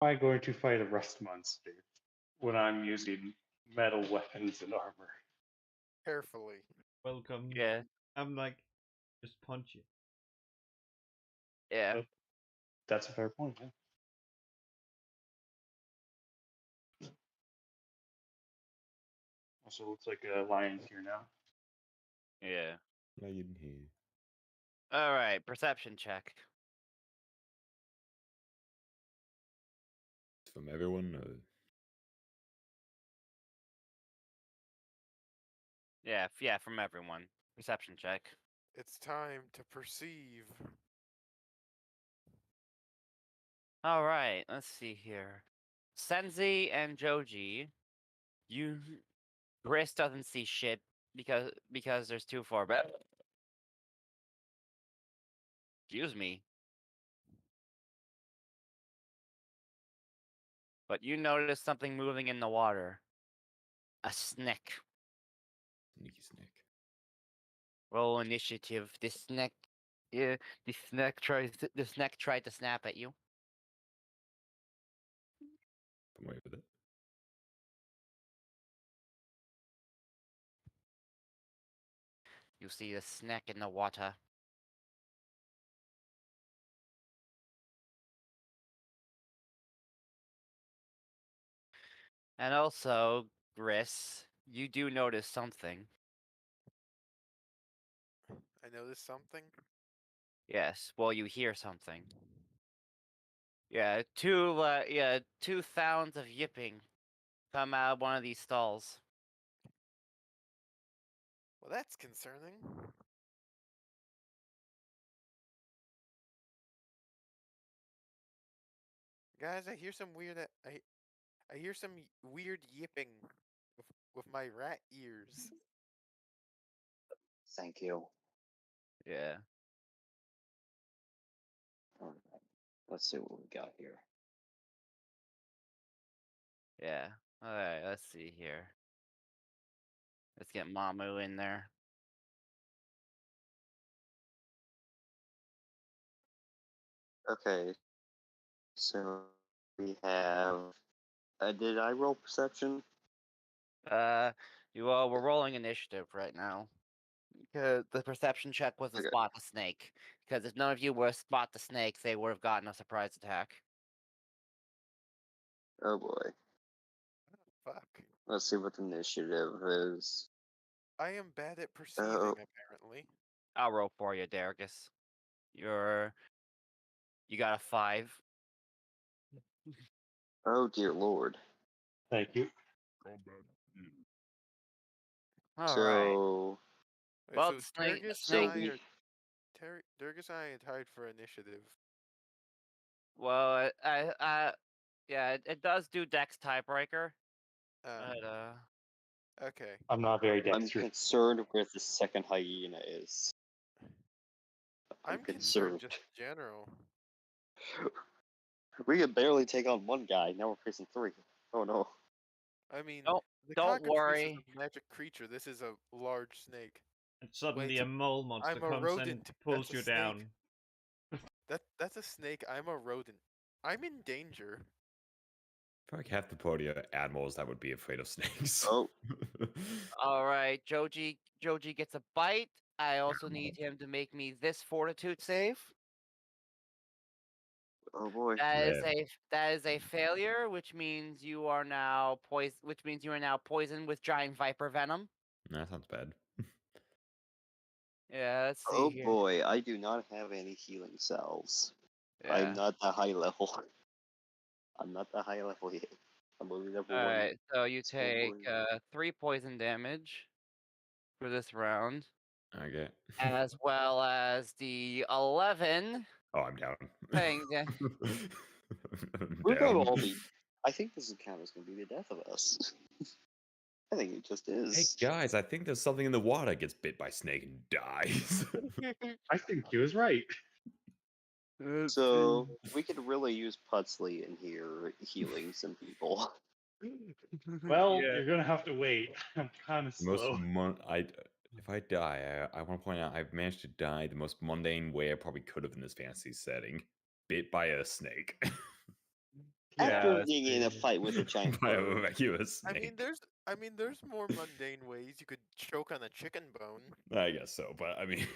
Am I going to fight a rust monster when I'm using metal weapons and armor? Carefully. Welcome. Yeah, I'm like, just punch you. yeah. Oh, that's a fair point. Yeah. Also, looks like a lion's here now. Yeah. Lion here. All right, perception check. From everyone. Yeah, from everyone. Perception check. It's time to perceive. All right, let's see here. Senzi and Joji, you Gris doesn't see shit because there's too far back. Excuse me. But you notice something moving in the water. A snake. Sneaky snake. Roll initiative. This snake, yeah, the snake tried to snap at you. I'm away with it. You see the snake in the water. And also, Gris, you do notice something. I noticed something. Yes, well, you hear something. Yeah, two sounds of yipping come out of one of these stalls. Well, that's concerning. Guys, I hear some weird. I hear some weird yipping with my rat ears. Thank you. Yeah. All right. Let's see what we got here. Yeah. Alright, let's see here. Let's get Mamu in there. Okay. So we have. Did I roll perception? We're rolling initiative right now. Because the perception check was to Okay. spot the snake. Because if none of you were to spot the snake, they would have gotten a surprise attack. Oh boy. Fuck. Let's see what the initiative is. I am bad at perceiving, Oh. apparently. I'll roll for you, Daragus. You got a 5. Oh dear lord. Thank you. Alright. So. Wait, Well, so snake- Durgus snake- and I we- are Durgus and I are tied for initiative. Well, it does do Dex tiebreaker. Um, But, okay. I'm not very I'm dexterous. concerned where the second hyena is. I'm concerned just in general. We could barely take on one guy. Now we're facing 3. Oh no. I mean, Don't- the don't cockatrice worry. is a magic creature. This is a large snake. And suddenly Wait, a mole monster I'm a comes and rodent. pulls That's a you snake. down. That's a snake. I'm a rodent. I'm in danger. For like half the party are animals that would be afraid of snakes. Oh. Alright, Joji gets a bite. I also need him to make me this fortitude save. Oh boy. That is a failure, which means you are now poisoned with giant viper venom. That sounds bad. Yeah, let's see Oh here. boy, I do not have any healing cells. Yeah. I'm not that high level. I'm not that high level yet. I'm only level 1. Alright, so you Small take boy. 3 poison damage for this round, Okay. as well as the 11 Oh, I'm down. thing. Yeah. I'm We're gonna down. all be. I think this encounter is gonna be the death of us. I think it just Hey is. guys, I think there's something in the water that gets bit by snake and dies. I think he was right. So we could really use Putsley in here healing some people. Well, Yeah. you're gonna have to wait. I'm kind of The most slow. if I die, I want to point out I've managed to die the most mundane way I probably could have in this fantasy setting. Bit by a snake. After that's being in a pretty- fight with a giant By a bird. vacuous I snake. mean, there's more mundane ways you could choke on a chicken bone. I guess so, but I mean,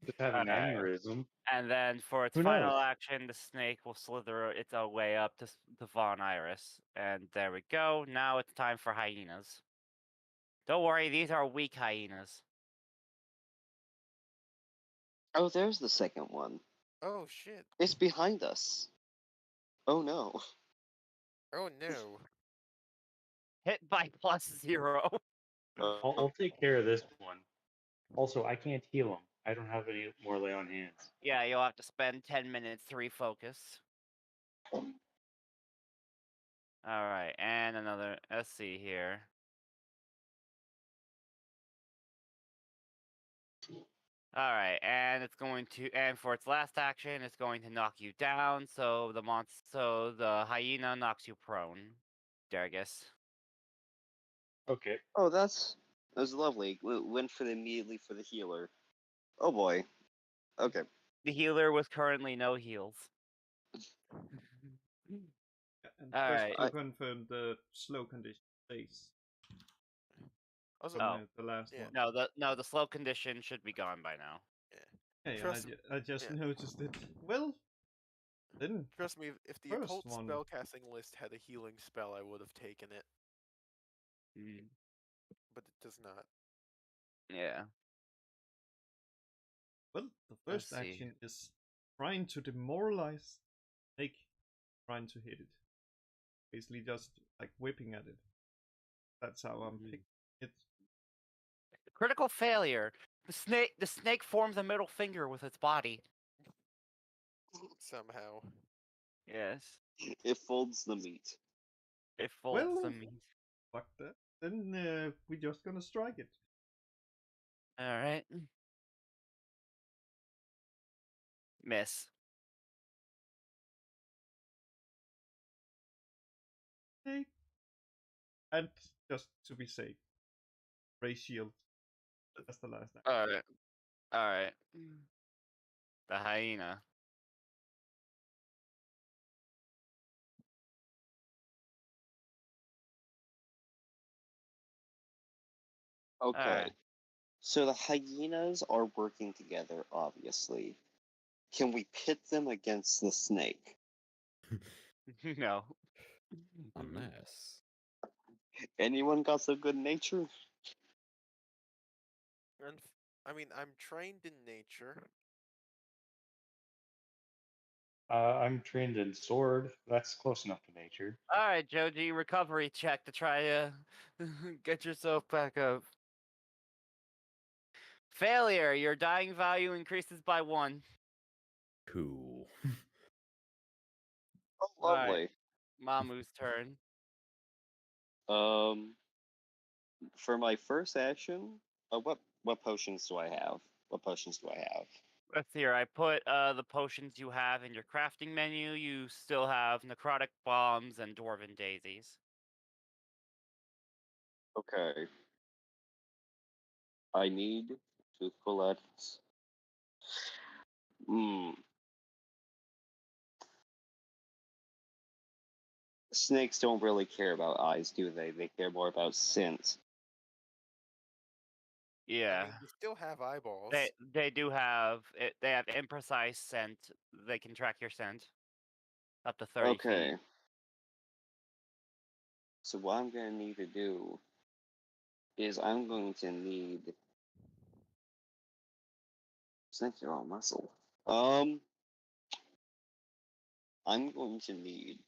Just have an Alright. aneurysm. And then for its Who final knows? action, the snake will slither its way up to Von Iris. And there we go. Now it's time for hyenas. Don't worry, these are weak hyenas. Oh, there's the second one. Oh shit! It's behind us. Oh no. Oh no! Hit by +0. I'll take care of this one. Also, I can't heal him. I don't have any more lay on hands. Yeah, you'll have to spend 10 minutes to refocus. Alright, and another. Let's see here. Alright, and it's going to. And for its last action, it's going to knock you down. So the hyena knocks you prone, Dargus. Okay. Oh, that's lovely. Went for immediately for the healer. Oh boy. Okay. The healer with currently no heals. And just Alright. to confirm, the slow condition stays. Also, Oh. The last Yeah. one. No, the slow condition should be gone by now. Hey, trust- I just yeah. noticed it. Well, then trust me, if the First occult one. spellcasting list had a healing spell, I would have taken it, but it does not. Yeah. well, the Let's first see. action is trying to demoralize snake, trying to hit it. Basically, just like whipping at it. That's how I'm picking it. Critical failure. The snake forms a middle finger with its body. Somehow. Yes. It folds the meat. It folds Well, the meat. Fuck that. Then we're just gonna strike it. Alright. Miss. Okay. And just to be safe, raise shield. That's the last action. Alright. Alright. The hyena. Okay. Alright. So the hyenas are working together, obviously. Can we pit them against the snake? No. unless. Anyone got some good nature? I mean, I'm trained in nature. I'm trained in sword. That's close enough to nature. Alright, Joji, recovery check to try to get yourself back up. Failure. Your dying value increases by 1. Cool. Oh, Alright. lovely. Mamu's turn. For my first action, what potions do I have? What potions do I have? Let's see here. I put the potions you have in your crafting menu. You still have necrotic bombs and dwarven daisies. Okay. I need to collect. Snakes don't really care about eyes, do they? They care more about scent. I Yeah. mean, you still have eyeballs. They do have it. They have imprecise scent. They can track your scent up to 30 Okay. feet. So what I'm gonna need to do is I'm going to need snakes are all muscle. I'm going to need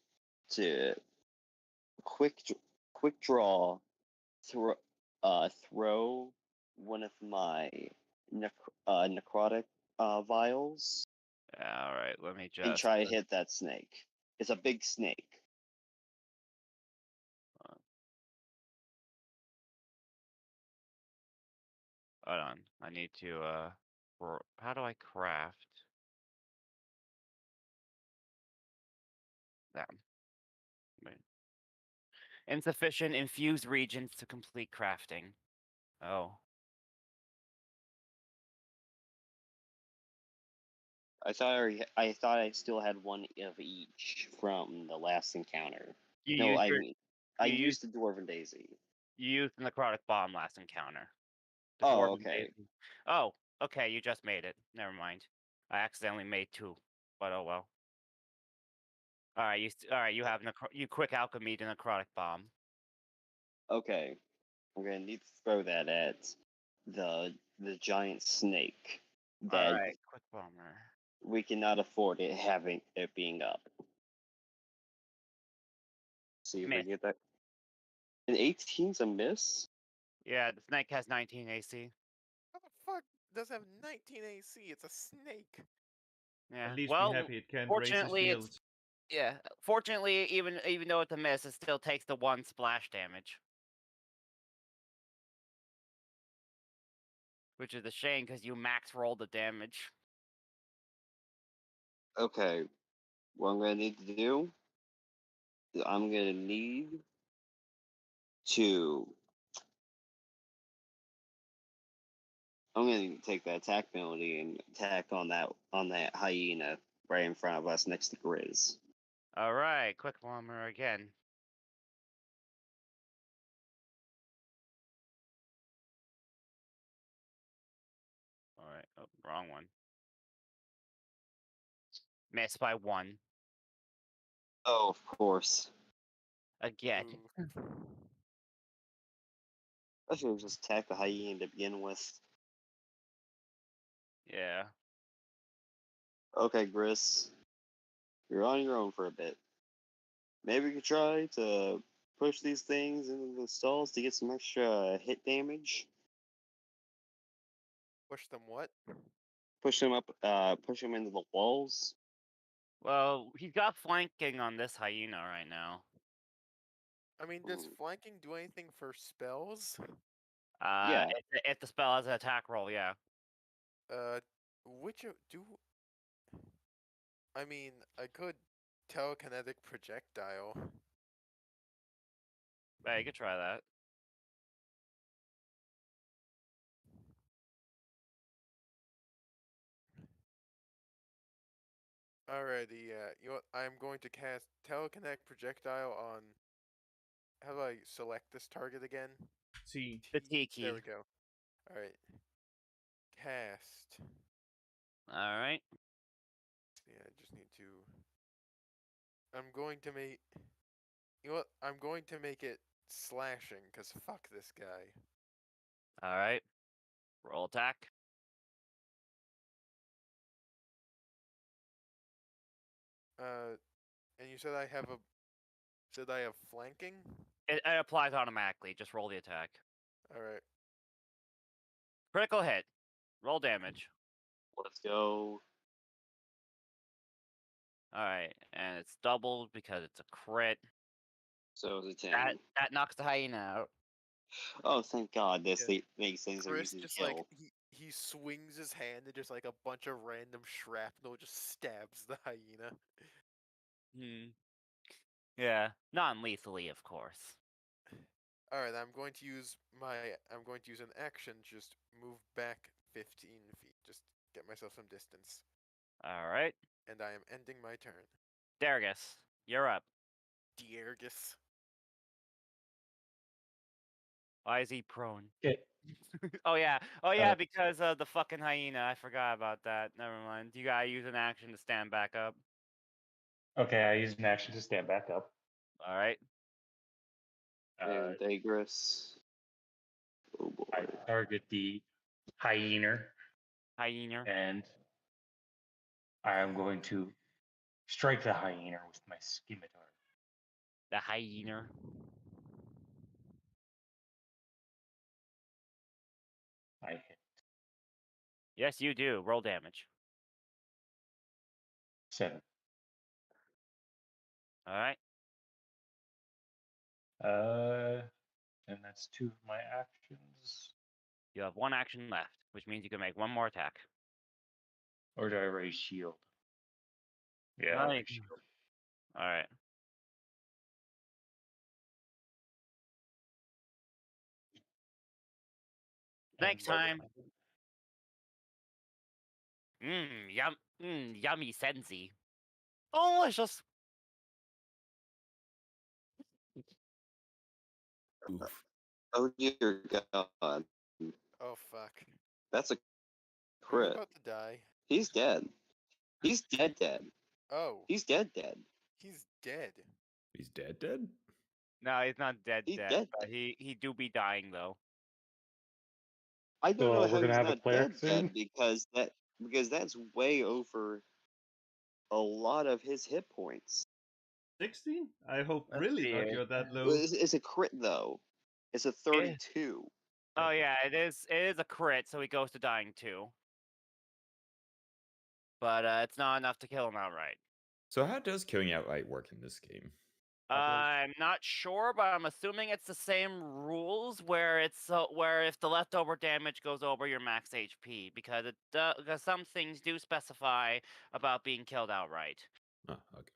to quick draw, throw one of my necrotic vials All right. Let me just. and try to hit that snake. It's a big snake. Hold on. I need to. How do I craft? That. Wait. Insufficient infused regions to complete crafting. Oh. I thought I still had one of each from the last encounter. You No, used I your, mean, I you used the Dwarven Daisy. you used the necrotic bomb last encounter. The Oh, dwarven okay. daisy. Oh, okay. You just made it. Never mind. I accidentally made 2, but oh well. All right, all right. You have you quick alchemy the necrotic bomb. Okay. I'm gonna need to throw that at the giant snake All that right, quick bomber. we cannot afford it being up. See if we Miss. get that. An 18's a miss? Yeah, the snake has 19 AC. How the fuck does it have 19 AC? It's a snake. Yeah. At least well, be happy it can't raise his fortunately, shield. it's yeah. Fortunately, even though it's a miss, it still takes the 1 splash damage, which is a shame because you max rolled the damage. Okay. What I'm gonna need to do, I'm gonna need to. I'm gonna take that attack penalty and attack on that hyena right in front of us next to Grizz. All right, quick bomber again. All right, oh, wrong one. Missed by 1 Oh, of course. again. Ooh. I should have just attacked the hyena to begin with. Yeah. Okay, Grizz. You're on your own for a bit. Maybe we could try to push these things into the stalls to get some extra hit damage. Push them what? Push them into the walls. Well, he's got flanking on this hyena right now. I mean, does Ooh. flanking do anything for spells? Yeah. If the spell has an attack roll, yeah. Which do? I mean, I could telekinetic projectile. Yeah, you could try that. Alrighty, you know what? I'm going to cast telekinetic projectile on. How do I select this target again? See, The T key. There we go. Alright. Cast. All right. Yeah, I just need to. I'm going to make. You know what? I'm going to make it slashing, because fuck this guy. All right. Roll attack. And you said I have a. Said I have flanking? It applies automatically. Just roll the attack. Alright. Critical hit. Roll damage. Let's go. All right, and it's doubled because it's a crit. So it's a 10. That knocks the hyena out. Oh, thank God. This Yeah. makes things so Chris easy to just kill. like he swings his hand and just like a bunch of random shrapnel just stabs the hyena. Hmm. Yeah, non-lethally, of course. Alright, I'm going to use an action, just move back 15 feet. Just get myself some distance. All right, And I am ending my turn. Dargus, you're up. Diergus. Why is he prone? Okay. Oh yeah, because of the fucking hyena. I forgot about that. Never mind. You gotta use an action to stand back up. Okay, I use an action to stand back up. All right. And Dagris. Oh boy. I target the hyena, Hyena. and I am going to strike the hyena with my scimitar. The hyena. I hit Yes, you do. Roll damage. 7. All right. And that's 2 of my actions. You have 1 action left, which means you can make 1 more attack. Or do I raise shield? Yeah, I'll Right. raise shield. All right. Next And time. Yum. Yummy Senzi. Delicious. Oof. Oh dear God. Oh fuck. That's a Are you crit. about to die? He's dead. He's dead. Oh, He's dead. he's dead. He's dead? No, he's not dead. He's Dead, dead. but he do be dying though. I don't So know we're how gonna he's have a not cleric dead soon? because that's way over a lot of his hit points. 16? I hope Let's really see not it. you're that Well, low. It's a crit though. It's a 32. Oh yeah, it is. It is a crit, so he goes to dying too. But it's not enough to kill him outright. So how does killing outright work in this game? I'm not sure, but I'm assuming it's the same rules where it's where if the leftover damage goes over your max HP, because because some things do specify about being killed outright. Oh, okay.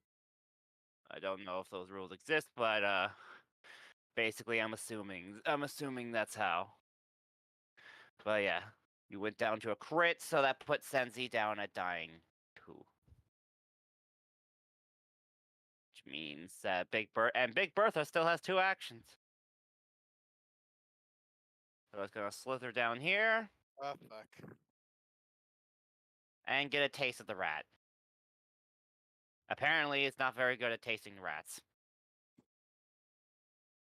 I don't know if those rules exist, but basically I'm assuming that's how. But yeah, you went down to a crit, so that put Senzi down at dying 2. Which means that Big Bertha still has 2 actions. So it's gonna slither down here Oh fuck. and get a taste of the rat. Apparently, it's not very good at tasting rats.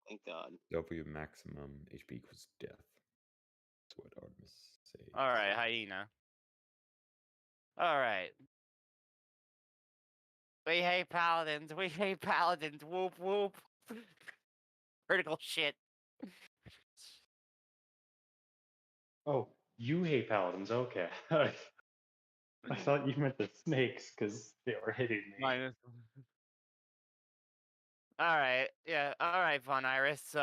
Thank God. W maximum HP equals death. That's what Artemis says. Alright, hyena. Alright. We hate paladins. We hate paladins. Whoop whoop. Critical shit. Oh, you hate paladins. Okay. I thought you meant the snakes because they were hitting me. Minus. Alright, yeah. Alright, Von Iris.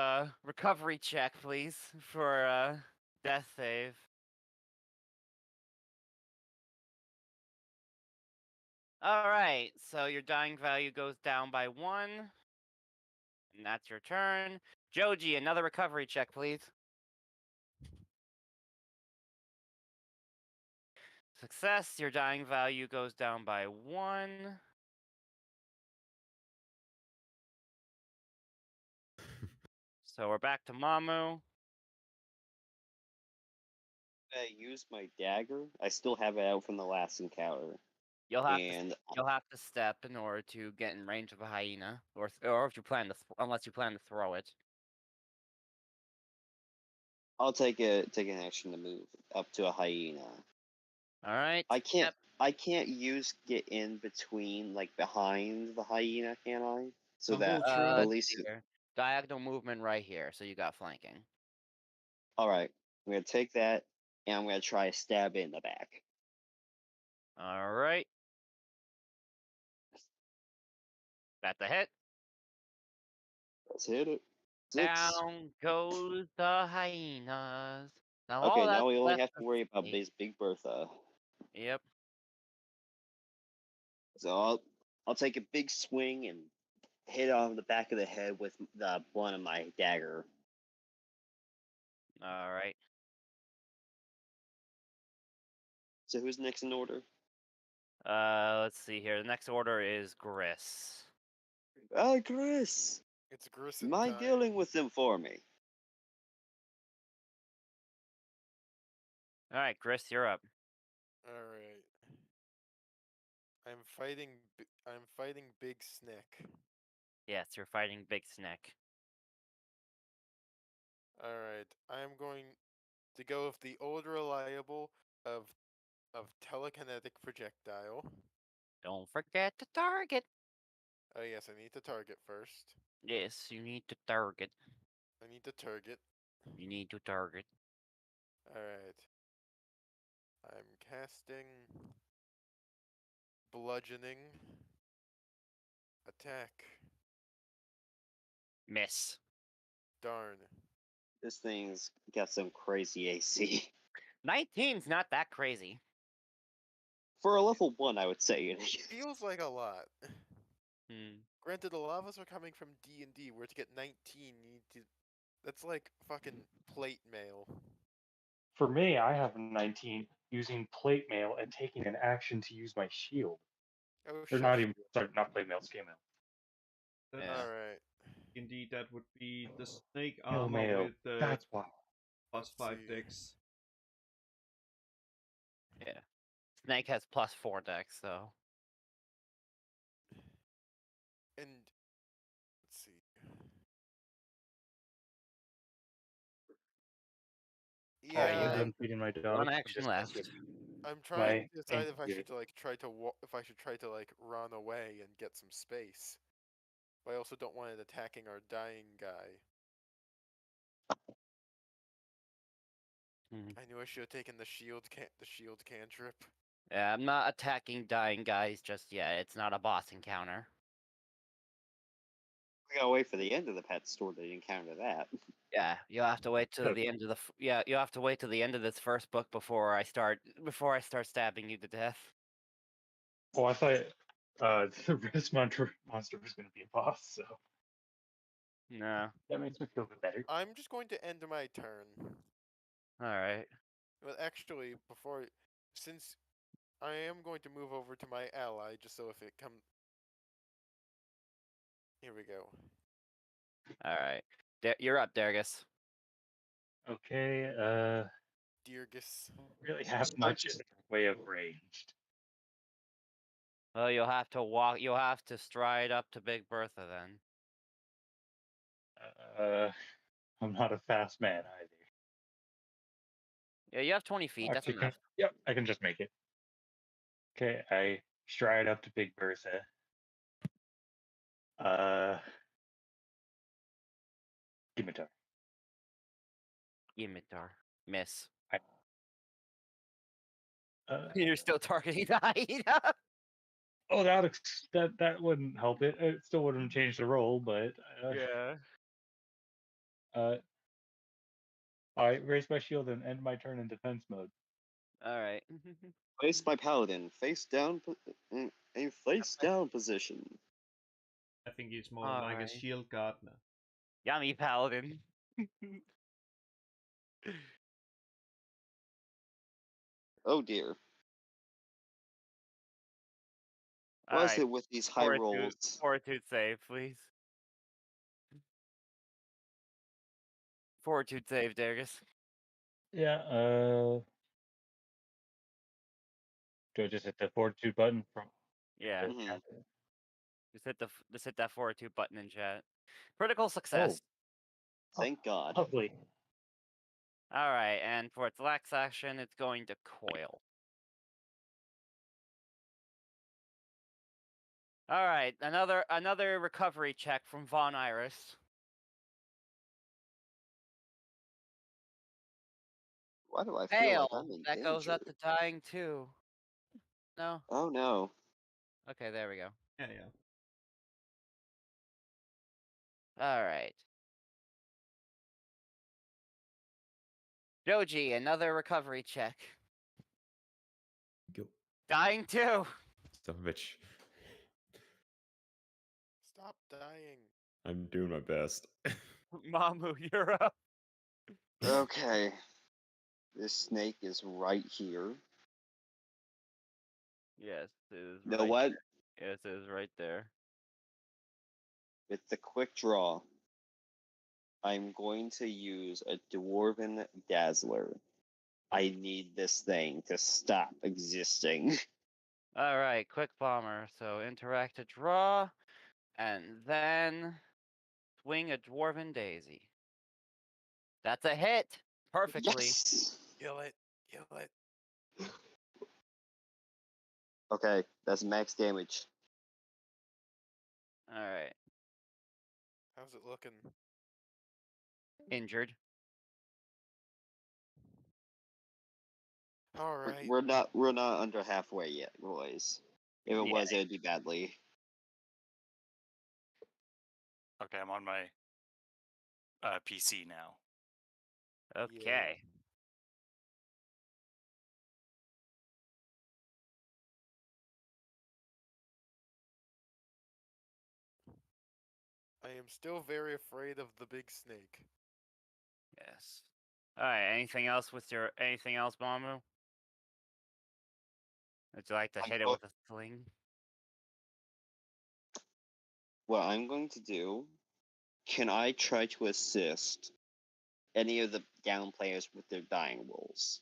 Recovery check, please, for death save. Alright, so your dying value goes down by 1. And that's your turn. Joji, another recovery check, please. Success, your dying value goes down by 1. So we're back to Mamu. I use my dagger. I still have it out from the last encounter. You'll have to And you'll have to step in order to get in range of a hyena, or if you plan to, unless you plan to throw it. I'll take an action to move up to a hyena. All right. I can't use get in between, like behind the hyena, can I? So Tumble that through. at Let's least see here. Diagonal movement right here, so you got flanking. all right. I'm gonna take that and I'm gonna try to stab it in the back. All right. That's a hit. Let's hit it. 6. Down goes the hyenas. Now all Okay, that's now we only left have to is worry about me. this Big Bertha. Yep. So I'll take a big swing and hit on the back of the head with the one of my dagger. All right. So who's next in order? Let's see here. The next order is Gris. Chris! It's Grissom Mind time. dealing with them for me? All right, Gris, you're up. All right. I'm fighting Big Snick. Yes, you're fighting Big Snick. All right. I'm going to go with the old reliable of telekinetic projectile. Don't forget to target. Oh yes, I need to target first. Yes, you need to target. I need to target. You need to target. All right. I'm casting bludgeoning attack. Miss. Darn. This thing's got some crazy AC. 19's not that crazy. For a level 1, I would say it is. Feels like a lot. Hmm. Granted, a lot of us are coming from D&D, where to get 19, you need to. That's like fucking plate mail. For me, I have 19. using plate mail and taking an action to use my shield. Oh Or shit. not even, sorry, not plate mail, scale mail. That- Yeah. Alright. Indeed, that would be the snake Scale armor mail. with the That's why. plus Let's 5 see. dex. Yeah. Snake has +4 dex, so. And let's see. Alright, I'm you Yeah, done feeding my dog. one I'm action just gonna left. switch I'm my trying to decide if I computer. should like try to if I should try to like run away and get some space. But I also don't want it attacking our dying guy. Mhm. I knew I should have taken the shield cantrip. Yeah, I'm not attacking dying guys just yet. It's not a boss encounter. We gotta wait for the end of the pet store to encounter that. Yeah, you'll have to wait till Good. the end of the yeah, you'll have to wait till the end of this first book before I start stabbing you to death. Oh, I thought the rest monster was going to be a boss, so No. that makes me feel a bit better. I'm just going to end my turn. All right. Well, actually, since I am going to move over to my ally, just so if it comes. Here we go. All right. You're up, Dergus. Okay, Deergus. really have much in the way of ranged. Well, you'll have to walk. You'll have to stride up to Big Bertha then. I'm not a fast man either. Yeah, you have 20 feet. That's Actually, enough. yep, I can just make it. Okay, I stride up to Big Bertha. Scimitar. Imitar. Miss. Uh, You're still targeting the hyena. oh, that wouldn't help it. It still wouldn't change the roll, but Yeah. I raise my shield and end my turn in defense mode. All right. Place my paladin face down in a face down position. I think he's more like a Alright. shield gardener. Yummy paladin. Oh dear. All What is right. it with these high rolls? Fortitude save, please. Fortitude save, Dergus. Yeah. Do I just hit the fortitude button from? Yeah. Mhm. Just hit that fortitude button in chat. Critical success. Thank God. Lovely. All right, and for its lax action, it's going to coil. All right, another recovery check from Von Iris. Why do I feel Fail. like I'm in That goes up danger? to dying too. No. Oh no. Okay, there we go. Yeah, yeah. All right. Joji, another recovery check. Go. Dying too. Son of a bitch. Stop dying. I'm doing my best. Mamu, you're up. Okay. This snake is right here. Yes, it is. You know right what? There. Yes, it is right there. With the quick draw, I'm going to use a Dwarven Dazzler. I need this thing to stop existing. All right, quick bomber. So interact to draw, and then swing a dwarven daisy. That's a hit. Perfectly. Yes! Kill it. Kill it. Okay, that's max damage. All right, How's it looking? injured. Alright. We're not under halfway yet, boys. If it Yeah. was, it'd be badly. Okay, I'm on my PC now. Okay. I am still very afraid of the big snake. Yes. All right. Anything else, Mamu? Would you like to I'm hit it go- with a sling? What I'm going to do, can I try to assist any of the down players with their dying rolls?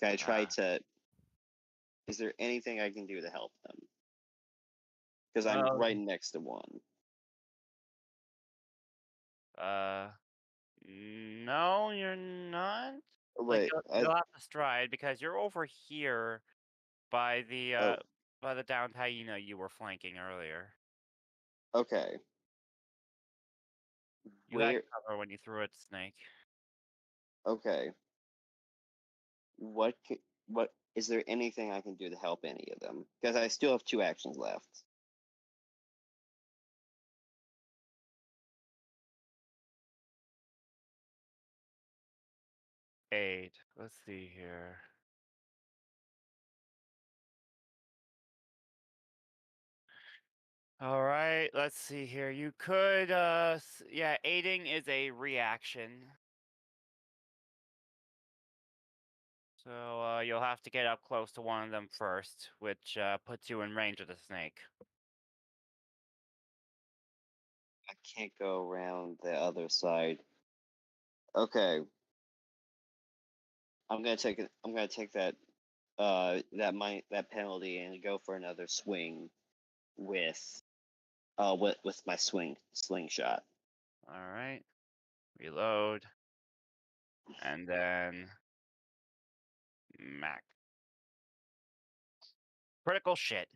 Can I try to? Is there anything I can do to help them? Because I'm right next to one. No, you're not. Like Wait, you'll have to stride because you're over here by the Oh. down hyena you were flanking earlier. Okay. You got Where? cover when you threw at snake. Okay. What is there anything I can do to help any of them? Because I still have 2 actions left. Aid. Let's see here. All right, let's see here. You could, yeah, aiding is a reaction. So you'll have to get up close to one of them first, which puts you in range of the snake. I can't go around the other side. Okay. I'm gonna take that that penalty and go for another swing with my slingshot. All right. Reload. And then Mac. Critical shit.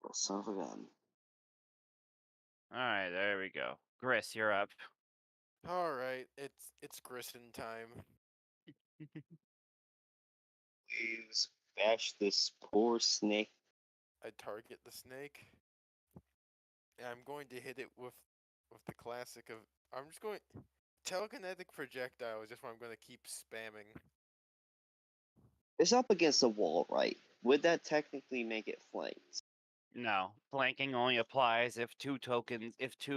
Oh, son of a gun. All right, there we go. Gris, you're up. All right, it's Grissom time. Please bash this poor snake. I target the snake. And I'm going to hit it with the classic of I'm just going telekinetic projectile is just what I'm going to keep spamming. It's up against the wall, right? Would that technically make it flanked? No, flanking only applies if two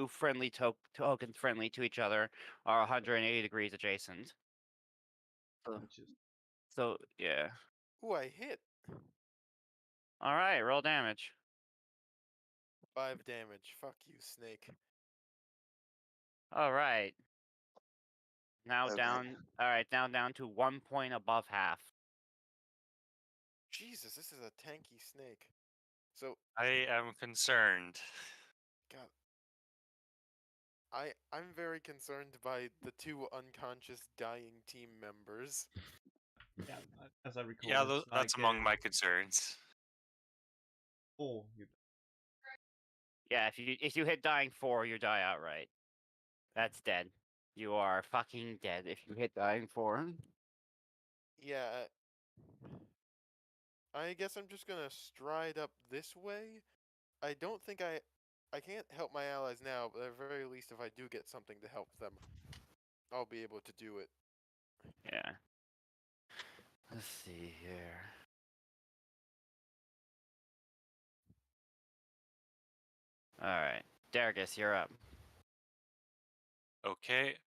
friendly tokens friendly to each other are 180 degrees adjacent. So yeah. Ooh, I hit. All right, roll damage. 5 damage. Fuck you, snake. All right. Now Okay. down. All right, now down to 1 point above half. Jesus, this is a tanky snake. So I am concerned. God, I'm very concerned by the 2 unconscious dying team members. Yeah, as I recall. Yeah, it's that's like among a- my concerns. Oh, you Yeah, if you hit dying 4, you die outright. That's dead. You are fucking dead if you hit dying 4. Yeah. I guess I'm just gonna stride up this way. I don't think I can't help my allies now, but at the very least, if I do get something to help them, I'll be able to do it. Yeah. Let's see here. All right, Dargus, you're up. Okay,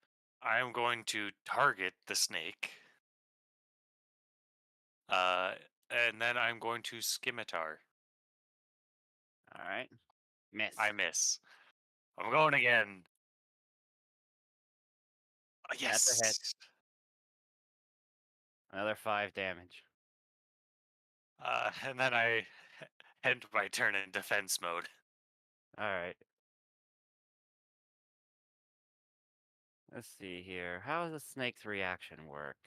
I am going to target the snake. And then I'm going to scimitar. All right, miss. I miss. I'm going again. Yes. That's a hit. Another 5 damage. And then I end my turn in defense mode. All right. Let's see here. How does a snake's reaction work?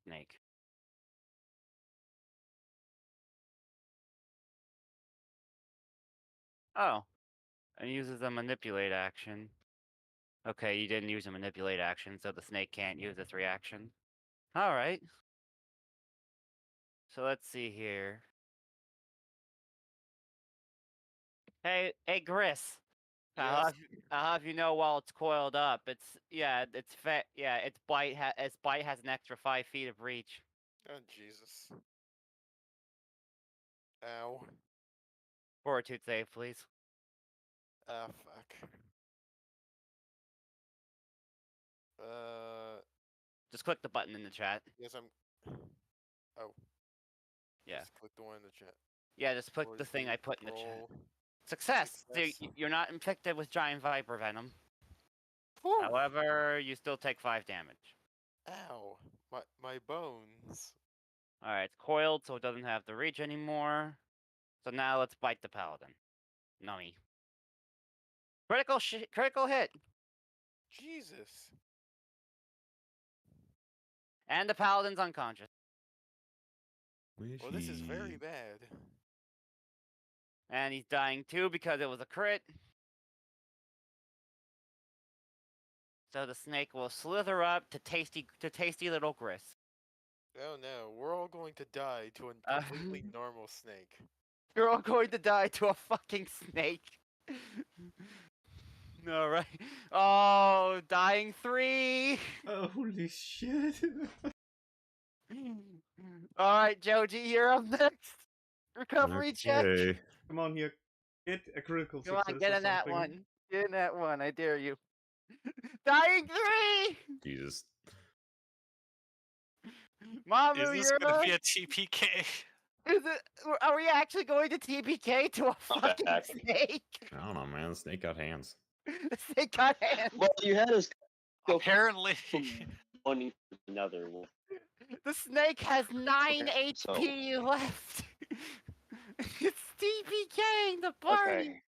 Snake. Oh, and uses a manipulate action. Okay, you didn't use a manipulate action, so the snake can't use its reaction. All right. So let's see here. Hey, Gris. Yes. I'll have you know while it's coiled up. Its bite has an extra 5 feet of reach. Oh Jesus. Ow. Fortitude save, please. Ah, fuck. Just click the button in the chat. Yes, I'm. Oh. Yeah. Just click the one in the chat. Yeah, just click Or the thing I put in the chat. roll. Success! So Success. you're not infected with giant viper venom. Whew. However, you still take 5 damage. Ow. My bones. Alright, it's coiled, so it doesn't have the reach anymore. So now let's bite the paladin. Nummy. Critical hit! Jesus. And the paladin's unconscious. Well, this is very bad. And he's dying too because it was a crit. So the snake will slither up to tasty little Gris. Oh no, we're all going to die to a Uh, completely normal snake. You're all going to die to a fucking snake. No, right? Oh, dying 3. Holy shit! All right, Joji, you're up next. Recovery check. Okay. Come on here, get a critical Come success on, get or in that something. one. Get in that one. I dare you. Dying 3. Jesus. Mamu, Is this you're going to up. be a TPK? Is it? Are we actually going to TPK to a I'm fucking back. snake? I don't know, man. The snake got hands. The snake got hands. Well, you had us go Apparently. from one to another. Well, The snake has 9 Okay, so- HP left. It's TPKing the party. okay.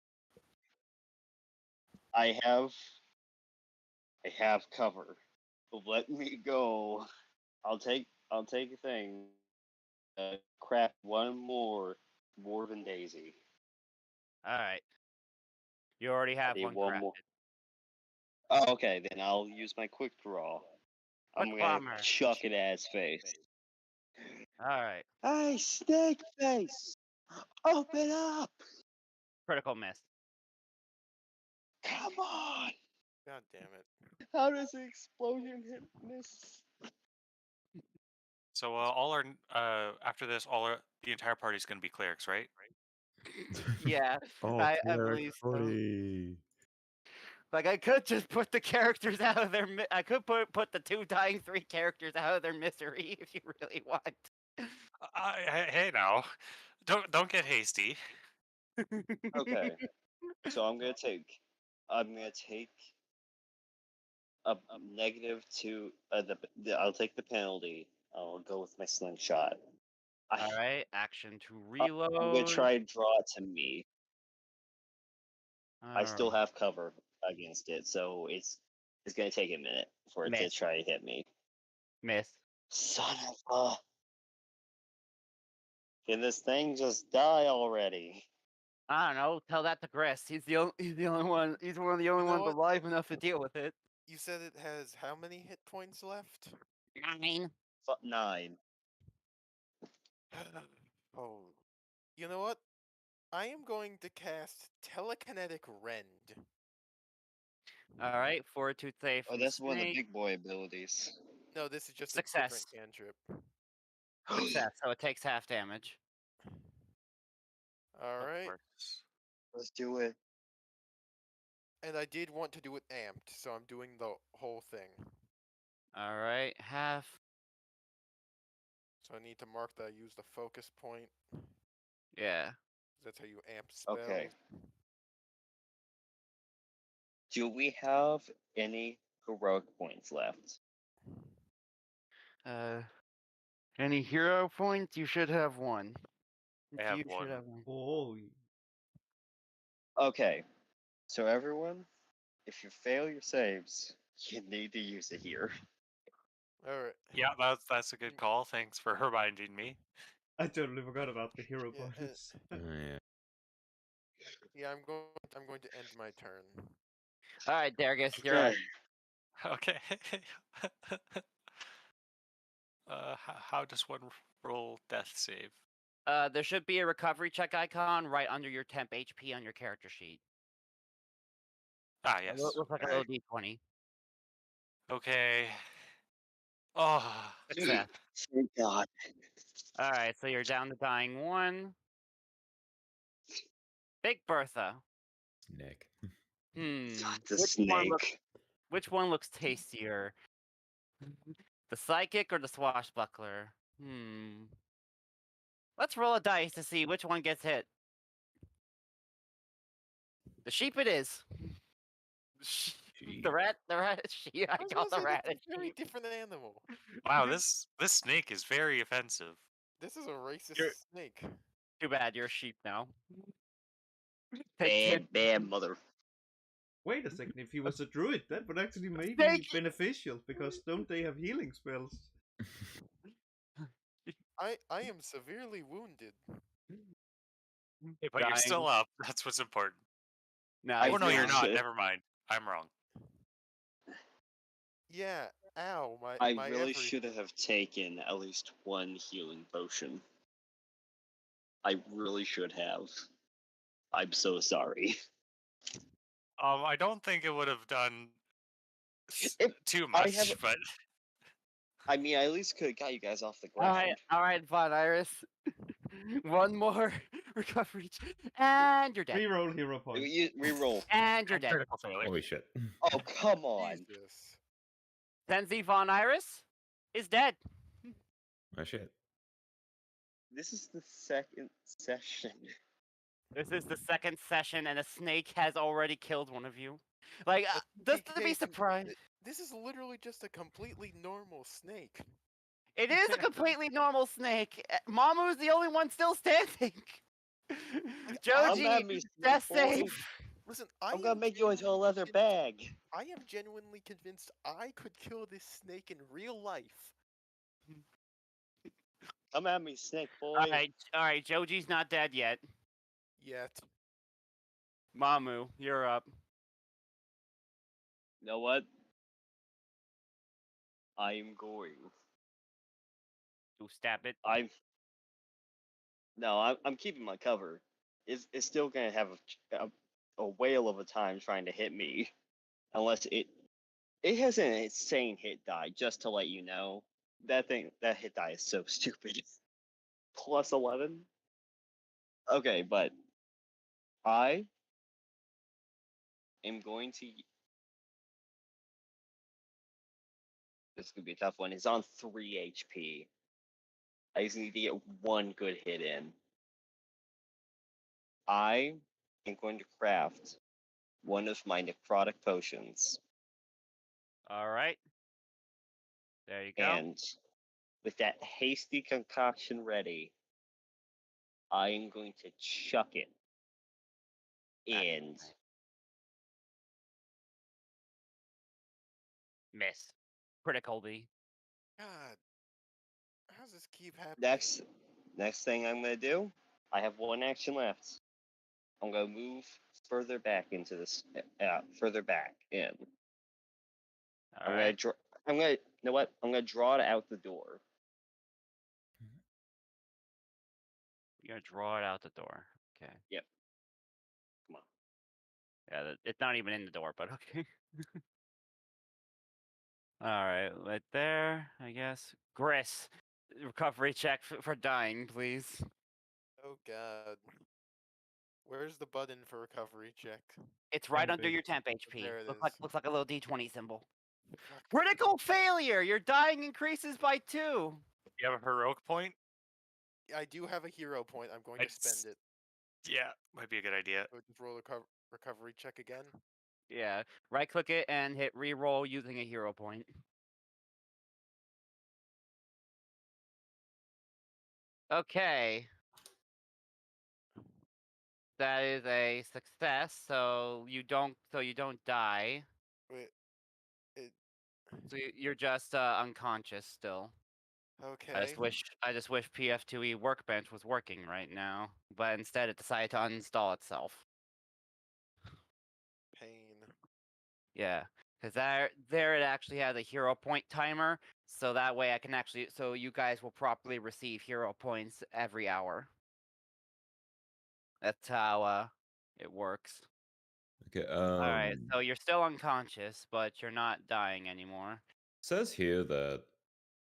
I have cover. Let me go. I'll take a thing. Craft one more Dwarven Daisy. All right. You already have need one one crafted. more. Oh, okay, then I'll use my quick draw. I'm Quick gonna bomber. chuck it at his face. All right. Hey, snake face! Open up! Critical miss. Come on! God damn it. How does the explosion hit miss? So after this, the entire party's going to be clerics, right? Yeah. Oh, I cleric believe so. party. Like I could just put the characters out of their. I could put the 2 dying 3 characters out of their misery if you really want. Hey now, don't get hasty. Okay, so I'm gonna take a -2. I'll take the penalty. I'll go with my slingshot. All right. Action to reload. I'm gonna try and draw it to me. I still Alright. have cover against it, so it's gonna take a minute for it to Miss. try to hit me. Miss. Son of a! Can this thing just die already? I don't know. Tell that to Gris. He's the only one. He's one of the only know ones what? alive enough to deal with it. You said it has how many hit points left? 9. 9. Oh. You know what? I am going to cast Telekinetic Rend. All right. Fortitude save. Oh, from the that's one of the snake. big boy abilities. No, this is just a Success. different cantrip. Success. So it takes half damage. Of Alright. course. Let's do it. And I did want to do it amped, so I'm doing the whole thing. All right. Half. So I need to mark that I used the focus point. Yeah. That's how you amp spells. Okay. Do we have any heroic points left? Any hero points? You should have one. I have You one. should have one. Oh, Okay. So everyone, if you fail your saves, you need to use it here. Alright. Yeah, that's a good call. Thanks for reminding me. I totally forgot about the hero Yeah, bonus. Yeah. Yeah, I'm going to end my turn. All right, Dargus, you're up. Okay. Okay. How does one roll death save? There should be a recovery check icon right under your temp HP on your character sheet. Ah, It yes. looks like a little D20. Okay. Oh, Success. Thank God. All right, so you're down to dying 1. Big Bertha. Nick. Not the One looks, snake. which one looks tastier? The psychic or the swashbuckler? Let's roll a dice to see which one gets hit. The sheep it is. The rat, sheep. I was call gonna the say, rat that's a a very sheep. different animal. Wow, this snake is very offensive. This is a racist You're- snake. Too bad you're a sheep now. Take Bad mother. Wait a second, if he was a druid, that would actually maybe Snake! be beneficial, because don't they have healing spells? I am severely wounded. Hey, but you're still Dying. up. That's what's important. No, I Oh no, you're really not. should- Never mind. I'm wrong. Yeah, ow, my I my really every- should have taken at least one healing potion. I really should have. I'm so sorry. I don't think it would have done It- too I much, have- but I mean, I at least could have got you guys off the All ground. right, Von Iris. One more recovery, and you're dead. Reroll hero point. Reroll. And you're dead. critical failure. Holy shit. Oh, come on. Jesus. Senzi Von Iris is dead. Oh shit. This is the second session. This is the second session, and a snake has already killed one of you. Like, just to be Jason, surprised. This is literally just a completely normal snake. It is a completely normal snake. Mamu's the only one still standing. Come at Joji, me, death snake boy. save. Listen, I'm gonna make you into a leather bag. I am genuinely convinced I could kill this snake in real life. Come at me, snake boy. All right. Joji's not dead yet. Yet. Mamu, you're up. You know what? I am going. You stab it. I'm keeping my cover. It's still gonna have a whale of a time trying to hit me, unless it has an insane hit die. Just to let you know, that hit die is so stupid. Plus 11. Okay, but I am going to. This could be a tough one. He's on 3 HP. I just need to get one good hit in. I am going to craft one of my necrotic potions, All right. There you go. and with that hasty concoction ready, I am going to chuck it in. Miss. Critical B. God. How does this keep happening? Next thing I'm gonna do, I have one action left. I'm gonna move further back into this, further back in. All right. You know what? I'm gonna draw it out the door. You're gonna draw it out the door. Okay. Yep. Come on. Yeah, it's not even in the door, but okay. All right, right there, I guess. Gris, recovery check for dying, please. Oh god. Where's the button for recovery check? It's right Temp under your HP. temp HP. There it Looks like a little D20 symbol. Fuck. Critical failure. Your dying increases by 2. You have a heroic point? I do have a hero point. I'm going to spend it. Yeah, might be a good idea. So just roll a recovery check again. Yeah, right click it and hit re-roll using a hero point. Okay. That is a success, so you don't die. Wait. So you're just unconscious still. Okay. I just wish PF2E Workbench was working right now, but instead it decided to uninstall itself. Pain. Yeah, because there it actually has a hero point timer, so that way I can actually, so you guys will properly receive hero points every hour. That's how it works. Okay. All right, so you're still unconscious, but you're not dying anymore. Says here that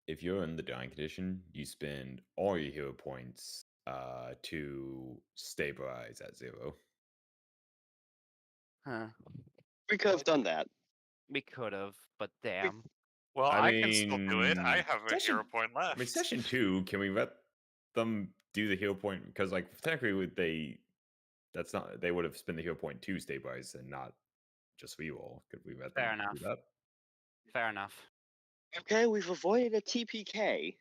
if you're in the dying condition, you spend all your hero points to stabilize at 0. Huh? We could have done that. We could have, but damn. Well, I I can still do it. I mean, have a session- hero point left. I mean, session 2, can we let them do the hero point because like technically they would have spent the hero point to stabilize and not just reroll. Could we let Fair them enough. do that? Fair enough. Okay, we've avoided a TPK.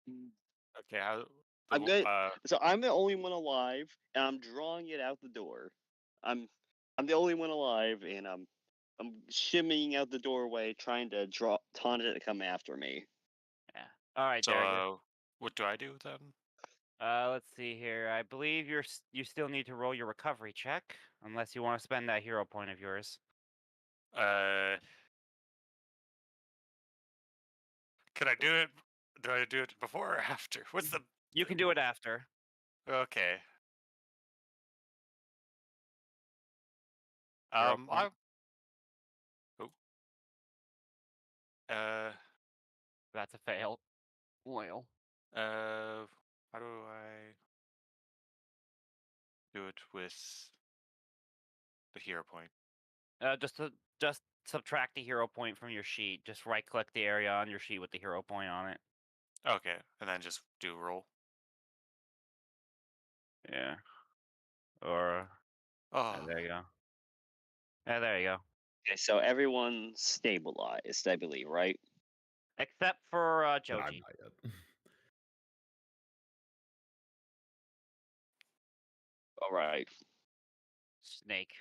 Okay, how? I'm good. So I'm the only one alive, and I'm drawing it out the door. I'm the only one alive, and I'm shimmying out the doorway, trying to taunt it to come after me. Yeah. All right, So, Derek. what do I do then? Let's see here. I believe you still need to roll your recovery check, unless you want to spend that hero point of yours. Can I do it? Do I do it before or after? What's the? You can do it after. Okay. Hero point. I. Oh. That's a fail. Well. How do I do it with the hero point? Just subtract the hero point from your sheet. Just right click the area on your sheet with the hero point on it. Okay, and then just do roll. Yeah. Or Oh, there you go. Yeah, there you go. Okay, so everyone's stabilized, I believe, right? Except for Nah, Joji. not yet. All right. Snake.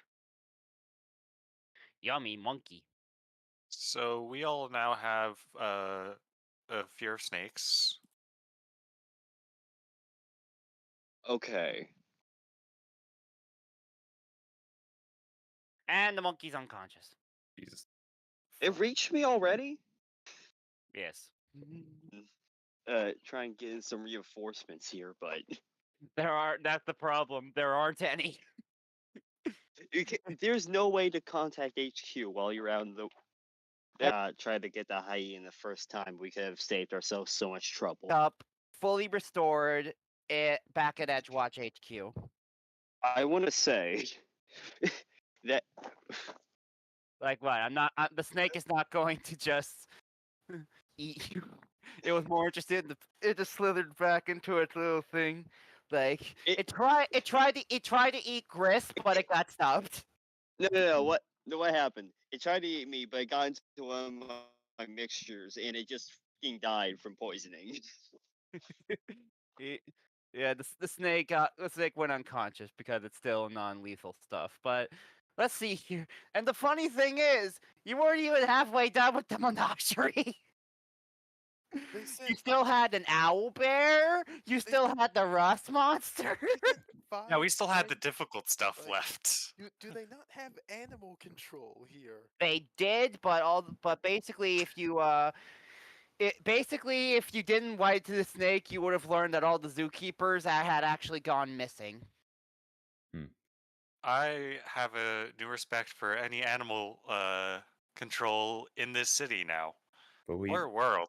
Yummy monkey. so we all now have a fear of snakes. Okay. And the monkey's unconscious. Jesus. It reached me already. Yes. Try and get in some reinforcements here, but That's the problem. There aren't any. there's no way to contact HQ while you're out in the. Try to get the hyena the first time. We could have saved ourselves so much trouble. Up, fully restored, back at Edgewatch HQ. I want to say that Like what? The snake is not going to just eat you. It was more interested in it just slithered back into its little thing. Like it tried to eat Grisp, but it got stopped. no. What happened? It tried to eat me, but it got into one of my mixtures, and it just fucking died from poisoning. Yeah, the snake went unconscious because it's still non-lethal stuff. But let's see here. And the funny thing is, you weren't even halfway done with the menagerie. They said You still had an owl bear. You still had the rust monster. Yeah, we still had the five- difficult stuff like, left. Do they not have animal control here? They did, but basically, if you if you didn't white to the snake, you would have learned that all the zookeepers had actually gone missing. I have a new respect for any animal control in this city now. But Or world.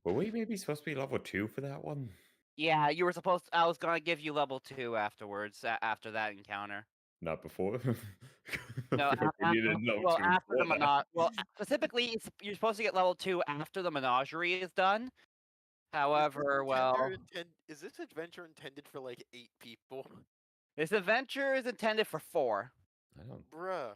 were we maybe supposed to be level 2 for that one? Yeah, you were supposed to, I was gonna give you level 2 afterwards, after that encounter. Not before. No, I feel like we needed level 2 after the before that. specifically, you're supposed to get level 2 after the menagerie is done. However, Is this adventure intended for like 8 people? this adventure is intended for 4. I don't. Bruh.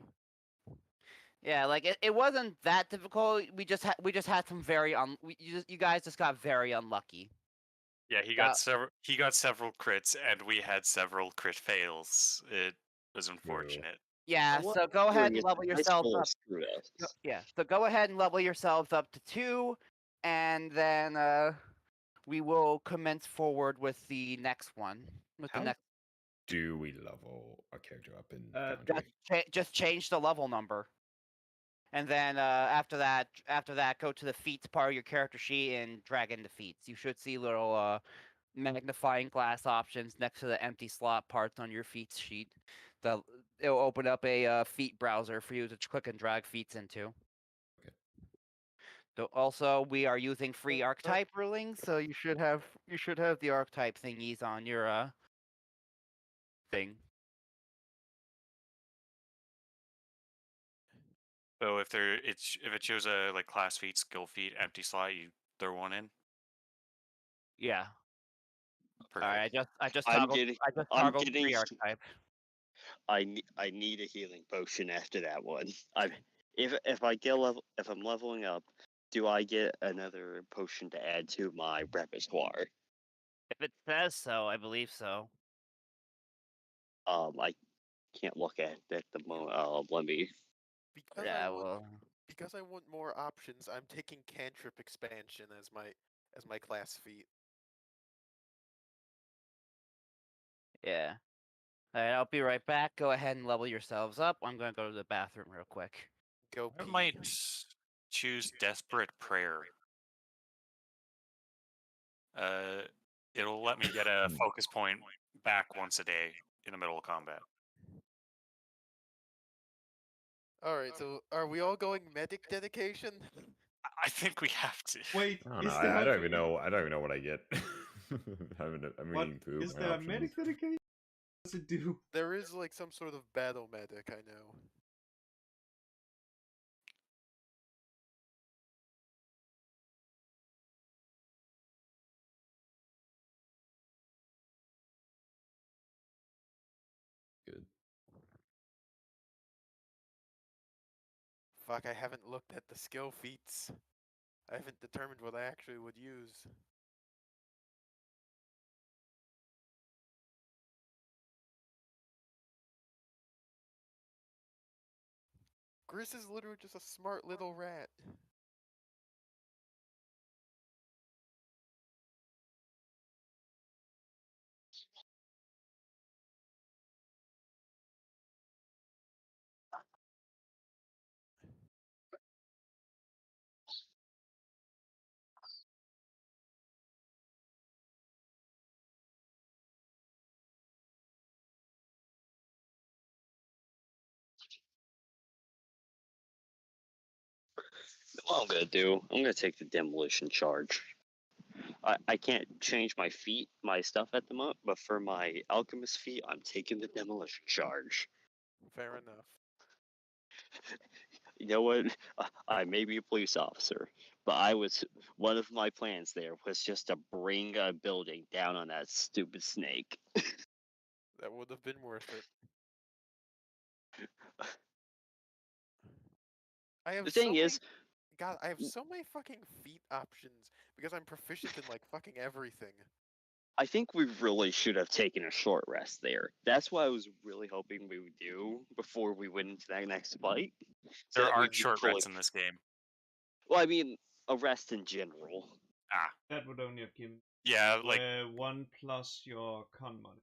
Yeah, like it wasn't that difficult. We just had some very you guys just got very unlucky. Yeah, he got several crits, and we had several crit fails. It was unfortunate. Yeah, What so go ahead and serious level high yourselves school up. screwed us. Yeah, so go ahead and level yourselves up to 2, and then we will commence forward with the next one. With the How next, do we level our character up in Just Foundry? just change the level number, and then after that, go to the feats part of your character sheet and drag in the feats. You should see little magnifying glass options next to the empty slot parts on your feats sheet. It'll open up a feat browser for you to click and drag feats into. Okay. So also we are using free archetype rulings, so you should have the archetype thingies on your thing. So if it shows a like class feat, skill feat, empty slot, you throw one in. Yeah. Perfect. All right, I just I'm toggled getting- I just I'm toggled getting free s- archetype. I need a healing potion after that one. If I get if I'm leveling up, do I get another potion to add to my repertoire? If it says so, I believe so. I can't look at it at the moment. Let me. Because Yeah, I want well, because I want more options, I'm taking cantrip expansion as my class feat. yeah. All right, I'll be right back. Go ahead and level yourselves up. I'm gonna go to the bathroom real quick. Go I pee. might choose Desperate Prayer. It'll let me get a focus point back once a day in the middle of combat. All right, so are we all going medic dedication? I think we have to. Wait, I don't is know. there I don't even know. I don't even know what I get. I'm What reading through is my there a options. medic dedication? What does it do? There is like some sort of battle medic, I know. Good. Fuck, I haven't looked at the skill feats. I haven't determined what I actually would use. Gris is literally just a smart little rat. What I'm gonna do? I'm gonna take the demolition charge. I can't change my feat, my stuff at the moment, but for my alchemist feat, I'm taking the demolition charge. Fair enough. You know what? I may be a police officer, but one of my plans there was just to bring a building down on that stupid snake. That would have been worth it. I have The thing so is, many, God, I have so many fucking feat options because I'm proficient in like fucking everything. I think we really should have taken a short rest there. That's what I was really hoping we would do before we went into that next fight. so There that we aren't could short fully- rests in this game. Well, I mean, a rest in general. That would only have given Yeah, like 1 plus your con mod.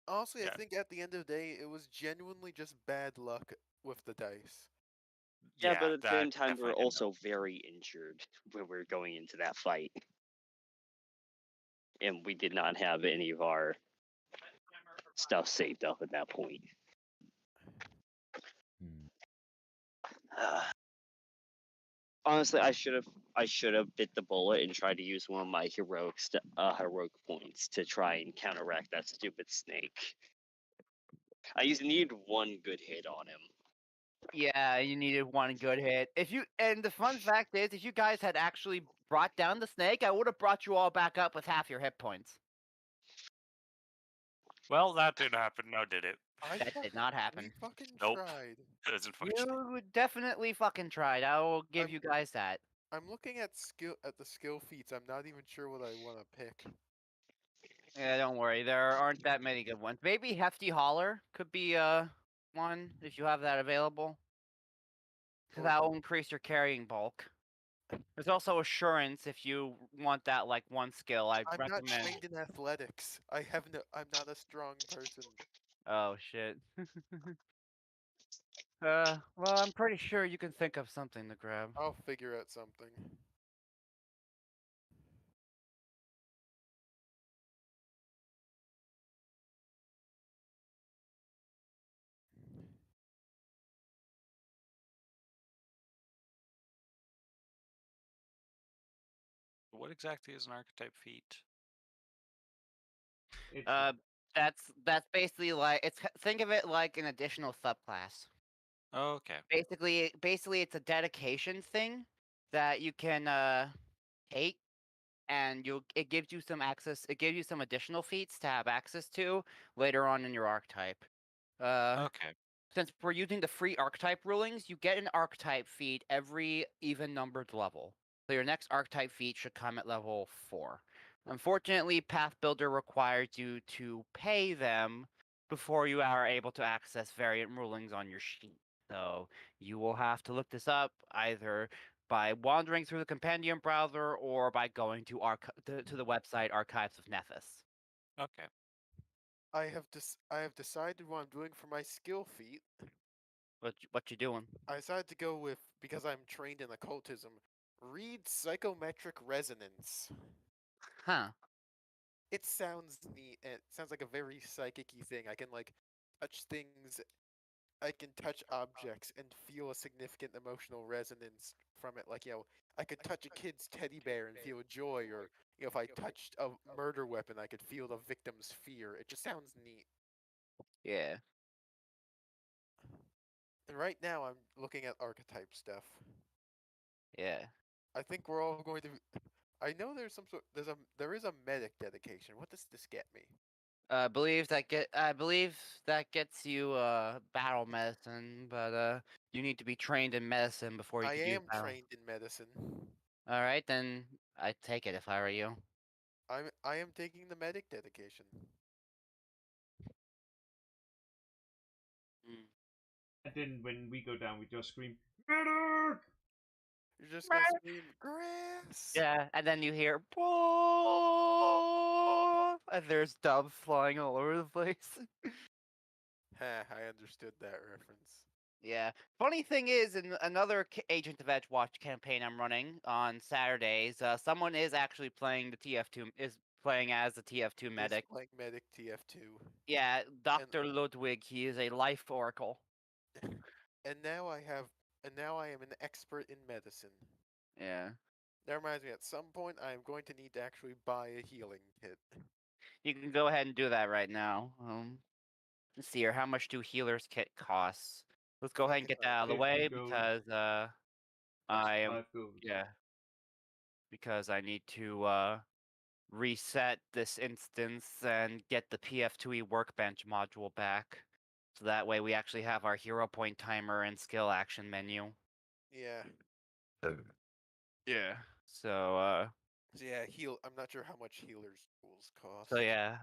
Honestly, I Yeah. think at the end of the day, it was genuinely just bad luck with the dice. Yeah, but at the that same time, definitely we're didn't help. also very injured when we're going into that fight. And we did not have any of our stuff saved up at that point. Hmm. Honestly, I should have bit the bullet and tried to use one of my heroic points to try and counteract that stupid snake. I just need one good hit on him. Yeah, you needed one good hit. And the fun fact is, if you guys had actually brought down the snake, I would have brought you all back up with half your hit points. Well, that didn't happen. Now did it? That did not We happen. fucking Nope. tried. That's unfortunate. You definitely fucking tried. I will give I'm- you guys that. I'm looking at the skill feats. I'm not even sure what I want to pick. Yeah, don't worry. There aren't that many good ones. Maybe Hefty Hauler could be one if you have that available. Because that will increase your carrying bulk. There's also Assurance if you want that like one skill. I I'm not recommend. trained in athletics. I'm not a strong person. Oh shit. Well, I'm pretty sure you can think of something to grab. I'll figure out something. What exactly is an archetype feat? It's That's basically like think of it like an additional subclass. Oh, okay. Basically it's a dedication thing. that you can take, and it gives you some access. It gives you some additional feats to have access to later on in your archetype. Okay. Since we're using the free archetype rulings, you get an archetype feat every even numbered level. So your next archetype feat should come at level 4. Unfortunately, Path Builder requires you to pay them before you are able to access variant rulings on your sheet. So you will have to look this up either by wandering through the compendium browser or by going to to the website Archives of Nethys. Okay. I have decided what I'm doing for my skill feat. What you doing? I decided to go with, because I'm trained in occultism, read psychometric resonance. Huh. It sounds neat. And it sounds like a very psychic-y thing. I can like touch things. I can touch objects and feel a significant emotional resonance from it. Like, I could touch a kid's teddy bear and feel joy, or if I touched a murder weapon, I could feel the victim's fear. It just sounds neat. Yeah. And right now, I'm looking at archetype stuff. Yeah. I think we're all going to. I know there's there is a medic dedication. What does this get me? I believe that gets you battle medicine, but you need to be trained in medicine before you I can use am battle. trained in medicine. All right, then I'd take it if I were you. I am taking the medic dedication. Mm. And then when we go down, we just scream, Medic! You're just gonna scream grass. Yeah, and then you hear and there's dubs flying all over the place. Ha! I understood that reference. Yeah. Funny thing is, in another Agent of Edgewatch campaign I'm running on Saturdays, someone is actually playing the TF2 is playing as the TF2 medic. It's like medic TF2. Yeah, Dr. Ludwig. He is a life oracle. And now I am an expert in medicine. Yeah. That reminds me, at some point I am going to need to actually buy a healing kit. You can go ahead and do that right now. Let's see here. How much do healers kit costs? Let's go ahead and get that out of the 50 way gold. because I am 5 gold. yeah. Because I need to reset this instance and get the PF2E workbench module back. So that way we actually have our hero point timer and skill action menu. Yeah. Yeah. So So yeah, I'm not sure how much healers tools cost. so yeah.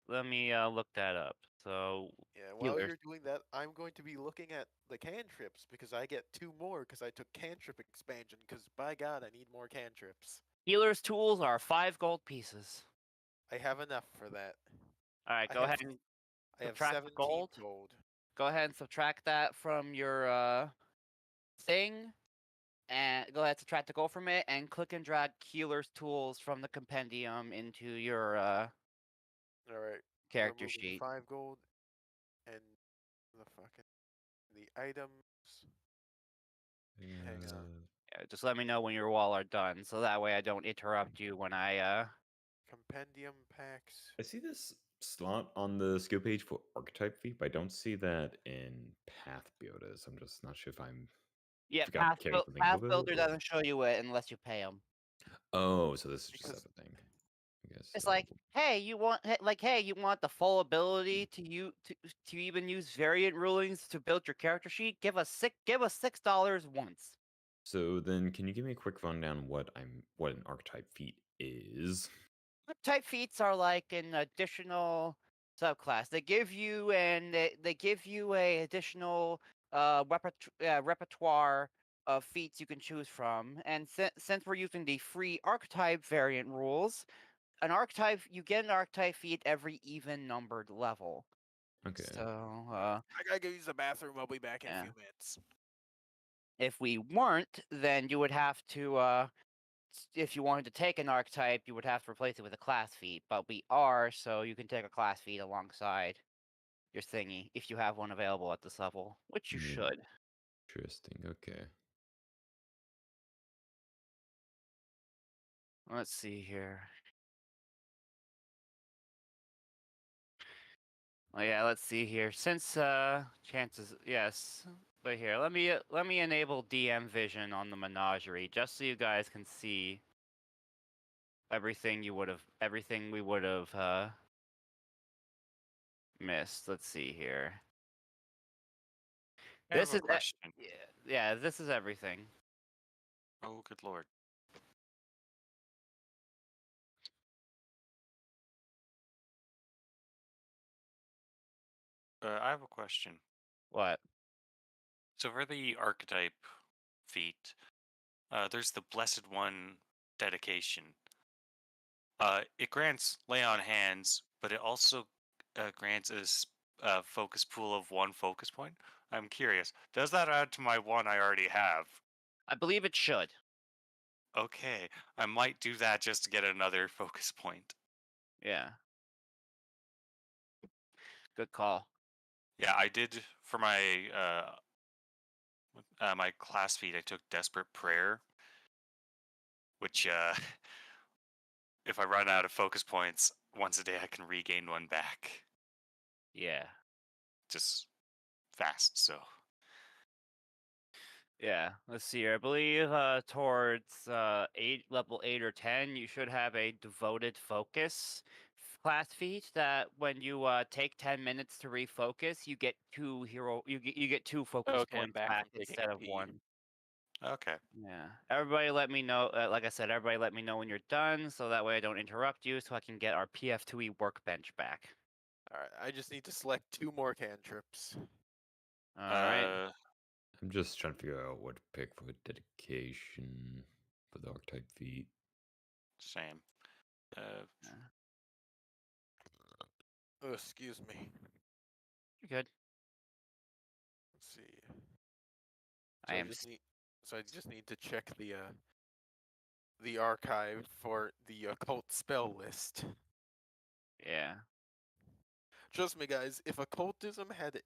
Let me look that up. So Yeah, while healers. you're doing that, I'm going to be looking at the cantrips because I get 2 more because I took cantrip expansion. Because by God, I need more cantrips. Healers tools are 5 gold pieces. I have enough for that. All right, I go have ahead and I have subtract 17 gold. gold. Go ahead and subtract that from your thing, and go ahead and subtract the gold from it, and click and drag healers tools from the compendium into your All right. character removing sheet. 5 gold and the items. Hang on. Yeah, just let me know when your wall are done, so that way I don't interrupt you when I Compendium packs. I see this slot on the skill page for archetype feat, but I don't see that in Path Builder. So I'm just not sure if I'm. yeah. Forgot Path, carry something Path over, Builder or- doesn't show you it unless you pay them. Oh, so this is just Because- a thing. I guess. It's like, hey, you want the full ability to even use variant rulings to build your character sheet? Give us $6 once. So then, can you give me a quick rundown what an archetype feat is? Type feats are like an additional subclass. They give you they give you a additional repertoire of feats you can choose from. And since we're using the free archetype variant rules, you get an archetype feat every even numbered level. Okay. So I gotta go use the bathroom. I'll be back in yeah. a few minutes. if we weren't, then you would have to if you wanted to take an archetype, you would have to replace it with a class feat. But we are, so you can take a class feat alongside your thingy if you have one available at this level, which you Yeah. should. Interesting. Okay. Let's see here. Oh yeah, let's see here. Since chances, yes, But here, let me enable DM vision on the menagerie just so you guys can see everything we would have missed. Let's see here. I have a question. Yeah, this is everything. Oh, good lord. I have a question. What? So for the archetype feat, there's the Blessed One dedication. It grants lay on hands, but it also grants a focus pool of 1 focus point. I'm curious, does that add to my one I already have? I believe it should. Okay, I might do that just to get another focus point. Yeah. Good call. Yeah, I did for my my class feat. I took Desperate Prayer, which if I run out of focus points once a day, I can regain 1 back. Yeah. Just fast, so. Yeah. Let's see here. I believe towards level 8 or 10, you should have a devoted focus class feat that when you take 10 minutes to refocus, you get 2 you get 2 focus Okay, I'm points back back from taking instead a of pee. 1. Okay. Yeah. Everybody let me know, like I said, everybody let me know when you're done so that way I don't interrupt you so I can get our PF2E workbench back. Alright, I just need to select 2 more cantrips. All right. I'm just trying to figure out what to pick for dedication for the archetype feat. Same. Oh, excuse me. You're good. Let's see. I am So I just need to check the archive for the occult spell list. Yeah. Trust me, guys. If occultism had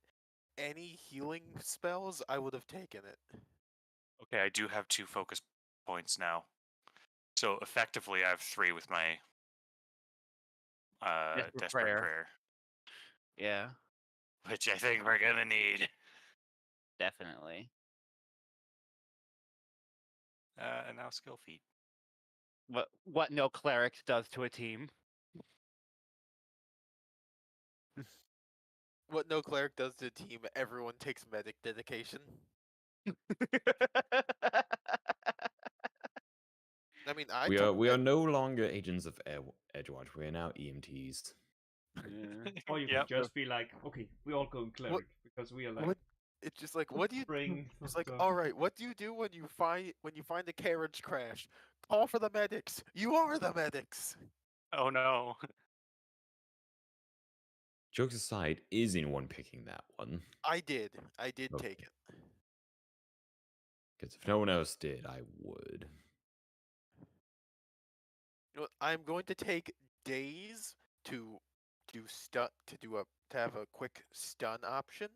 any healing spells, I would have taken it. Okay, I do have 2 focus points now. So effectively, I have 3 with my Desperate Prayer, Yeah, which I think we're gonna need. definitely. And now skill feat. What no cleric does to a team. What no cleric does to a team, everyone takes medic dedication. I mean, I We took are no longer agents of Edgewatch. We are now EMTs. Or you Yep. could just be like, okay, we all go cleric because we are like what? It's just like, what do you? bring. It's like, all right, what do you do when you find a carriage crash? Call for the medics. You are the medics. Oh no. Jokes aside, is anyone picking that one? I did Okay. take it. Because if no one else did, I would. You know what, I'm going to take days to do to have a quick stun option.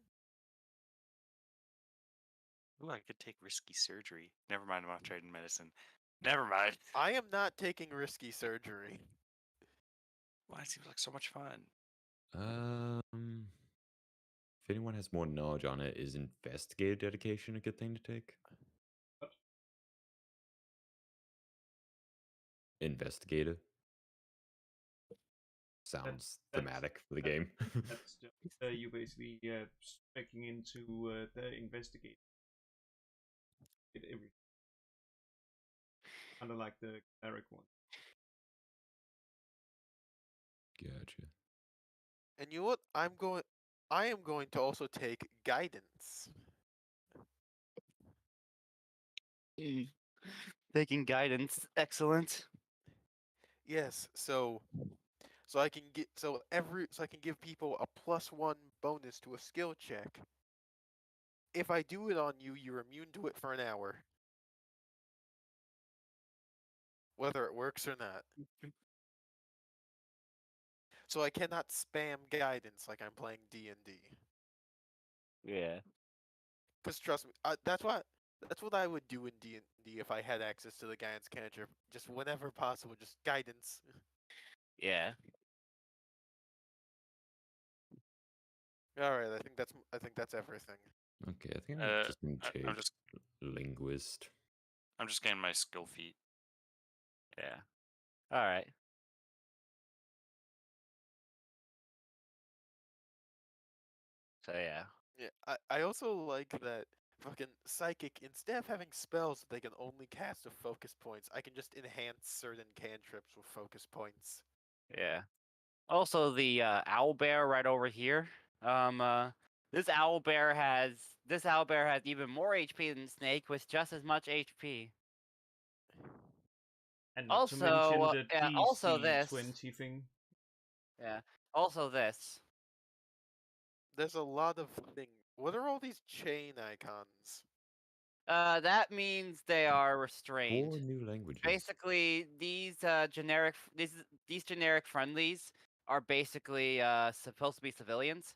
Ooh, I could take risky surgery. Never mind, I'm not trading medicine. Never mind. I am not taking risky surgery. Well, it seems like so much fun. If anyone has more knowledge on it, is investigator dedication a good thing to take? What? Investigator sounds thematic for the game. That's just you basically checking into the investigate. It every kind of like the cleric one. Gotcha. And you know what? I am going to also take guidance. Taking guidance, excellent. Yes, so I can give people a +1 bonus to a skill check. If I do it on you, you're immune to it for an hour. Whether it works or not. So I cannot spam guidance like I'm playing D&D. Yeah. Because trust me, that's what I would do in D&D if I had access to the guidance cantrip. Just whenever possible, just guidance. Yeah. All right, I think that's everything. Okay, I think I'm Uh, just going to I'm take just linguist. I'm just getting my skill feat. Yeah. All right. So yeah. Yeah, I also like that fucking psychic, instead of having spells that they can only cast with focus points, I can just enhance certain cantrips with focus points. Yeah. Also, the owl bear right over here. This owl bear has even more HP than Snake with just as much HP. And not to Also, mention the also DC this. 20 thing. Yeah. Also this. There's a lot of things. What are all these chain icons? That means they are 4 restrained. new languages. Basically, these generic friendlies are basically supposed to be civilians,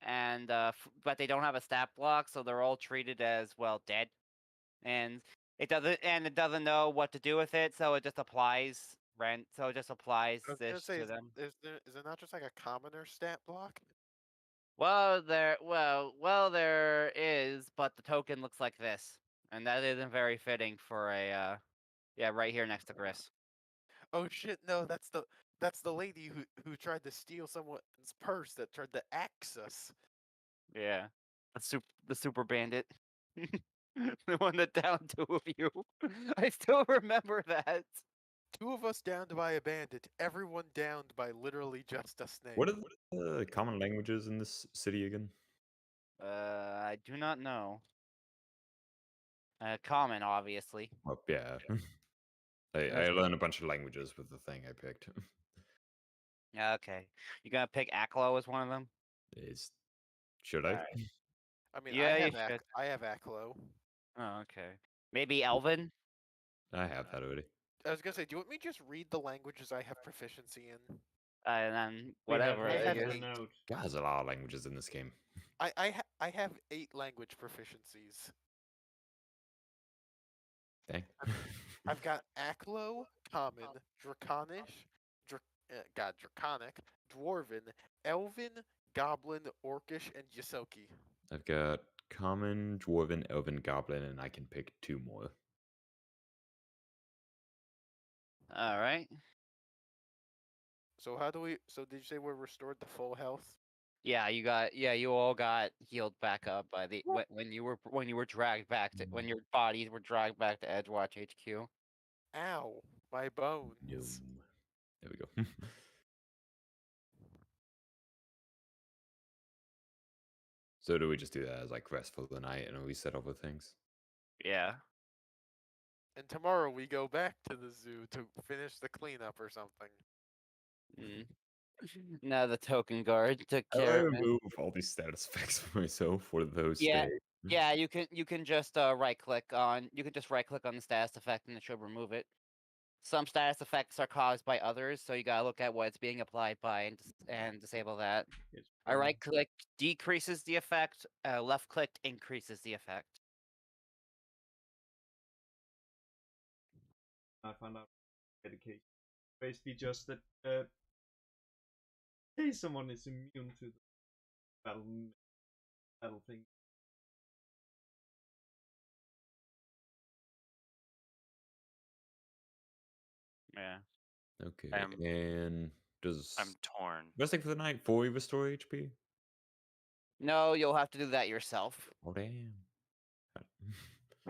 and but they don't have a stat block, so they're all treated as dead, and it doesn't know what to do with it, so it just applies rent. So it just applies I was gonna this say, to them. is there not just like a commoner stat block? Well, there is, but the token looks like this, and that isn't very fitting for a right here next to Gris. Oh shit! No, that's the lady who tried to steal someone's purse that tried to axe us. Yeah, the super bandit, the one that downed 2 of you. I still remember that. 2 of us downed by a bandit. Everyone downed by literally just a snake. What are the common languages in this city again? I do not know. Common, obviously. Oh, yeah. I learned a bunch of languages with the thing I picked. Yeah, okay. You gonna pick Aklo as one of them? Should I? Alright. I mean, Yeah, you should. I have Aklo. Oh, okay. Maybe Elvin? I have that already. I was gonna say, do you want me to just read the languages I have proficiency in? And then We have whatever. I it have in the 8. note. God, there's a lot of languages in this game. I have 8 language proficiencies. Dang. I've got Aklo, Common, Draconish, Draconic, Dwarven, Elven, Goblin, Orcish, and Ysoki. I've got Common, Dwarven, Elven, Goblin, and I can pick 2 more. Alright. So so did you say we're restored to full health? Yeah, you all got healed back up by the when you were dragged back to when your bodies were dragged back to Edgewatch HQ. Ow, my No. bones. There we go. So do we just do that as like rest for the night and we set up with things? Yeah. And tomorrow we go back to the zoo to finish the cleanup or something. Mm. Now the token guard took I care of it. remove all these status effects for myself for those Yeah. days. Yeah, you can just right click on the status effect and it should remove it. Some status effects are caused by others, so you gotta look at what it's being applied by and disable that. It's A fine. right click decreases the effect. Left click increases the effect. I found out dedication. Basically, just that hey, someone is immune to the battle thing. Yeah. Okay, I'm- and does I'm torn. resting for the night fully restore HP? No, you'll have to do that yourself. Oh damn.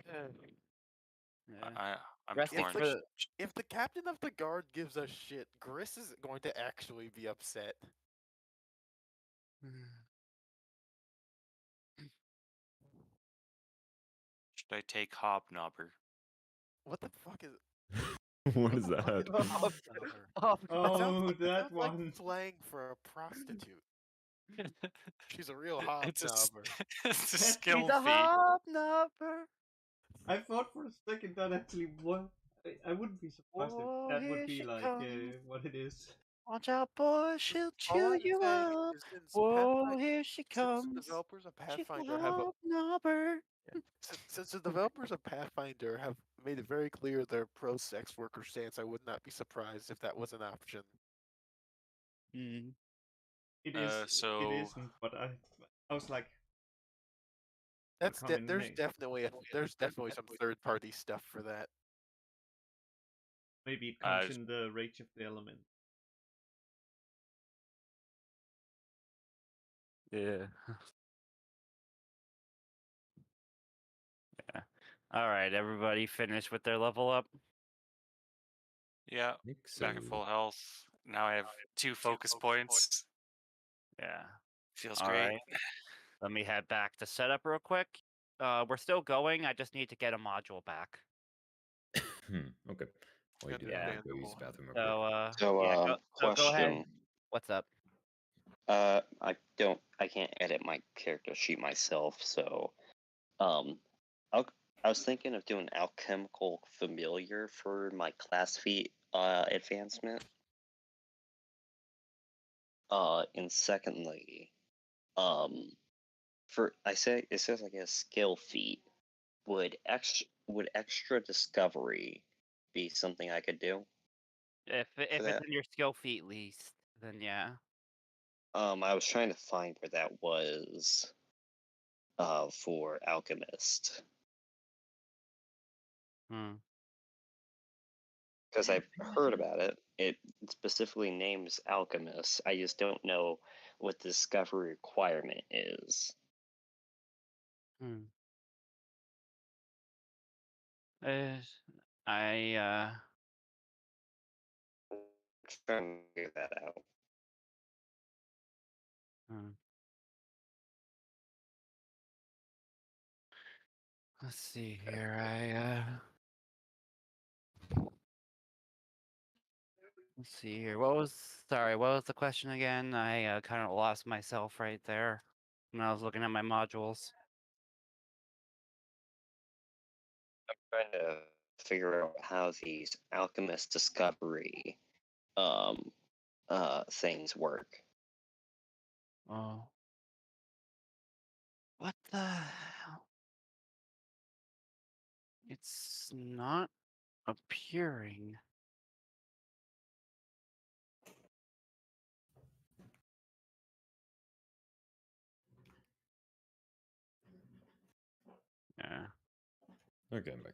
Yeah. I'm Resting torn. for the- If the captain of the guard gives us shit, Gris is going to actually be upset. Should I take Hobnobber? What the fuck is? What is the fuck that? is a hobnobber? Oh, It Oh, sounds that sounds like one. slang for a prostitute. She's a real It's a, s- hobnobber. it's a He's a skill he's a feat. hobnobber. I thought for a second that actually what I wouldn't be surprised Oh, if that here would be she like comes. what it is. Watch out, boy, she'll All chew I'm you saying up. is since Whoa, here she since the comes. developers of She's a Pathfinder have hobnobber. since the developers of Pathfinder have made it very clear their pro-sex worker stance, I would not be surprised if that was an option. Hmm. It is. So- It isn't. But I was like, That's come in there's haste. definitely some third party stuff for that. Maybe it comes s- in the Rage of the Element. Yeah. Yeah. All right, everybody finished with their level up. Yeah, I think back at so. full health. Now I have 2 focus points. Yeah. Feels All great. right. Let me head back to setup real quick. We're still going. I just need to get a module back. Okay. While you do Yeah. that, I'll go use the bathroom real So, quick. So, yeah, go ahead. question. What's up? I can't edit my character sheet myself, so, I was thinking of doing alchemical familiar for my class feat, advancement. And secondly, it says like a skill feat. Would extra discovery be something I could do? If it's that? in your skill feat list, then yeah. I was trying to find where that was. For alchemist, Hmm. because I've heard about it. It specifically names alchemist. I just don't know what the discovery requirement is. Hmm. I Trying to figure that out. hmm. Let's see here. Let's see here. What was the question again? I kind of lost myself right there when I was looking at my modules. Trying to figure out how these alchemist discovery things work. Oh. What the hell? It's not appearing. Yeah. Okay, I'm back.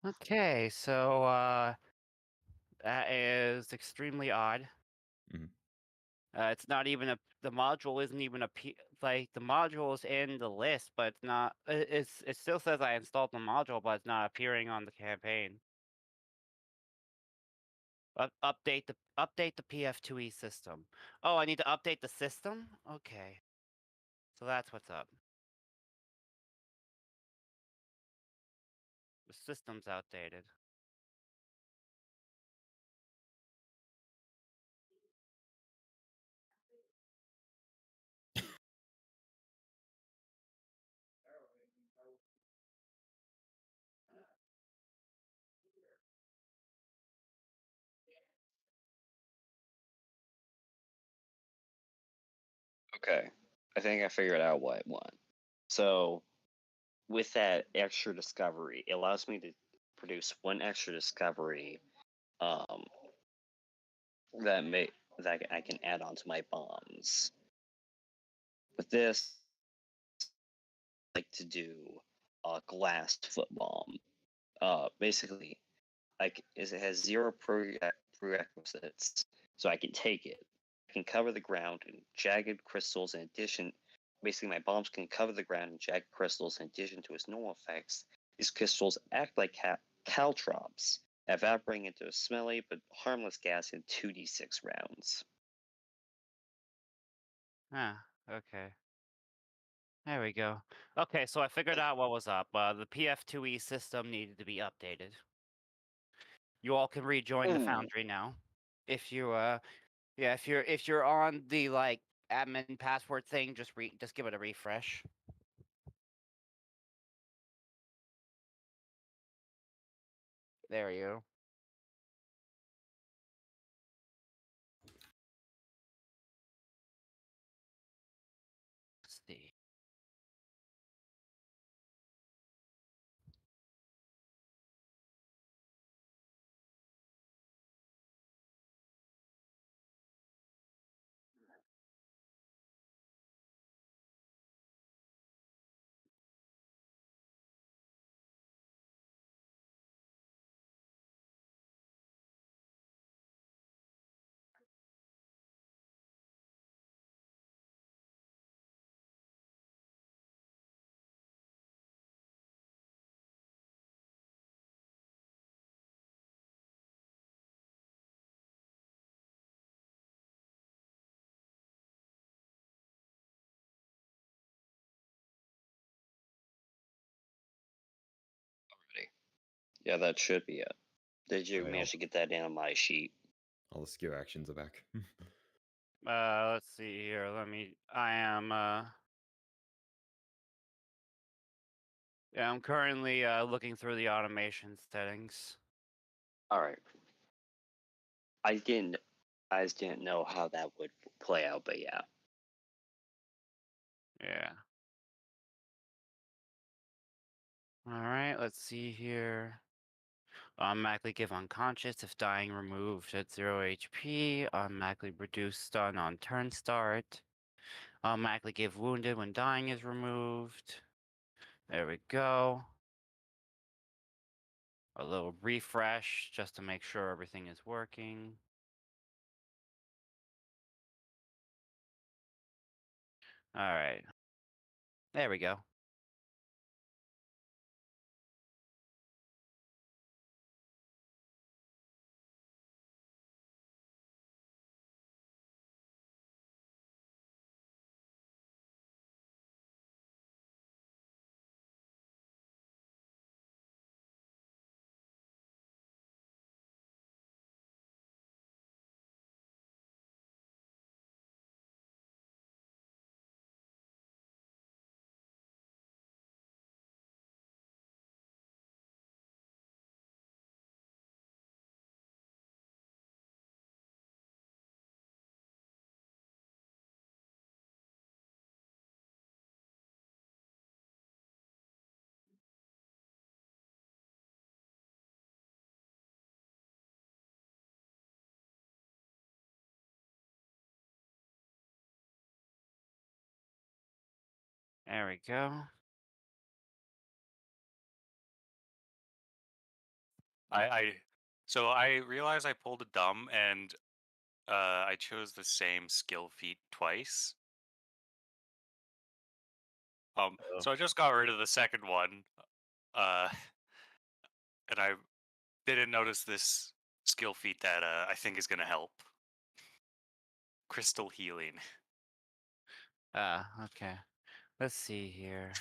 Okay, so that is extremely odd. Mhm. It's not even the module isn't even like the module is in the list, but it's not. It still says I installed the module, but it's not appearing on the campaign. Update the PF2E system. Oh, I need to update the system? Okay. So that's what's up. The system's outdated. Okay, I think I figured out what I want. So, with that extra discovery, it allows me to produce one extra discovery um, that I can add onto my bombs. With this, I like to do a glass foot bomb. Basically, it has zero prerequisites, so I can take it. I can cover the ground in jagged crystals. In addition, basically my bombs can cover the ground in jagged crystals. In addition to its normal effects, these crystals act like caltrops, evaporating into a smelly but harmless gas in 2d6 rounds. Ah, okay. There we go. Okay, so I figured out what was up. The PF2E system needed to be updated. You all can rejoin the Ooh. Foundry now. If you Yeah, if you're on the like admin password thing, just give it a refresh. There you go. Let's see. Yeah, that should be it. Did you Well. manage to get that in on my sheet? All the skill actions are back. Let's see here. I am yeah, I'm currently looking through the automation settings. All right. I just didn't know how that would play out, but yeah. Yeah. All right, let's see here. Automatically give unconscious if dying removed at 0 HP. Automatically reduce stun on turn start. Automatically give wounded when dying is removed. There we go. A little refresh just to make sure everything is working. All right. There we go. There we go. So I realized I pulled a dumb and I chose the same skill feat twice. So I just got rid of the second one, uh, and I didn't notice this skill feat that I think is gonna help. Crystal healing. Okay. Let's see here.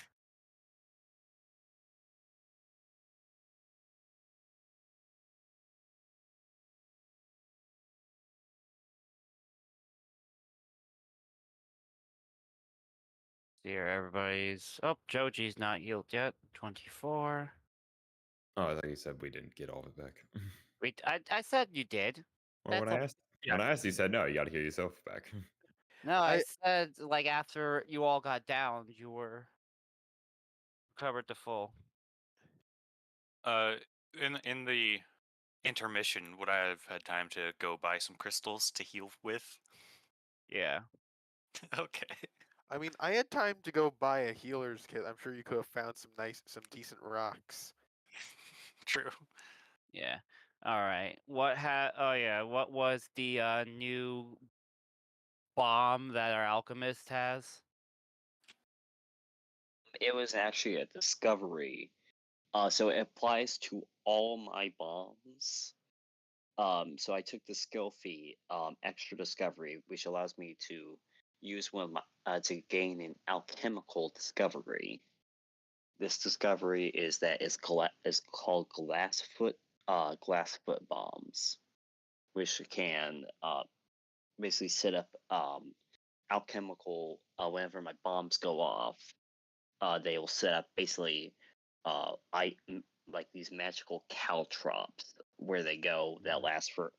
Here, everybody's. Oh, Joji's not healed yet. 24. Oh, I thought you said we didn't get all of it back. Wait, I said you did. Well, That's when I asked, you said no. You got to heal yourself back. No, I said like after you all got down, you were covered to full. In the intermission, would I have had time to go buy some crystals to heal with? Yeah. Okay. I mean, I had time to go buy a healer's kit. I'm sure you could have found some decent rocks. True. Yeah. All right. Oh yeah, what was the new bomb that our alchemist has? It was actually a discovery. So it applies to all my bombs. So I took the skill feat, extra discovery, which allows me to use one of my, to gain an alchemical discovery. This discovery is that is called glass foot bombs, which can basically set up alchemical. Whenever my bombs go off, they will set up basically like these magical caltrops where they go that last for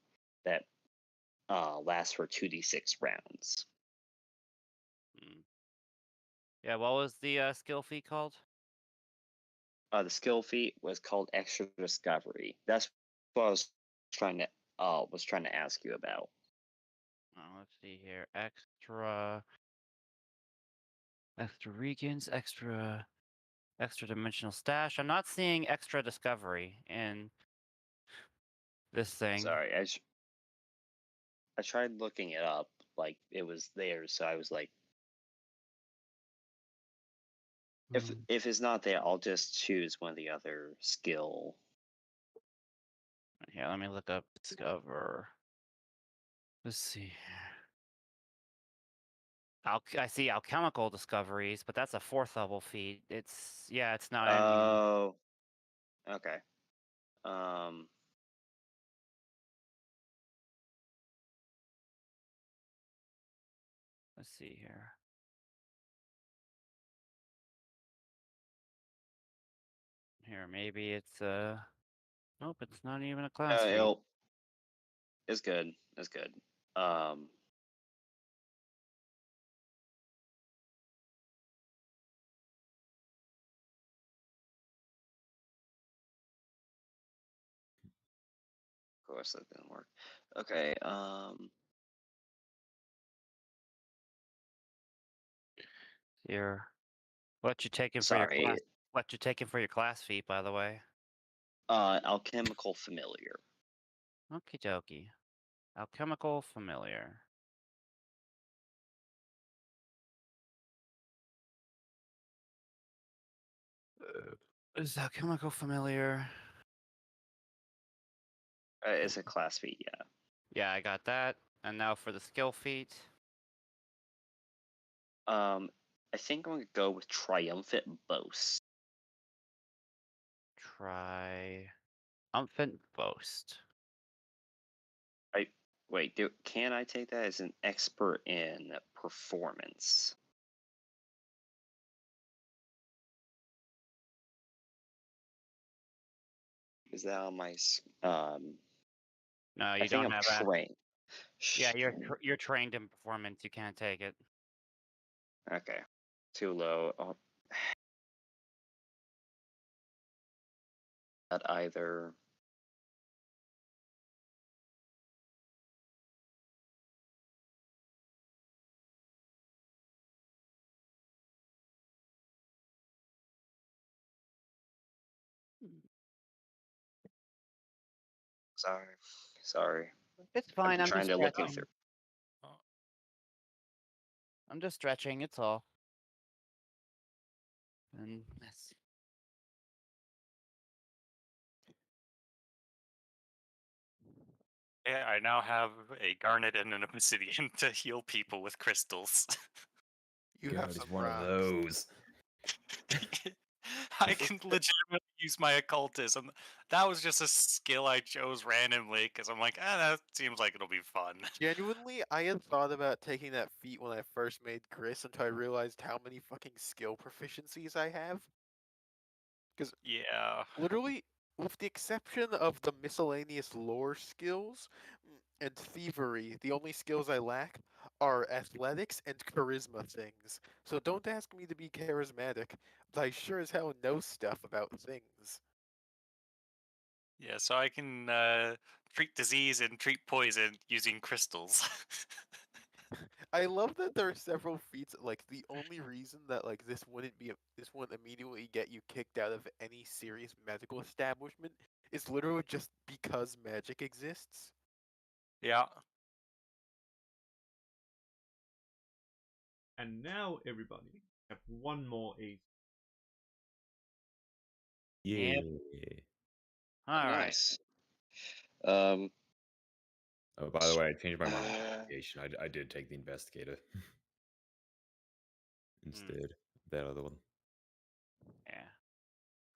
2d6 rounds. Mm. Yeah, what was the skill feat called? The skill feat was called Extra Discovery. That's what I trying to was trying to ask you about. Let's see here. Extra regions, extra dimensional stash. I'm not seeing extra discovery in this thing. Sorry, I tried looking it up, like it was there, so I was like, if it's not there, I'll just choose one of the other skill. Yeah, let me look up discover. Let's see. I see alchemical discoveries, but that's a 4th level feat. It's not in here. Oh, okay. Let's see here. Here, maybe it's nope, it's not even a class feat. It's good. It's good. Um, of course that didn't work. Okay. Here. What you taking for your Sorry. class? What you taking for your class feat, by the way? Alchemical Familiar. Okie dokie. Alchemical familiar. Is alchemical familiar? It's a class feat, yeah. Yeah, I got that. And now for the skill feat. I think I'm gonna go with Triumphant Boast. Triumphant boast. Wait, can I take that as an expert in performance? Is that on my No, I you think don't I'm have that. trained. Yeah, you're trained in performance. You can't take it. Okay. Too low. Oh. That either. Sorry. It's fine. I'm trying to look stretching. through. I'm just stretching. It's all. And that's Yeah, I now have a garnet and an obsidian to heal people with crystals. You God, have it's some one rocks. of those. I can legitimately use my occultism. That was just a skill I chose randomly because I'm like, that seems like it'll be fun. Genuinely, I had thought about taking that feat when I first made Gris until I realized how many fucking skill proficiencies I have. Yeah. Literally, with the exception of the miscellaneous lore skills and thievery, the only skills I lack are athletics and charisma things. So don't ask me to be charismatic, but I sure as hell know stuff about things. Yeah, so I can treat disease and treat poison using crystals. I love that there are several feats. Like the only reason that like this wouldn't immediately get you kicked out of any serious medical establishment is literally just because magic exists. Yeah. And now, everybody, have one more ace. Yeah. all right. Nice. Um. Oh, by the way, I changed my Uh, modification. I did take the investigator instead of that other one. Yeah.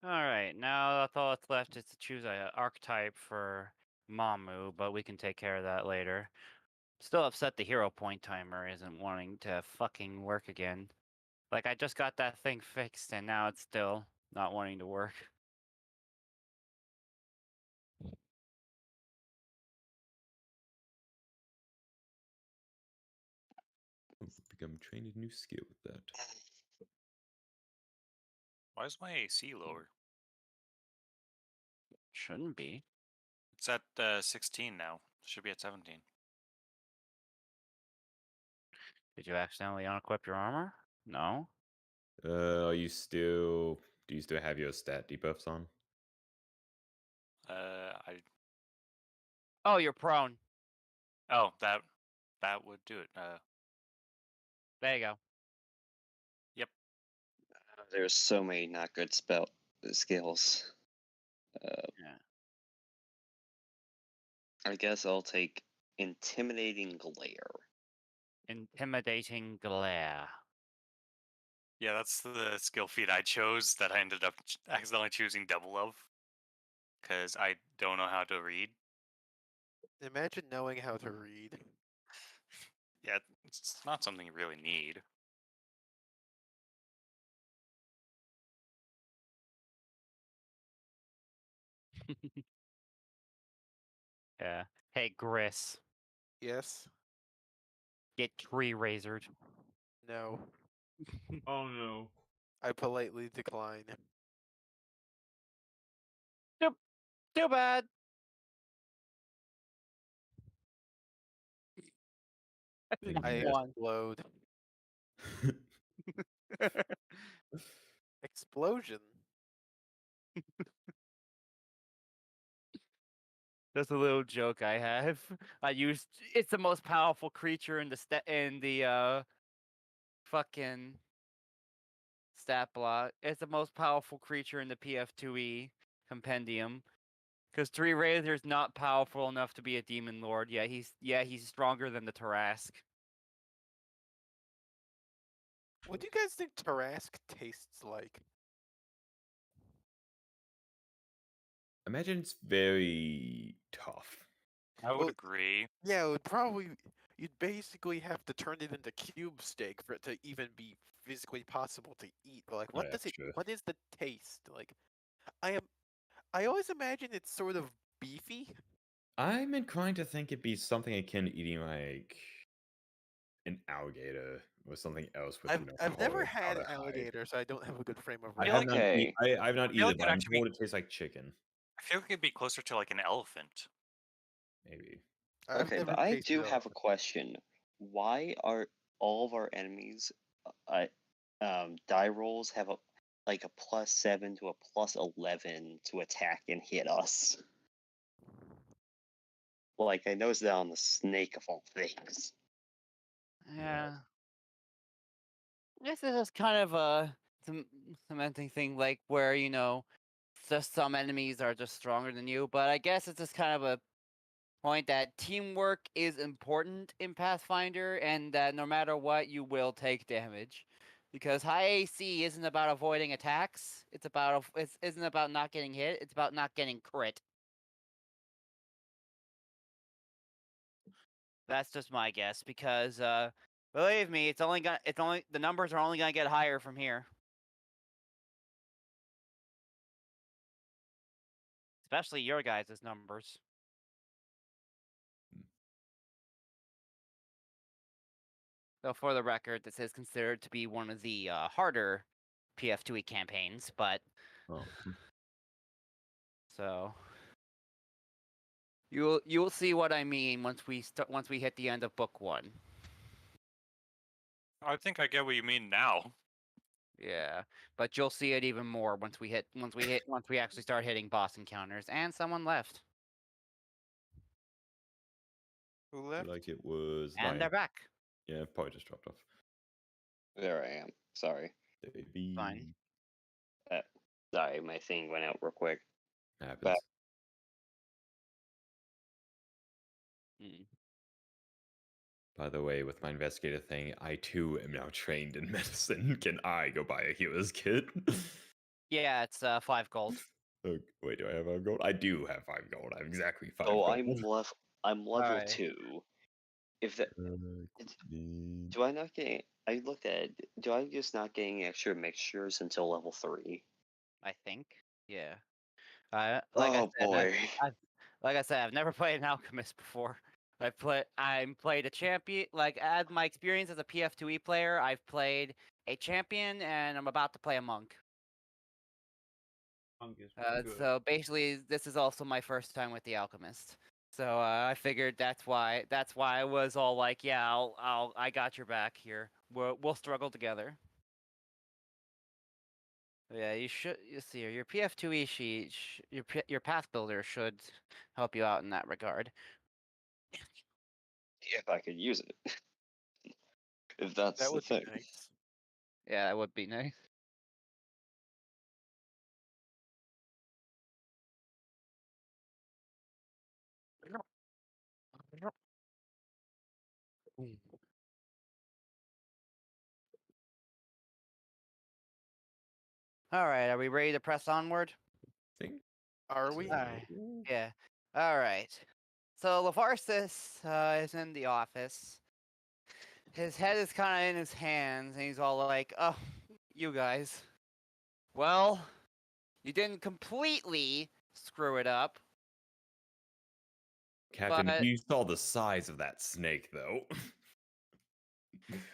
All right. Now that's all that's left is to choose an archetype for Mamu, but we can take care of that later. still upset the hero point timer isn't wanting to fucking work again. Like, I just got that thing fixed and now it's still not wanting to work. I've become trained a new skill with that. Why is my AC lower? Shouldn't be. It's at 16 now. Should be at 17. Did you accidentally unequip your armor? No. Are you still? Do you still have your stat debuffs on? I Oh, you're prone. oh that would do it. There you go. There's so many not good skills. Yeah. I guess I'll take Intimidating Glare. Intimidating glare. Yeah, that's the skill feat I chose that I ended up accidentally choosing double of, because I don't know how to read. Imagine knowing how to read. Yeah, it's not something you really need. Yeah. Hey, Gris. Yes. Get tree razored. No. Oh no. I politely decline. Too bad. Thank I you. One. explode. Explosion. That's a little joke I have. I used it's the most powerful creature in the fucking stat block. It's the most powerful creature in the PF2E compendium. Because Tree Razor's not powerful enough to be a demon lord. Yeah, he's stronger than the Tarask. What do you guys think Tarask tastes like? Imagine it's very tough. I would Well, agree. Yeah, it would probably. You'd basically have to turn it into cube steak for it to even be physically possible to eat. But like, what Yeah, does it? true. What is the taste like? I always imagine it's sort of beefy. I'm inclined to think it'd be something akin to eating like an alligator or something else with I've never hard had outer hide. alligator, so I don't have a good frame of I feel have like- not. Okay. I've not feel either, like but it'd I'm actually told it tastes like chicken. I feel like it'd be closer to like an elephant. Maybe. I've Okay, never but I tasted do it. have a question. Why are all of our enemies die rolls have a +7 to a +11 to attack and hit us? Like, I noticed that on the snake of all things. Yeah. This is just kind of a cementing thing, like where just some enemies are just stronger than you. But I guess it's just kind of a point that teamwork is important in Pathfinder, and that no matter what, you will take damage. Because high AC isn't about avoiding attacks. It isn't about not getting hit. It's about not getting crit. That's just my guess, because believe me, the numbers are only gonna get higher from here. Especially your guys' numbers. So for the record, this is considered to be one of the harder PF2E campaigns, but Oh. so you'll see what I mean once we hit the end of book 1. I think I get what you mean now. Yeah, but you'll see it even more once we actually start hitting boss encounters. And someone left, Who I left? feel like it was. and they're back. Yeah, probably just dropped off. There I am. Sorry. Fine. Sorry, my thing went out real quick. Happens. Mm. By the way, with my investigator thing, I too am now trained in medicine. Can I go buy a healer's kit? Yeah, it's 5 gold. Oh, wait, do I have 5 gold? I do have 5 gold. I have exactly 5 Oh, gold. I'm level Alright. 2. if that do I not get? I looked at it. Do I just not getting extra mixtures until level 3? I think. Yeah. Like I Oh said, boy. like I said, I've never played an alchemist before. I played a champion. Like as my experience as a PF2E player, I've played a champion, and I'm about to play a monk. Monk is pretty good. So basically, this is also my first time with the alchemist. So I figured that's why I was all like, yeah, I got your back here. We'll struggle together. Yeah, you see your PF2E sheet, your path builder should help you out in that regard. If I could use it. If that's That the would be thing. nice. Yeah, that would be nice. All right, are we ready to press onward? Think Are we? Alright. Yeah. All right. So Lavarsis is in the office. His head is kind of in his hands, and he's all like, "Oh, you guys. Well, you didn't completely screw it up. Captain, But- you saw the size of that snake, though.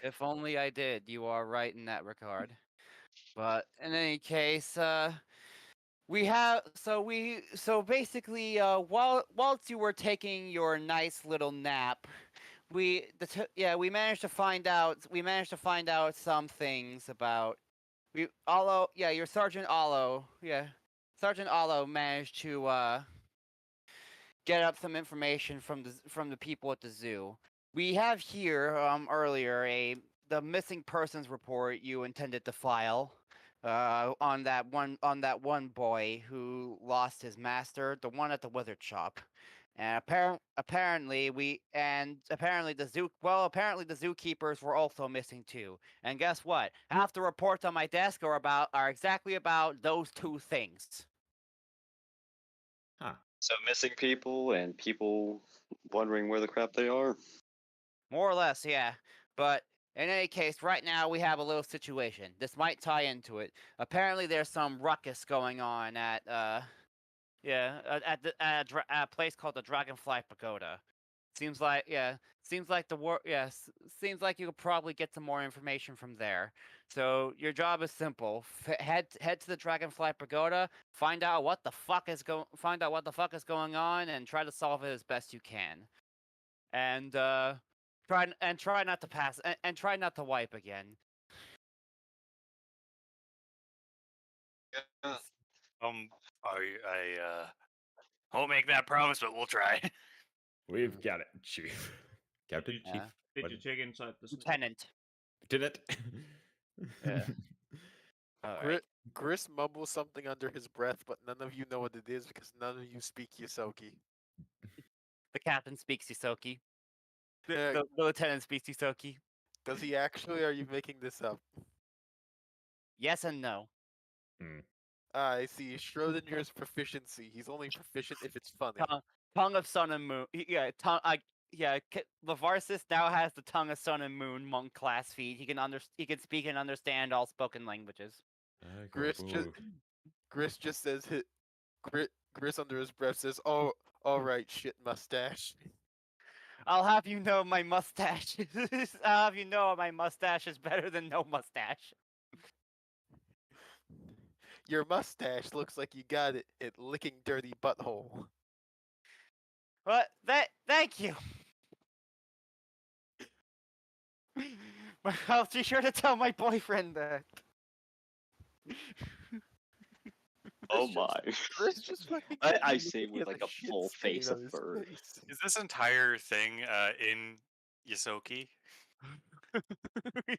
If only I did. You are right in that regard. But in any case, so basically, whilst you were taking your nice little nap, we managed to find out some things about your Sergeant Allo, Sergeant Allo managed to get up some information from the people at the zoo. We have here earlier the missing persons report you intended to file on that one boy who lost his master, the one at the wizard shop. And apparently the zookeepers were also missing too. And guess what? Half the reports on my desk are exactly about those two things. Huh. So missing people and people wondering where the crap they are. More or less, yeah. But in any case, right now we have a little situation. This might tie into it. Apparently, there's some ruckus going on at a place called the Dragonfly Pagoda. Seems like seems like you could probably get some more information from there. So your job is simple: head to the Dragonfly Pagoda, find out what the fuck is going on, and try to solve it as best you can. And try not to pass and try not to wipe again. I won't make that promise, but we'll try. We've got it, Chief. Captain, Yeah. Chief. Did What- you check inside the snake? Lieutenant. Did it? Yeah. Alright. Gris mumbles something under his breath, but none of you know what it is because none of you speak Yosoki. The captain speaks Isoki. Yeah. The lieutenant speaks Isoki. Does he actually, or are you making this up? Yes and no. I see. Schrodinger's proficiency. He's only proficient if it's funny. Tongue of Sun and Moon. Lavarsis now has the Tongue of Sun and Moon monk class feat. He can speak and understand all spoken languages. Gris just says Gris under his breath says, "Oh, all right, shit mustache." I'll have you know my mustache. I'll have you know my mustache is better than no mustache. Your mustache looks like you got it at licking dirty butthole. But thank you. I'll be sure to tell my boyfriend that. Oh my. Gris just fucking. I got you say looking with at like the a shit full stain face on of his fur. face. Is this entire thing in Yosoki?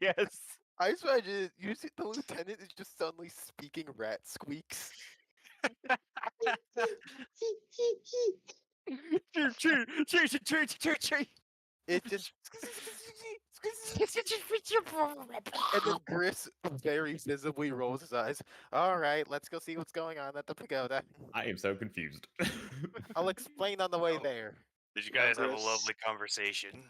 Yes. I just imagine you see the lieutenant is just suddenly speaking rat squeaks. It just. And then Gris very visibly rolls his eyes. All right, let's go see what's going on at the pagoda. I am so confused. I'll explain on the way Oh. there. Did you guys have a Chris? lovely conversation?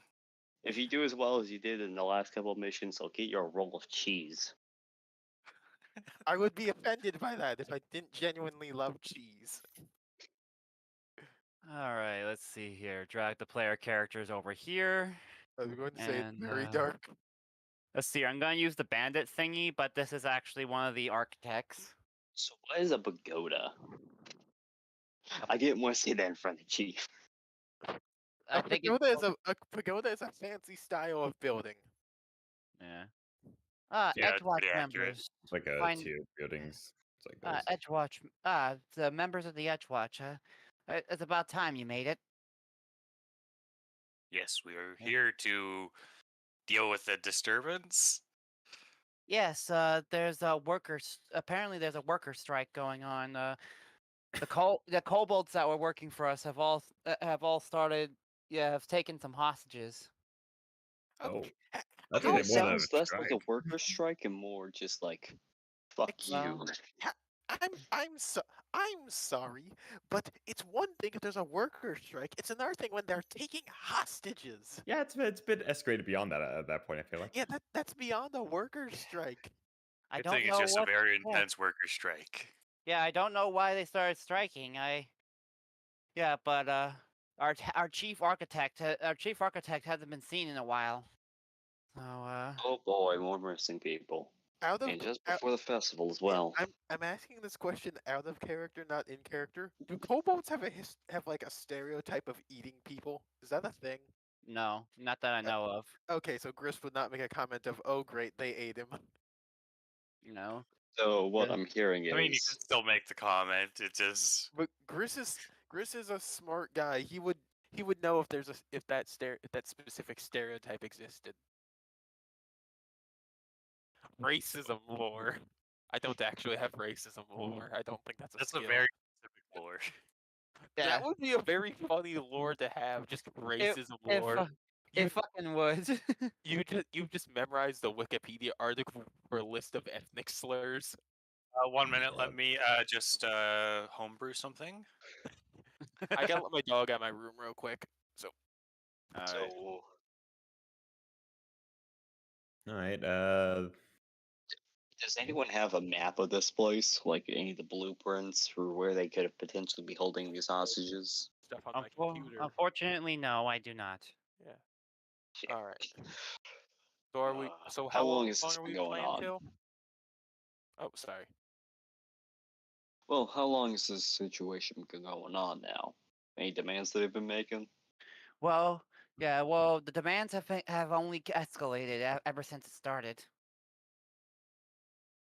If you do as well as you did in the last couple of missions, I'll get you a roll of cheese. I would be offended by that if I didn't genuinely love cheese. All right, let's see here. Drag the player characters over here. I was going to say it's And, very dark. Let's see. I'm going to use the bandit thingy, but this is actually one of the architects. So what is a pagoda? I didn't want to say that in front of the chief. I A think pagoda is a pagoda is a fancy style of building. Yeah. Yeah, it's Edgewatch pretty accurate. members. It's like a Fine. tier of buildings. It's like those. Edgewatch. The members of the Edgewatch. It's about time you made it. Yes, we are Yeah. here to deal with the disturbance. Yes. There's a workers. Apparently, there's a worker strike going on. The kobolds that were working for us have all started. Yeah, have taken some hostages. Oh, h- I It think they want to sounds less like a strike. worker strike and more just like, fuck you. Well, I'm sorry, but it's one thing if there's a worker strike. It's another thing when they're taking hostages. Yeah, it's been escalated beyond that at that point. I feel like. Yeah, that's beyond a worker strike. I I don't think know it's just what. a very yeah. intense worker strike. Yeah, I don't know why they started striking. Yeah, but our chief architect hasn't been seen in a while. So Oh boy, more missing people. Out of And just out- before the festival as yeah, well. I'm asking this question out of character, not in character. Do kobolds have have like a stereotype of eating people? Is that a thing? no, not that I know of. Okay, so Gris would not make a comment of, "Oh, great, they ate him." You know. So what Yeah. I'm hearing is I mean, you can still make the comment. It just But Gris is a smart guy. He would know if there's if that specific stereotype existed. Racism lore. I don't actually have racism lore. I don't think that's a that's a skill. very specific lore. Yeah. That would be a very funny lore to have. Just racism lore. It fucking would. You've just memorized the Wikipedia article for a list of ethnic slurs. 1 minute, Yeah. let me just homebrew something. I gotta let my dog out of my room real quick. So Alright. so All right. does anyone have a map of this place? Like any of the blueprints for where they could potentially be holding these hostages? stuff on my computer. Unfortunately, no, I do not. Yeah. Shit. All right. So are we? So how long has this are been we going playing on? till? Oh, sorry. Well, how long has this situation been going on now? Any demands that have been making? Well, yeah. Well, the demands have only escalated ever since it started.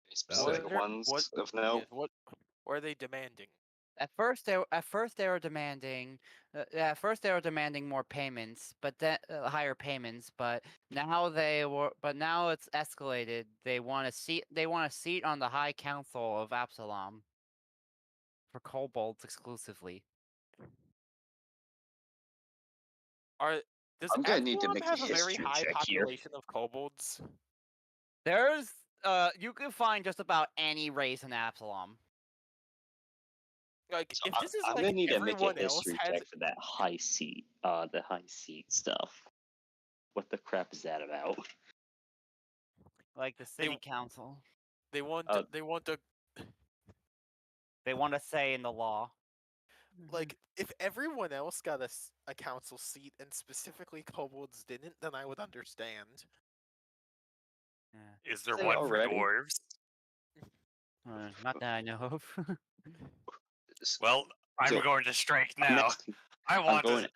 Any specific What- ones what- of note? Yeah, what are they demanding? At first, they were demanding. At first, they were demanding more payments, but then higher payments. But now now it's escalated. They want a seat. They want a seat on the High Council of Absalom. For kobolds exclusively. Does I'm gonna need to Absalom make a have a very history high check here. population of kobolds? There's you can find just about any race in Absalom. Like, So if this is I'm like gonna need to make everyone a else history has, check for that high seat, the high seat stuff. What the crap is that about? Like the city council. they want Uh, they want to They want a say in the law. like if everyone else got a council seat and specifically kobolds didn't, then I would understand. Is there Say one already? for dwarves? Not that I know of. Well, I'm So, going to strike I'm now. not- I I'm want going. to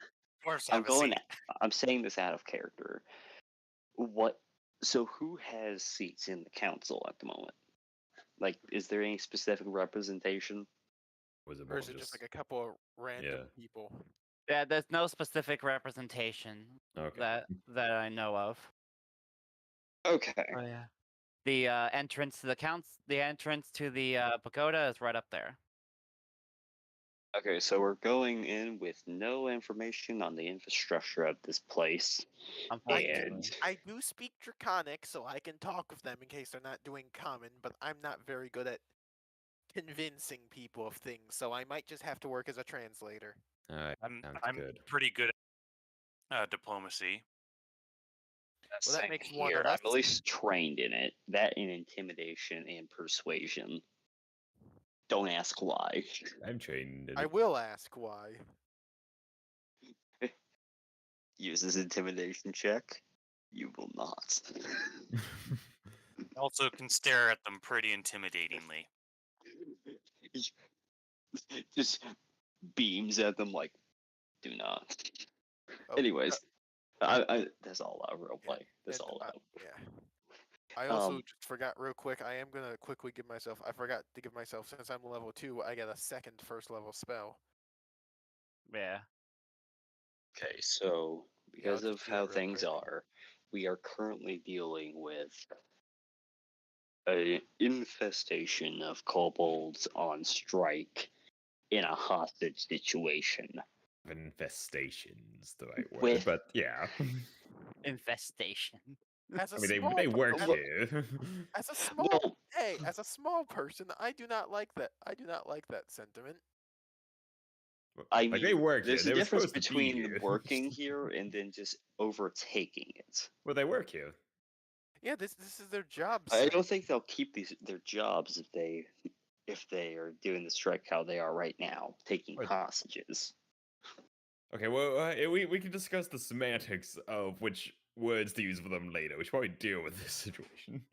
dwarves I'm have a going. seat. I'm saying this out of character. What? So who has seats in the council at the moment? Like, is there any specific representation? Was it Or more is it just like a couple of random people? Yeah, there's no specific representation okay? that I know of. Okay. Oh yeah. The entrance to the entrance to the pagoda is right up there. Okay, so we're going in with no information on the infrastructure of this place. Unfortunately. And I do speak Draconic, so I can talk with them in case they're not doing Common, but I'm not very good at convincing people of things, so I might just have to work as a translator. All right. I'm Sounds I'm good. pretty good at diplomacy. Well, that Same makes one here. of I'm us. at least trained in it. That in intimidation and persuasion. Don't ask why. I'm trained in I it. will ask why. Use this intimidation check. You will not. Also, can stare at them pretty intimidatingly. Just beams at them like, do not. Oh, Anyways, I that's all out roleplay. That's and, all out. yeah. I also Um, just forgot real quick. I am gonna quickly give myself. I forgot to give myself since I'm level 2. I get a second first level spell. Yeah. Okay, so Yeah, I'll because just of do that how real things quick. are, we are currently dealing with an infestation of kobolds on strike in a hostage situation. Infestation's the right word, With- but yeah. Infestation. As a I mean, small they work per- here. as a small Well, hey, as a small person, I do not like that. I do not like that sentiment. I Like, mean, they work here. there's They a were difference supposed to be between here. working here and then just overtaking it. Well, they work here. Yeah, this is their job. I site. don't think they'll keep their jobs if they are doing the strike how they are right now, taking What? hostages. Okay, well, we can discuss the semantics of which words to use for them later. We should probably deal with this situation.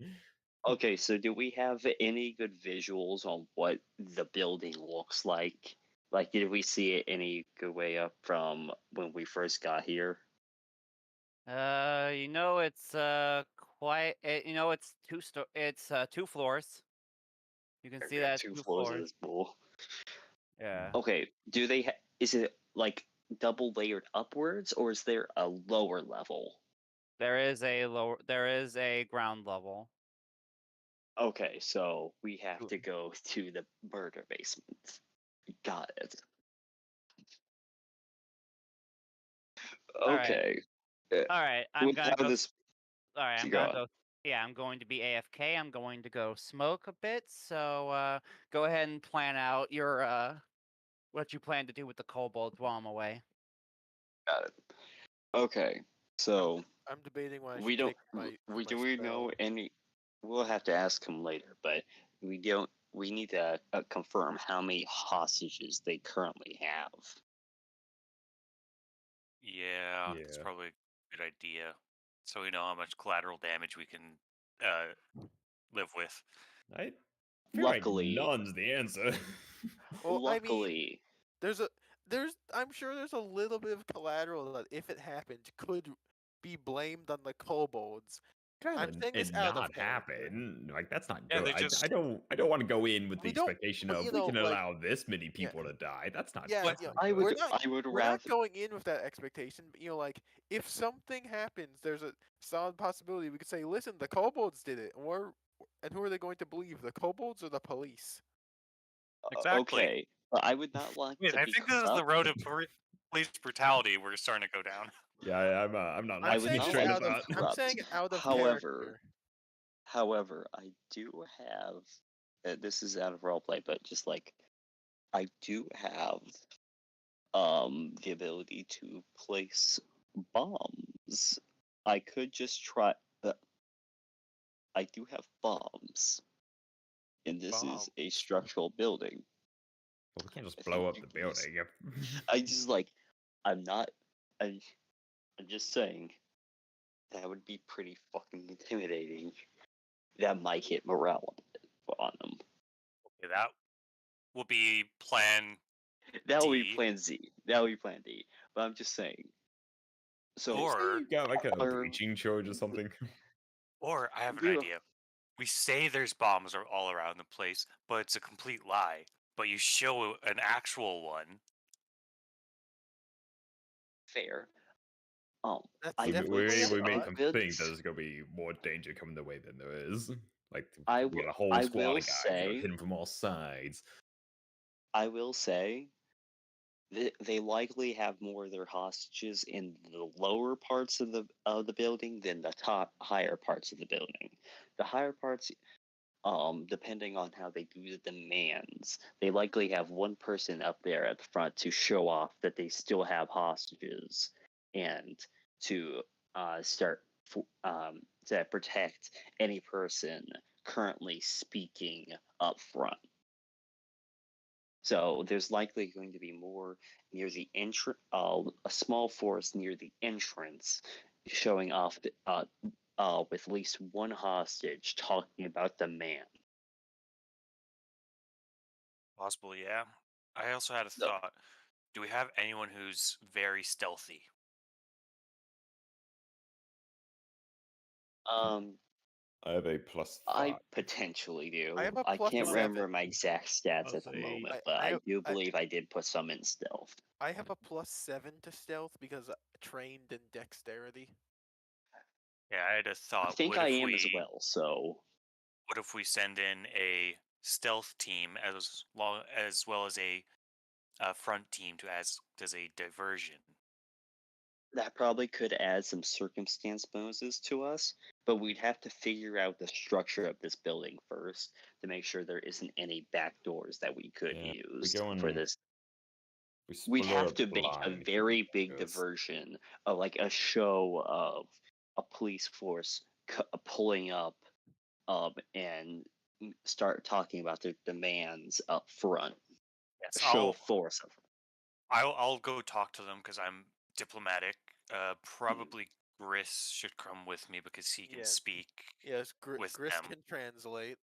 Okay, so do we have any good visuals on what the building looks like? Like, did we see it any good way up from when we first got here? You know it's quite. You know it's It's 2 floors. You can see Okay, that two two floors of floors. this bull. Yeah. Okay, do they? Is it like double layered upwards, or is there a lower level? There is a lower. There is a ground level. Okay, so we have Ooh. to go to the murder basement. Got it. All right. Okay. All right. I'm With gonna how go. this All right. I'm go gonna on. go. Yeah, I'm going to be AFK. I'm going to go smoke a bit. So go ahead and plan out your what you plan to do with the kobolds while I'm away. Got it. Okay, so I'm debating when I should we don't. take my. Do my we spell. know any? We'll have to ask him later, but we don't. We need to confirm how many hostages they currently have. Yeah, that's Yeah. probably a good idea. So we know how much collateral damage we can live with. I feel like Luckily, none's the answer. Well, I mean, luckily, I'm sure there's a little bit of collateral that if it happened could be blamed on the kobolds. I'm saying this it out of not character. happen. Like, that's not Yeah, good. they I just- don't want to go in with the We don't- expectation but, of you we know, can like- allow this many people to die. That's not. Yeah, that's you know, not I good. would. not- I would We're rather. not going in with that expectation, but like if something happens, there's a solid possibility we could say, "Listen, the kobolds did it," and who are they going to believe, the kobolds or the police? Exactly. Okay, but I would not like Wait, to I be think this is the corrupt. road of police brutality we're starting to go down. Yeah, I'm not. I'm I would saying not it straight like out up to of. be I'm corrupt. saying it out of However, character. However, I do have. This is out of roleplay, but just like I do have the ability to place bombs. I could just try. I do have bombs, and this is a Bombs. structural building. Well, we can't just I blow think up you the can just- building. I just like. I'm not. I'm just saying. That would be pretty fucking intimidating. That might hit morale on them. Okay, that will be plan. That would be D. plan Z. That would be plan D. But I'm just saying. So Or- You got like a Or- breaching charge or something. Or I have an Yeah. idea. We say there's bombs all around the place, but it's a complete lie. But you show an actual one. fair. That's I We, definitely we, what we I made thought. them would- think there's gonna be more danger coming their way than there is. Like I we got a whole I squad will of guys that are say- hitting from all sides. I will say they likely have more of their hostages in the lower parts of the building than the higher parts of the building. The higher parts, depending on how they do the demands, they likely have one person up there at the front to show off that they still have hostages and to start to protect any person currently speaking up front. So there's likely going to be more near the entrance, a small force near the entrance, showing off with at least one hostage talking about the man. Possibly, yeah. I also had a So- thought. Do we have anyone who's very stealthy? I have a +5. I potentially do. I have a I can't +7. remember my exact stats I'll at the say- moment, I- but I- I do I- believe I did put some in stealth. I have a +7 to stealth because trained in dexterity. Yeah, I had a thought. I think what I if am as we- well, so What if we send in a stealth team as well as a front team to as a diversion? that probably could add some circumstance bonuses to us, but we'd have to figure out the structure of this building first to make sure there isn't any back doors that we could Yeah, use go for in- this. We We'd split have up to make a blind if very we big go. diversion of like a show of a police force pulling up and start talking about their demands up front. Yes, A show of force. I'll go talk to them because I'm diplomatic. Probably Gris should come with me because he can Yeah. speak. Yes, with Grist them. can translate.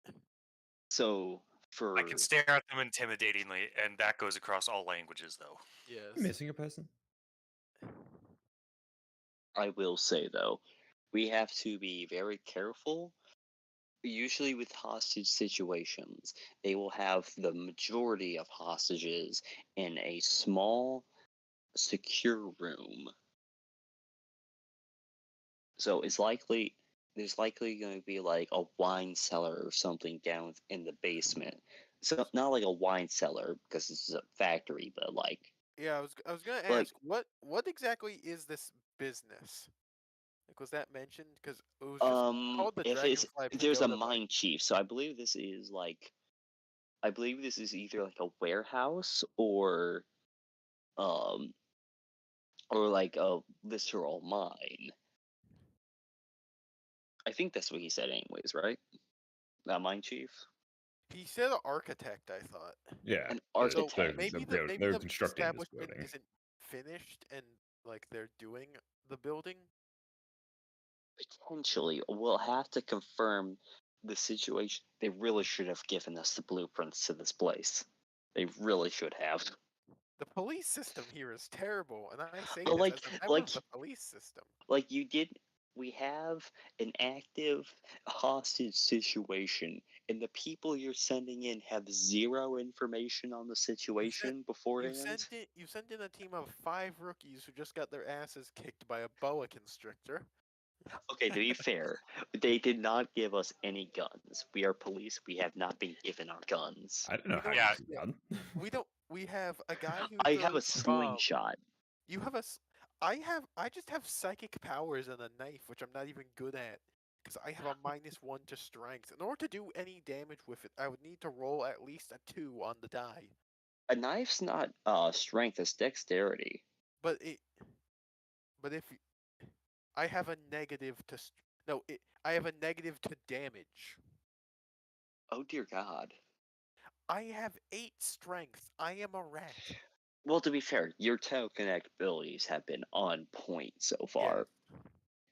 So for I can stare at them intimidatingly, and that goes across all languages, though. Yes. I'm missing a person. I will say though, we have to be very careful. Usually with hostage situations, they will have the majority of hostages in a small, secure room. So there's likely going to be like a wine cellar or something down in the basement. So not like a wine cellar because this is a factory, but like Yeah, I was gonna Like- ask what exactly is this business? Like, was that mentioned? Because it was just called the if it's Dragonfly there's a Pagoda, but mine chief, so I believe this is either like a warehouse or like a literal mine. I think that's what he said anyways, right? That mine chief? he said an architect. I thought. Yeah. An they're- architect. They're, maybe they're, maybe they're the constructing this establishment building. isn't finished and like they're doing the building. Potentially. We'll have to confirm the situation. They really should have given us the blueprints to this place. They really should have. The police system here is terrible, and I say But, this like- as a member like- of the police system. Like we have an active hostage situation, and the people you're sending in have zero information on the situation beforehand. You sent in a team of 5 rookies who just got their asses kicked by a boa constrictor. Okay, to be fair, they did not give us any guns. We are police. We have not been given our guns. I don't know how Yeah. it's done. We don't. We have a guy who. I have a throws bomb. slingshot. You have a. I just have psychic powers and a knife, which I'm not even good at, because I have a -1 to strength. In order to do any damage with it, I would need to roll at least a 2 on the die. A knife's not strength; it's dexterity. But if I have a negative to I have a negative to damage. Oh dear God. I have 8 strength. I am a rat. Well, to be fair, your telekinetic abilities have been on point so far.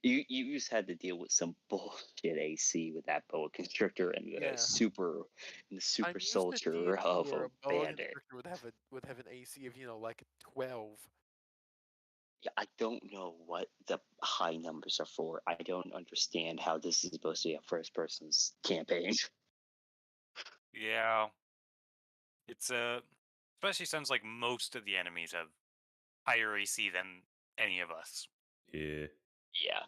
You just had to deal with some bullshit AC with that boa constrictor and the Yeah. super I'm super used to soldier D&D of where a boa bandit. constrictor would have an AC of like 12. Yeah, I don't know what the high numbers are for. I don't understand how this is supposed to be a first person's campaign. Yeah. It's especially since like most of the enemies have higher AC than any of us. Yeah. Yeah.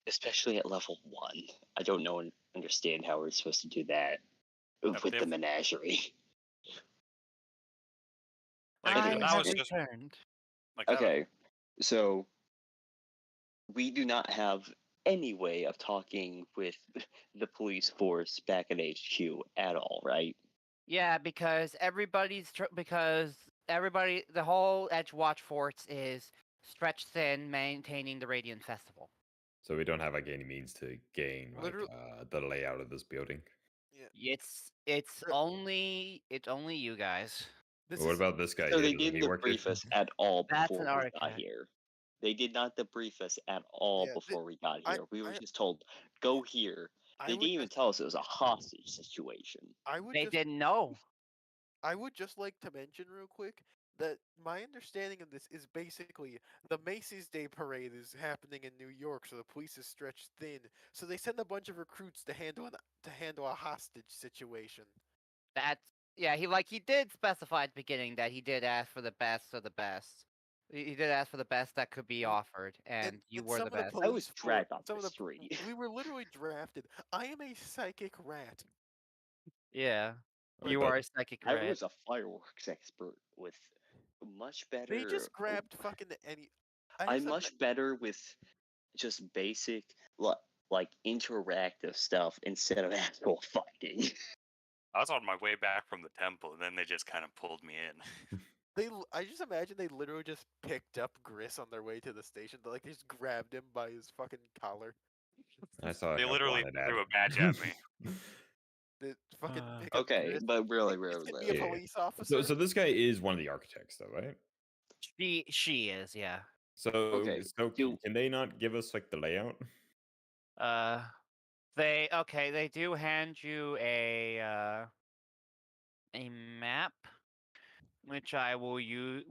Especially at level 1. I don't know and understand how we're supposed to do that but with the they've- menagerie. Like Okay, that I was have just returned. like that- Okay, so we do not have any way of talking with the police force back at HQ at all, right? Yeah, because the whole Edgewatch Force is stretched thin, maintaining the Radiant Festival. So we don't have like any means to gain like Literal- the layout of this building. It's Er- only you guys. This What is about this guy So here? they Doesn't he didn't work here? debrief us at all That's before an we got artifact. here. They did not debrief us at all Yeah, before we got I- here. We were I- just told, go here. I They would didn't even just, tell us it was a hostage situation. I would They just didn't know. I would just like to mention real quick that my understanding of this is basically the Macy's Day Parade is happening in New York, so the police is stretched thin. So they send a bunch of recruits to handle a hostage situation. That's he did specify at the beginning that he did ask for the best of the best. He did ask for the best that could be offered, and you were some the of the best. I was police dragged off some the of the street. we were literally drafted. I am a psychic rat. Yeah, What you about- are a psychic I rat. was a fireworks expert with much better. They just grabbed fucking any. I'm much better with just basic like interactive stuff instead of actual fighting. I was on my way back from the temple, and then they just kind of pulled me in. I just imagine they literally just picked up Gris on their way to the station. They just grabbed him by his fucking collar. I saw. They a literally wanted ad. threw a badge at me. They fucking pick up Okay, Gris. but really, Gris really, can be a Yeah. police officer. So this guy is one of the architects, though, right? She is, yeah. So Okay, can they not give us like the layout? They do hand you a map, which I will use.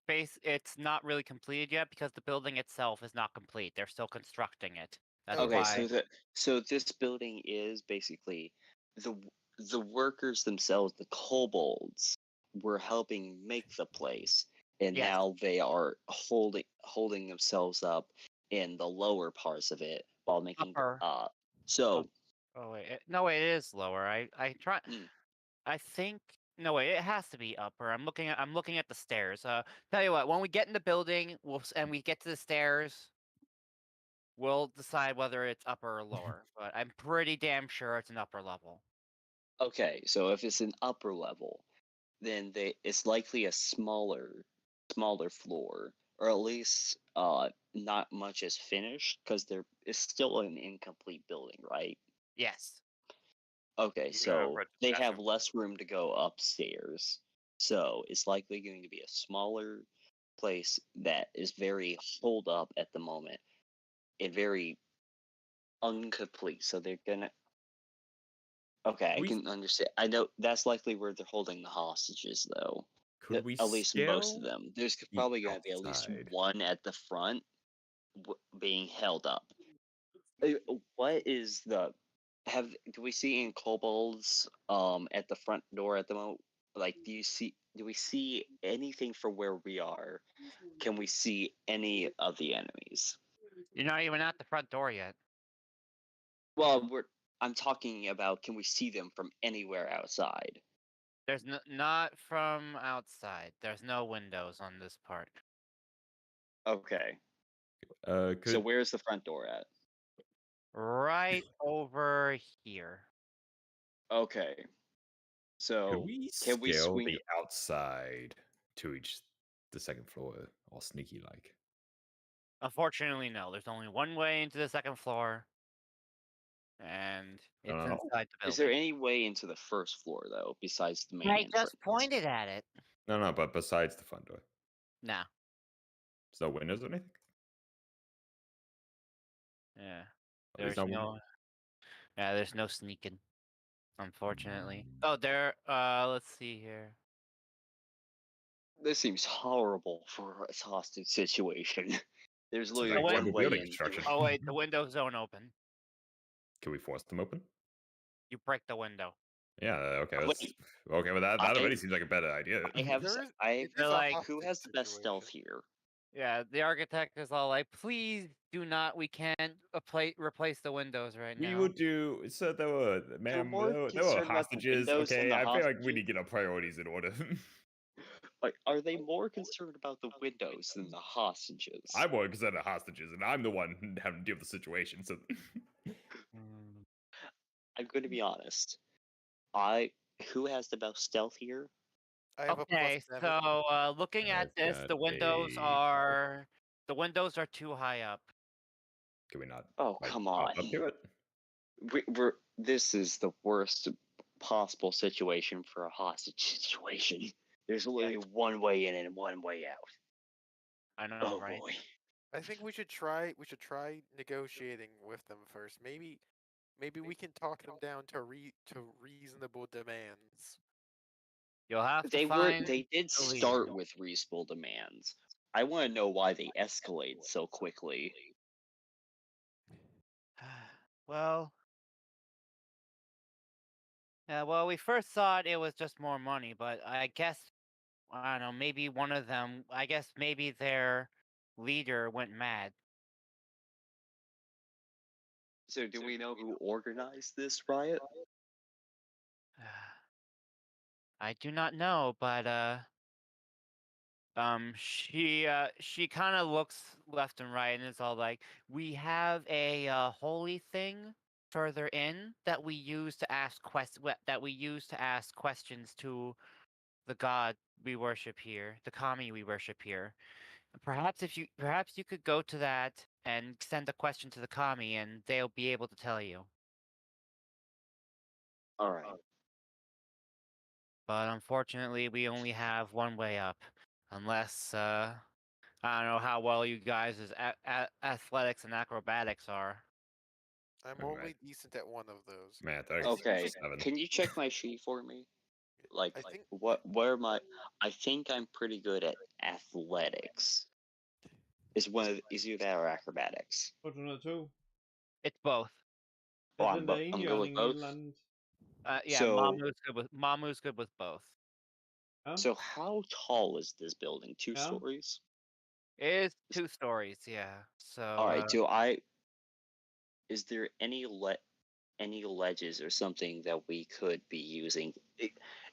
It's not really completed yet because the building itself is not complete. They're still constructing it. That's okay, why. so this building is basically the workers themselves, the kobolds, were helping make the place, and Yes. now they are holding themselves up in the lower parts of it while making Upper. So Oh wait, no wait, it is lower. I try. Mm. I think no wait, it has to be upper. I'm looking at the stairs. Tell you what, when we get in the building, and we get to the stairs, we'll decide whether it's upper or lower. But I'm pretty damn sure it's an upper level. okay, so if it's an upper level, then it's likely a smaller floor, or at least not much is finished because it's still an incomplete building, right? Yes. Okay, Yeah, so right, they have bathroom. less room to go upstairs, so it's likely going to be a smaller place that is very hold up at the moment and very incomplete. So they're gonna. Okay, I We- can understand. I know that's likely where they're holding the hostages, though. Could we At least most of scale them. There's the probably going to be at least outside? one at the front being held up. What is the do we see any kobolds at the front door at the moment? Like, do we see anything from where we are? Can we see any of the enemies? You're not even at the front door yet. Well, I'm talking about, can we see them from anywhere outside? There's not from outside. There's no windows on this part. Okay. Could So where's the front door at? Right over here. Okay. So could we can we scale swing? the outside to reach the second floor, all sneaky like? Unfortunately, no. There's only one way into the second floor, and it's Oh. inside the building. Is there any way into the first floor though, besides the main I entrance? just pointed at it. No, but besides the front door, Nah. there's no windows or anything. Yeah. Oh, there's There's no no. Yeah, there's no sneaking. Unfortunately. Oh, there. Let's see here. This seems horrible for a hostage situation. There's It's a literally very one clever way building in. construction. Oh wait, the windows don't open. Can we force them open? You break the window. Yeah. Okay. Wait. That's, okay. Well, that I- already seems like a better idea. I have. There is- I it is They're a like, who hostage has the best situation. stealth here? Yeah, the architect is all like, "Please do not. We can't replace the windows right We now." would do. So there were, ma'am. more There were concerned about the hostages. windows than Okay, the I feel like we hostages. need to get our priorities in order. Like, are they more concerned about the windows than the hostages? I'm more concerned of hostages, and I'm the one having to deal with the situation. So I'm going to be honest. Who has the best stealth here? I have Okay, a +7. so looking at I've this, got the windows a- are too high up. Can we not? Oh, like, come pop on. up to it? This is the worst possible situation for a hostage situation. There's only one way in and one way out. I know, Oh right? boy. I think we should try negotiating with them first. Maybe we can talk them down to reasonable demands. You'll have to They find did the start leader. with reasonable demands. I want to know why they escalate so quickly. Well, yeah, well, we first thought it was just more money, but I guess I don't know. Maybe one of them. I guess maybe their leader went mad. So do we know who organized this riot? I do not know, but she kind of looks left and right and is all like, we have a holy thing further in that we use to ask questions to the god we worship here, the kami we worship here. Perhaps you could go to that and send a question to the kami and they'll be able to tell you. All right. But unfortunately, we only have one way up, unless I don't know how well you guys' athletics and acrobatics are. I'm Alright. only decent at one of those. Man, I thought it I was think we Okay. should- 7. Can you check my sheet for me? Like, I think where am I? I think I'm pretty good at athletics. Is either that or acrobatics? 402. It's both. Oh, Det er I'm den good with enhjørning i et both. eller andet. Yeah, So- Mamu's good with both. Ja. So how tall is this building? 2 Yeah. stories? It is 2 stories, yeah. So All right. Is there any ledges or something that we could be using?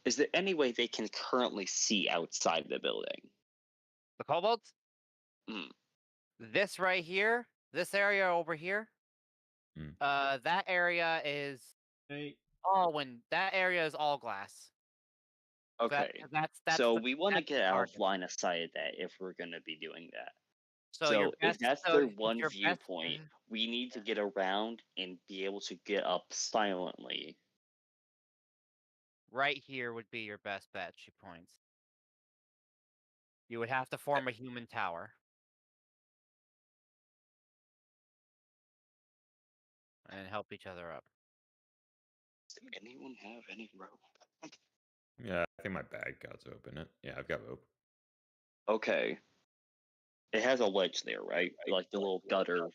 Is there any way they can currently see outside the building? the kobolds. Mm. This right here, this area over here. Mm. That area is Hey, that area is all glass. Okay. That's So the- we want to that's the get out of target. line of sight of that if we're going to be doing that. So, your if best, that's so their if one your best- viewpoint, we need to get around and be able to get up silently. right here would be your best bet. She points. You would have to form a human tower. And help each other up. Does anyone have any rope? Yeah, I think my bag got to open it. Yeah, I've got rope. Okay. It has a ledge there, right? Like the little gutter.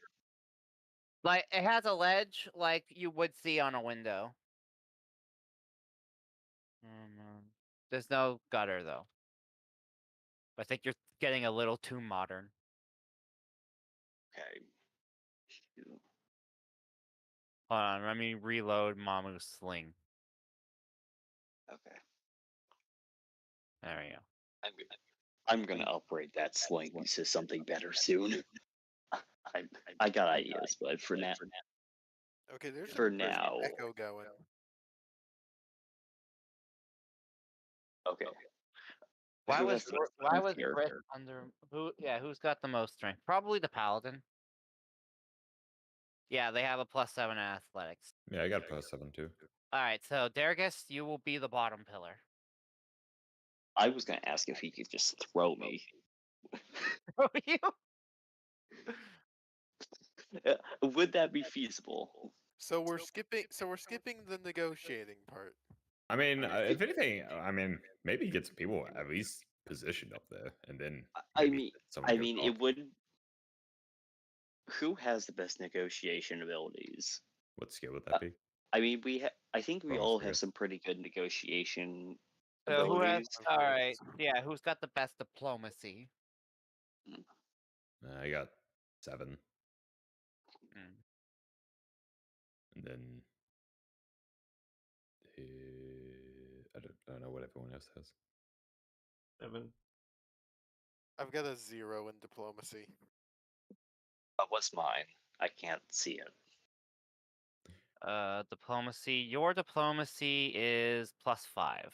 Like, it has a ledge like you would see on a window. There's no gutter, though. I think you're getting a little too modern. Okay. Shoot. Hold on, let me reload Mamu's sling. Okay. There we go. I'm gonna upgrade that sling to something better soon. I got ideas, but for now, Okay, there's For some crazy now. echo going. okay. Why Who was has the strength here? Britt under who? Yeah, who's got the most strength? Probably the paladin. Yeah, they have a +7 in athletics. Yeah, I got a +7 too. All right, so Dergus, you will be the bottom pillar. I was gonna ask if he could just throw me. You? Would that be feasible? So we're skipping the negotiating part. I mean, if anything, I mean, maybe get some people at least positioned up there, and then. I maybe mean, someone goes off. it would. Who has the best negotiation abilities? What skill would that be? I mean, I think we Oh, all okay. have some pretty good negotiation So who has? abilities. All right, yeah, who's got the best diplomacy? I got 7, Mm. and then. I don't know what everyone else has. 7. I've got a 0 in diplomacy. What's mine? I can't see it. Diplomacy. Your diplomacy is +5.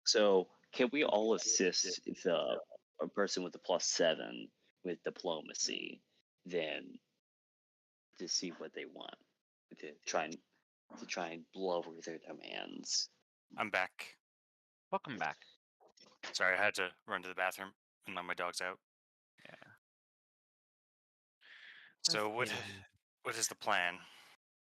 So can we all assist a person with the +7 with diplomacy? Then to see what they want, to try and blow over their demands. I'm back. Welcome back. Sorry, I had to run to the bathroom and let my dogs out. Yeah. So Let's see. what is the plan?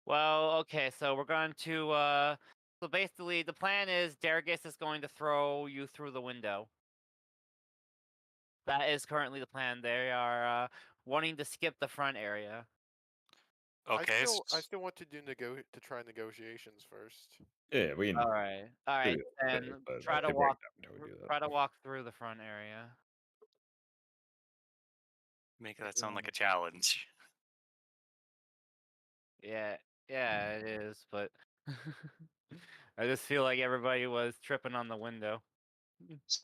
Well, okay, so we're going to so basically the plan is Dargis is going to throw you through the window. That is currently the plan. They are wanting to skip the front area. Okay. I still want to try negotiations first. Yeah, we can All right. All do right. it Then later, but try I to can break walk down how we do that. try to walk through the front area. Make that sound like a challenge. Yeah, yeah, it is, but I just feel like everybody was tripping on the window.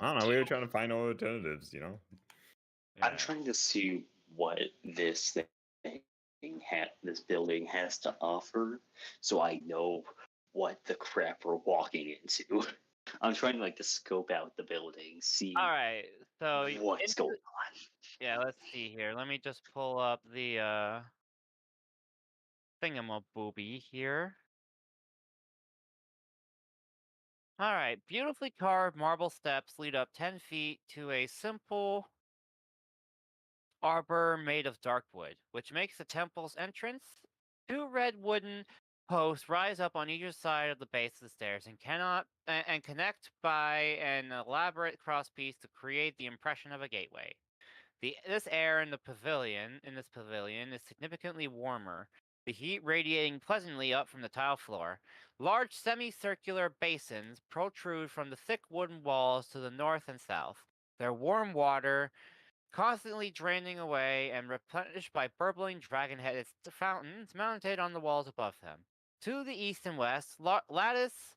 I don't know. We were trying to find alternatives, you know. I'm Yeah. trying to see what this this building has to offer, so I know what the crap we're walking into. I'm trying to scope out the building, see All right. So what's going on. yeah, let's see here. Let me just pull up the thingamabooby here. All right, beautifully carved marble steps lead up 10 feet to a simple arbor made of dark wood, which makes the temple's entrance. Two red wooden posts rise up on either side of the base of the stairs and connect by an elaborate crosspiece to create the impression of a gateway. This air in this pavilion is significantly warmer, the heat radiating pleasantly up from the tile floor. Large semicircular basins protrude from the thick wooden walls to the north and south, their warm water constantly draining away and replenished by burbling dragon-headed fountains mounted on the walls above them. To the east and west, lattice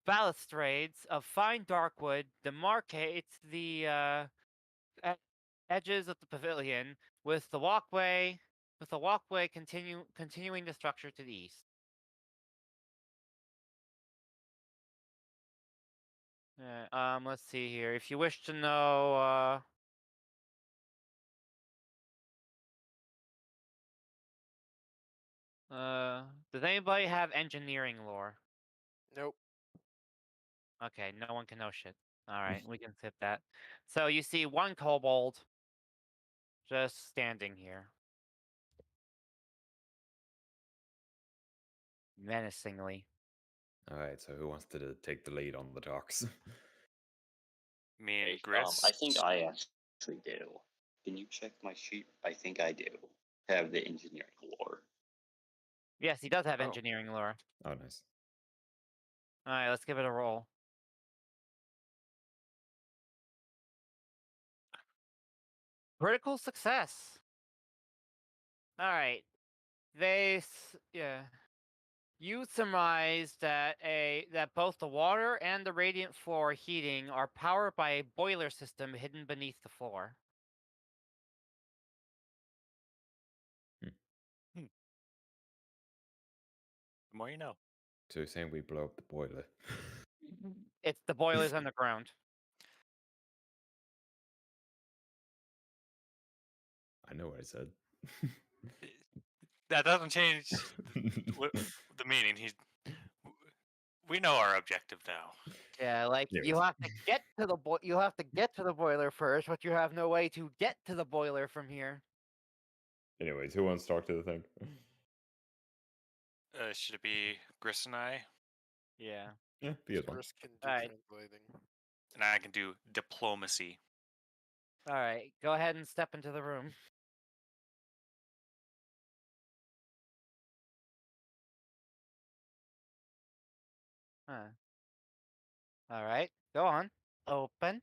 balustrades of fine dark wood demarcate the edges of the pavilion, with the walkway continuing the structure to the east. Let's see here. If you wish to know, does anybody have engineering lore? Nope. Okay, no one can know shit. All right, we can skip that. So you see one kobold just standing here, menacingly. All right. So who wants to take the lead on the talks? Me and I Gris. think I actually do. Can you check my sheet? I think I do have the engineering lore. Yes, he does have Oh. engineering lore. Oh, nice. All right, let's give it a roll. Critical success. All right. You surmise that both the water and the radiant floor heating are powered by a boiler system hidden beneath the floor. The more you know. So you're saying we blow up the boiler? It's the boiler's underground. I know what I said. That doesn't change the meaning. We know our objective now. Yeah, like you Anyways. have to get to the boiler first, but you have no way to get to the boiler from here. Anyways, who wants to talk to the thing? Should it be Gris and I? Yeah. Yeah, be as one. Chris can do Alright. translating. And I can do diplomacy. All right, go ahead and step into the room. Huh. All right, go on. Open.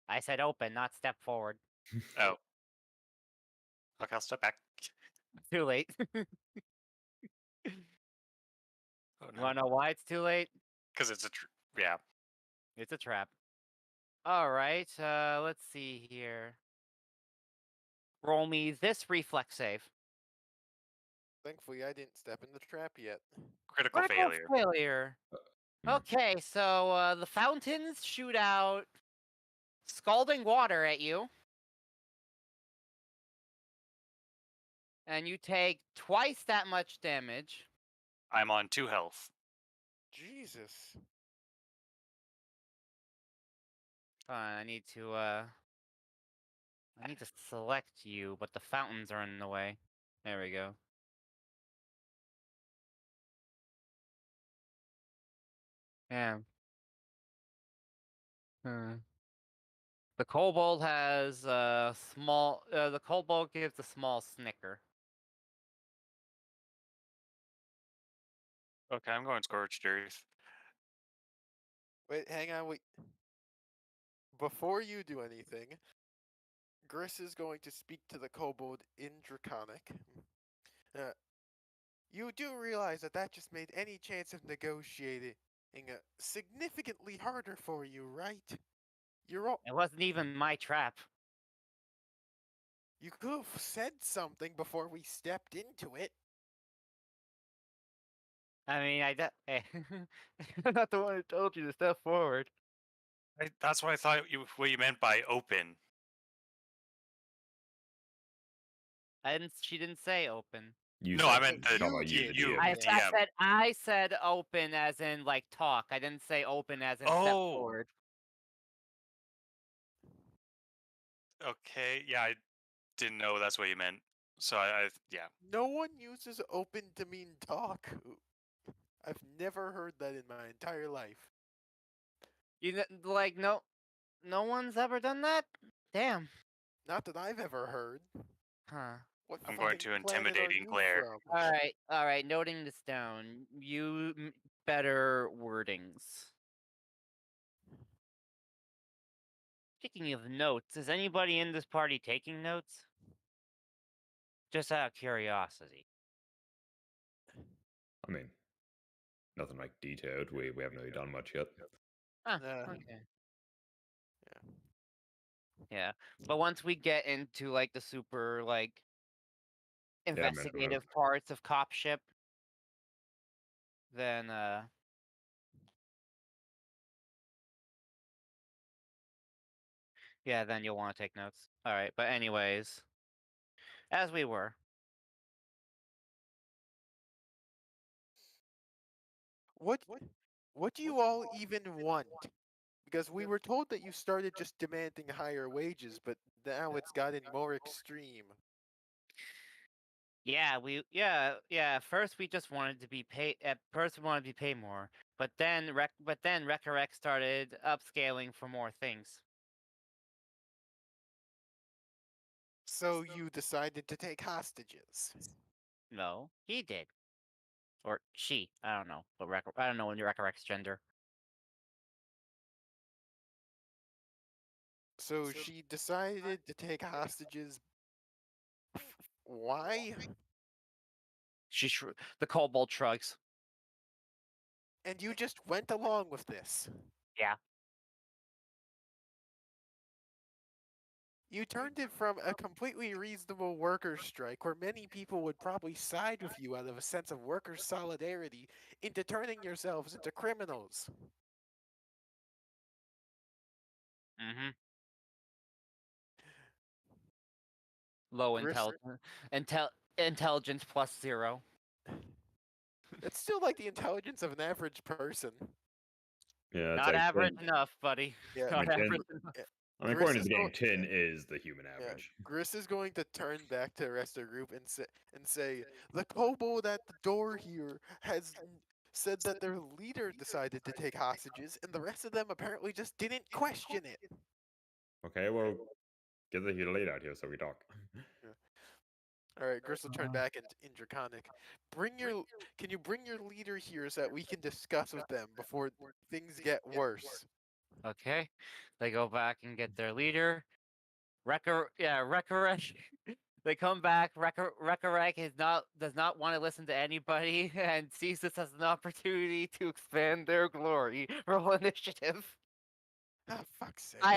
I said open, not step forward. Oh. Okay, I'll step back. Too late. Oh You wanna no. know why it's too late? Because it's yeah. It's a trap. All right, let's see here. Roll me this reflex save. Thankfully, I didn't step in the trap yet. Critical failure. failure. Hmm. Okay, so the fountains shoot out scalding water at you. and you take twice that much damage. I'm on 2 health. Jesus. Hold on, I need to select you, but the fountains are in the way. There we go. Yeah. The kobold has a small. The kobold gives a small snicker. Okay, I'm going Scorched Earth. Wait, hang on, wait. Before you do anything, Gris is going to speak to the kobold in Draconic. You do realize that that just made any chance of negotiating significantly harder for you, right? You're all. It wasn't even my trap. You could have said something before we stepped into it. I mean, I'm not the one who told you to step forward. That's what I thought what you meant by open. She didn't say open. You No, said I meant talking the about you you, the did. DM. I said open as in like talk. I didn't say open as in step Oh. forward. Okay, yeah, I didn't know that's what you meant. So yeah. No one uses open to mean talk. I've never heard that in my entire life. Like no one's ever done that. Damn. Not that I've ever heard. Huh. What I'm going fucking to planet are intimidating you glare. from? All right. Noting this down. Better wordings. Speaking of notes, is anybody in this party taking notes? Just out of curiosity. I mean, nothing like detailed. We haven't really done much yet. Ah, Uh, okay. Yeah, but once we get into like the super like Yeah, investigative parts of copship, then yeah, then you'll want to take notes. All right, but anyways, as we were. What do you all even want? Because we were told that you started just demanding higher wages, but now it's gotten more extreme. Yeah, First, we just wanted to be paid. At first, we wanted to be paid more, but then Recorrect started upscaling for more things. So you decided to take hostages. No, he did, or she. I don't know, but I don't know when Recorrect's gender. So she decided to take hostages. Why? The kobold shrugs. And you just went along with this. Yeah. You turned it from a completely reasonable workers' strike, where many people would probably side with you out of a sense of workers' solidarity, into turning yourselves into criminals. Mm-hmm. Low Gris- intelligence plus 0. It's still like the intelligence of an average person. Yeah, it's Not like average enough, buddy. Yeah, Not I mean, average enough. I mean, Gris according to is the game, going- 10 is the human average. Gris is going to turn back to the rest of the group and say, the kobold at the door here has said that their leader decided to take hostages, and the rest of them apparently just didn't question it. Okay, well, get the lead out here so we talk. All right, Gris will turn back in Draconic. Can you bring your leader here so that we can discuss with them before things get worse? Okay. They go back and get their leader. Recorrect. They come back. Recorrect does not want to listen to anybody and sees this as an opportunity to expand their glory. Roll initiative. Ah, fuck's sake. I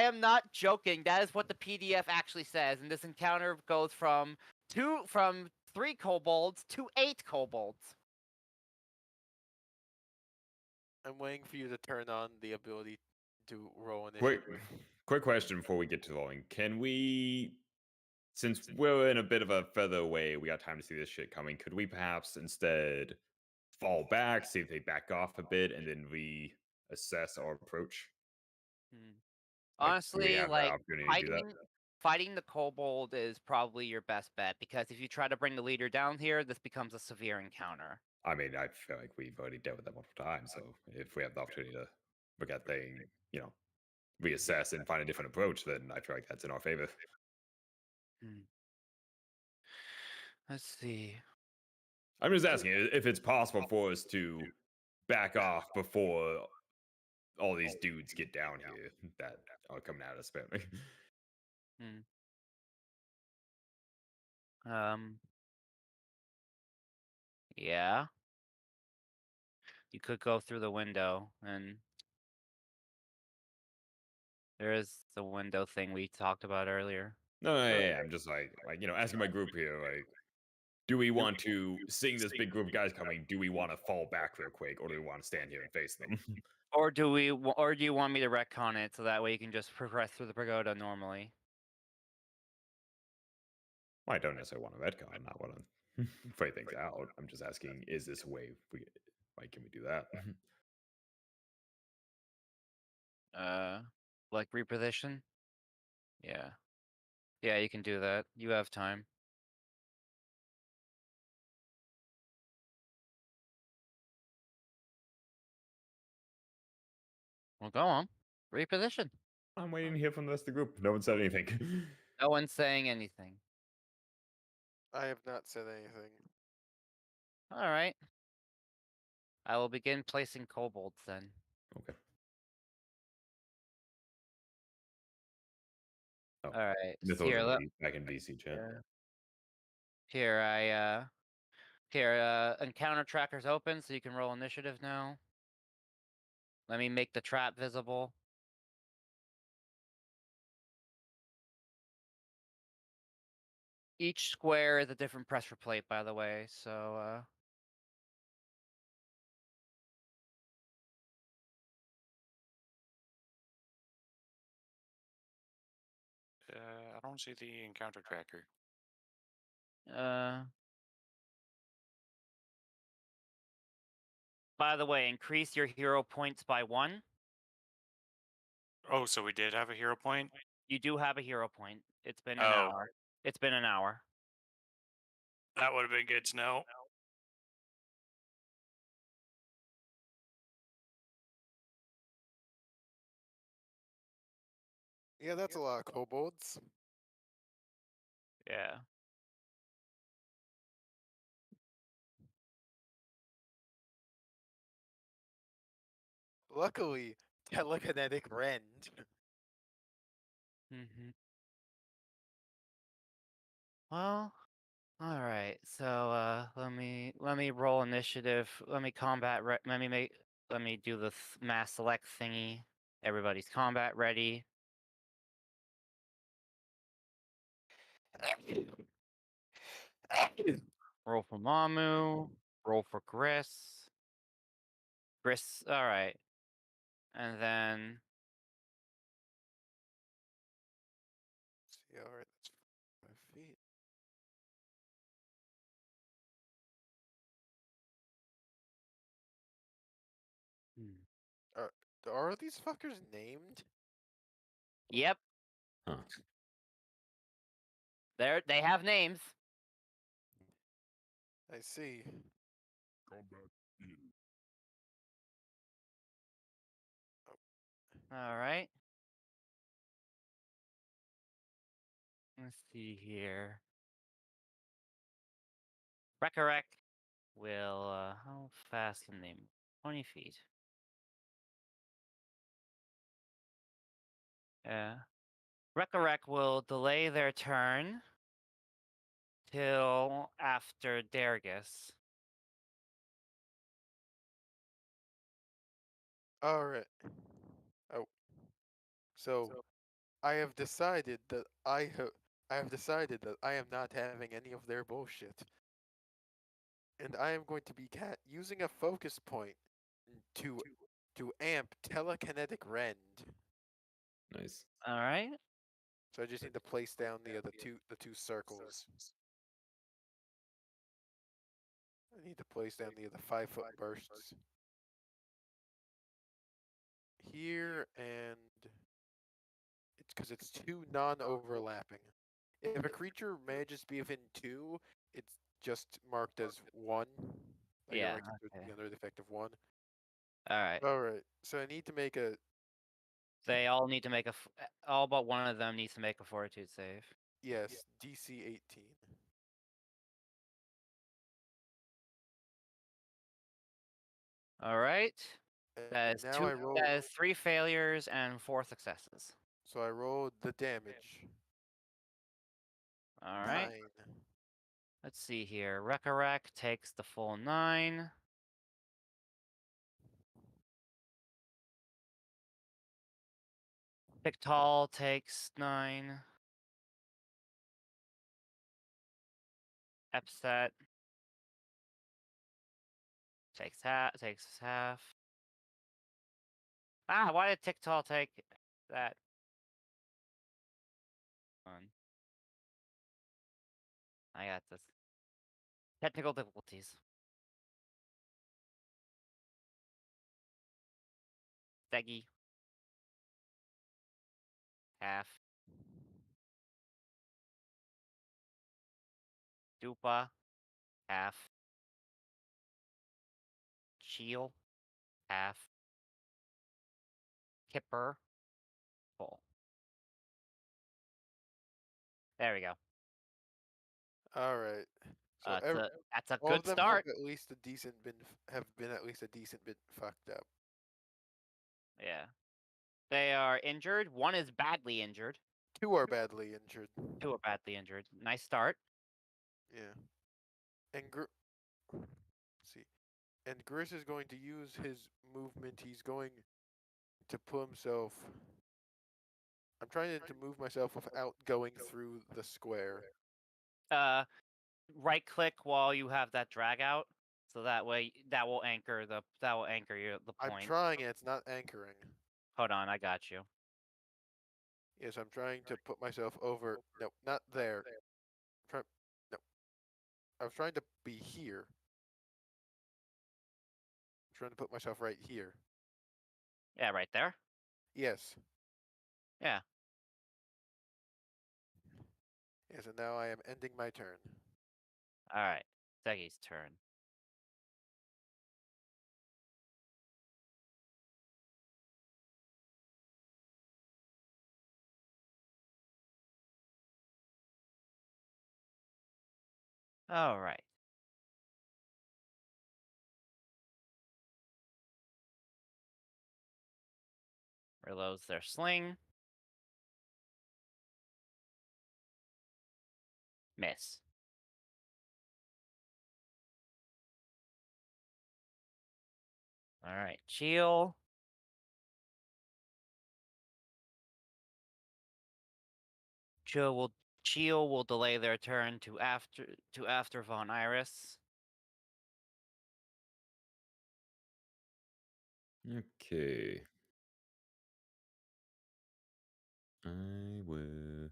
am not joking. That is what the PDF actually says, and this encounter goes from 3 kobolds to 8 kobolds. I'm waiting for you to turn on the ability to roll Wait, initiative. quick question before we get to rolling. Can we since we're in a bit of a further away, we got time to see this shit coming. Could we perhaps instead fall back, see if they back off a bit, and then reassess our approach? Hmm. Like, do we Honestly, have the like opportunity to do that? fighting the kobold is probably your best bet because if you try to bring the leader down here, this becomes a severe encounter. I mean, I feel like we've already dealt with that multiple times. So if we have the opportunity to look at things, reassess and find a different approach, then I feel like that's in our favor. Hmm. Let's see. I'm just asking if it's possible for us to back off before all these dudes get down here that are coming at us, apparently. Yeah. You could go through the window, and there is the window thing we talked about earlier. No, yeah, I'm just like asking my group here, like, do we want to, seeing this big group of guys coming, do we want to fall back real quick, or do we want to stand here and face them? Or do you want me to retcon it so that way you can just progress through the pagoda normally? Well, I don't necessarily want to retcon, I want to fight things out. I'm just asking, is this a way can we do that? Like reposition? Yeah. Yeah, you can do that. You have time. Well, go on. Reposition. I'm waiting to hear from the rest of the group. No one said anything. No one's saying anything. I have not said anything. All right. I will begin placing kobolds then. Okay. Oh, All right. Mythos Here, back in VC chat. Here, encounter tracker's open, so you can roll initiative now. Let me make the trap visible. Each square is a different pressure plate, by the way, so I don't see the encounter tracker. By the way, increase your hero points by 1. Oh, so we did have a hero point? You do have a hero point. It's been an Oh. hour. It's been an hour. That would have been good to know. Yeah, that's a lot of kobolds. Yeah. Luckily, telekinetic rend. Mm-hmm. Well, all right. So let me roll initiative. Let me let me do the mass select thingy. Everybody's combat ready. Roll for Mamu. Roll for Gris. Gris. All right. And then See, all right, that's 5 feet. Are these fuckers named? yep, Huh. they have names. I see. All right. Let's see here. Rekarek will, how fast can they move? 20 feet. Yeah. Rekarek will delay their turn till after Dergus. Alright. Oh. So, I have decided that I have decided that I am not having any of their bullshit. And I am going to be using a focus point to amp telekinetic rend. Nice. All right. So I just need to place down the two circles. I need to place down the 5-foot bursts here, and it's because it's two non-overlapping. If a creature manages to be within 2, it's just marked as 1. Like Yeah, the under the effect of 1. All right. All right. So I need to make a They all need to make all but one of them needs to make a fortitude save. yes DC 18. All right. That And is now I roll. That is 3 failures and 4 successes. So I rolled the damage. All right. 9. Let's see here. Rekarek takes the full 9. Pictol takes 9. Epset takes half. Ah, why did Pictol take that? Fun. I got this. Technical difficulties. Steggy. Half. Dupa. Half. Shield. Half. Kipper. Full. There we go. All right. So That's a all good of them start. have at least a decent bit fucked up. Yeah. They are injured. One is badly injured. 2 are badly injured. 2 are badly injured. Nice start. Yeah. And let's see. And Gris is going to use his movement. He's going to put himself. I'm trying to move myself without going through the square. Right click while you have that drag out, so that way that will anchor the I'm point. trying it. It's not anchoring. Hold on, I got you. Yes, I'm trying to put myself over. No, not there. No. I was trying to be here. I'm trying to put myself right here. Yeah, right there. Yes. Yeah. Yes, and now I am ending my turn. All right. Seggy's turn. All right. Reloads their sling. Miss. All right. Chill. Chill will delay their turn to after Von Iris. Okay. I will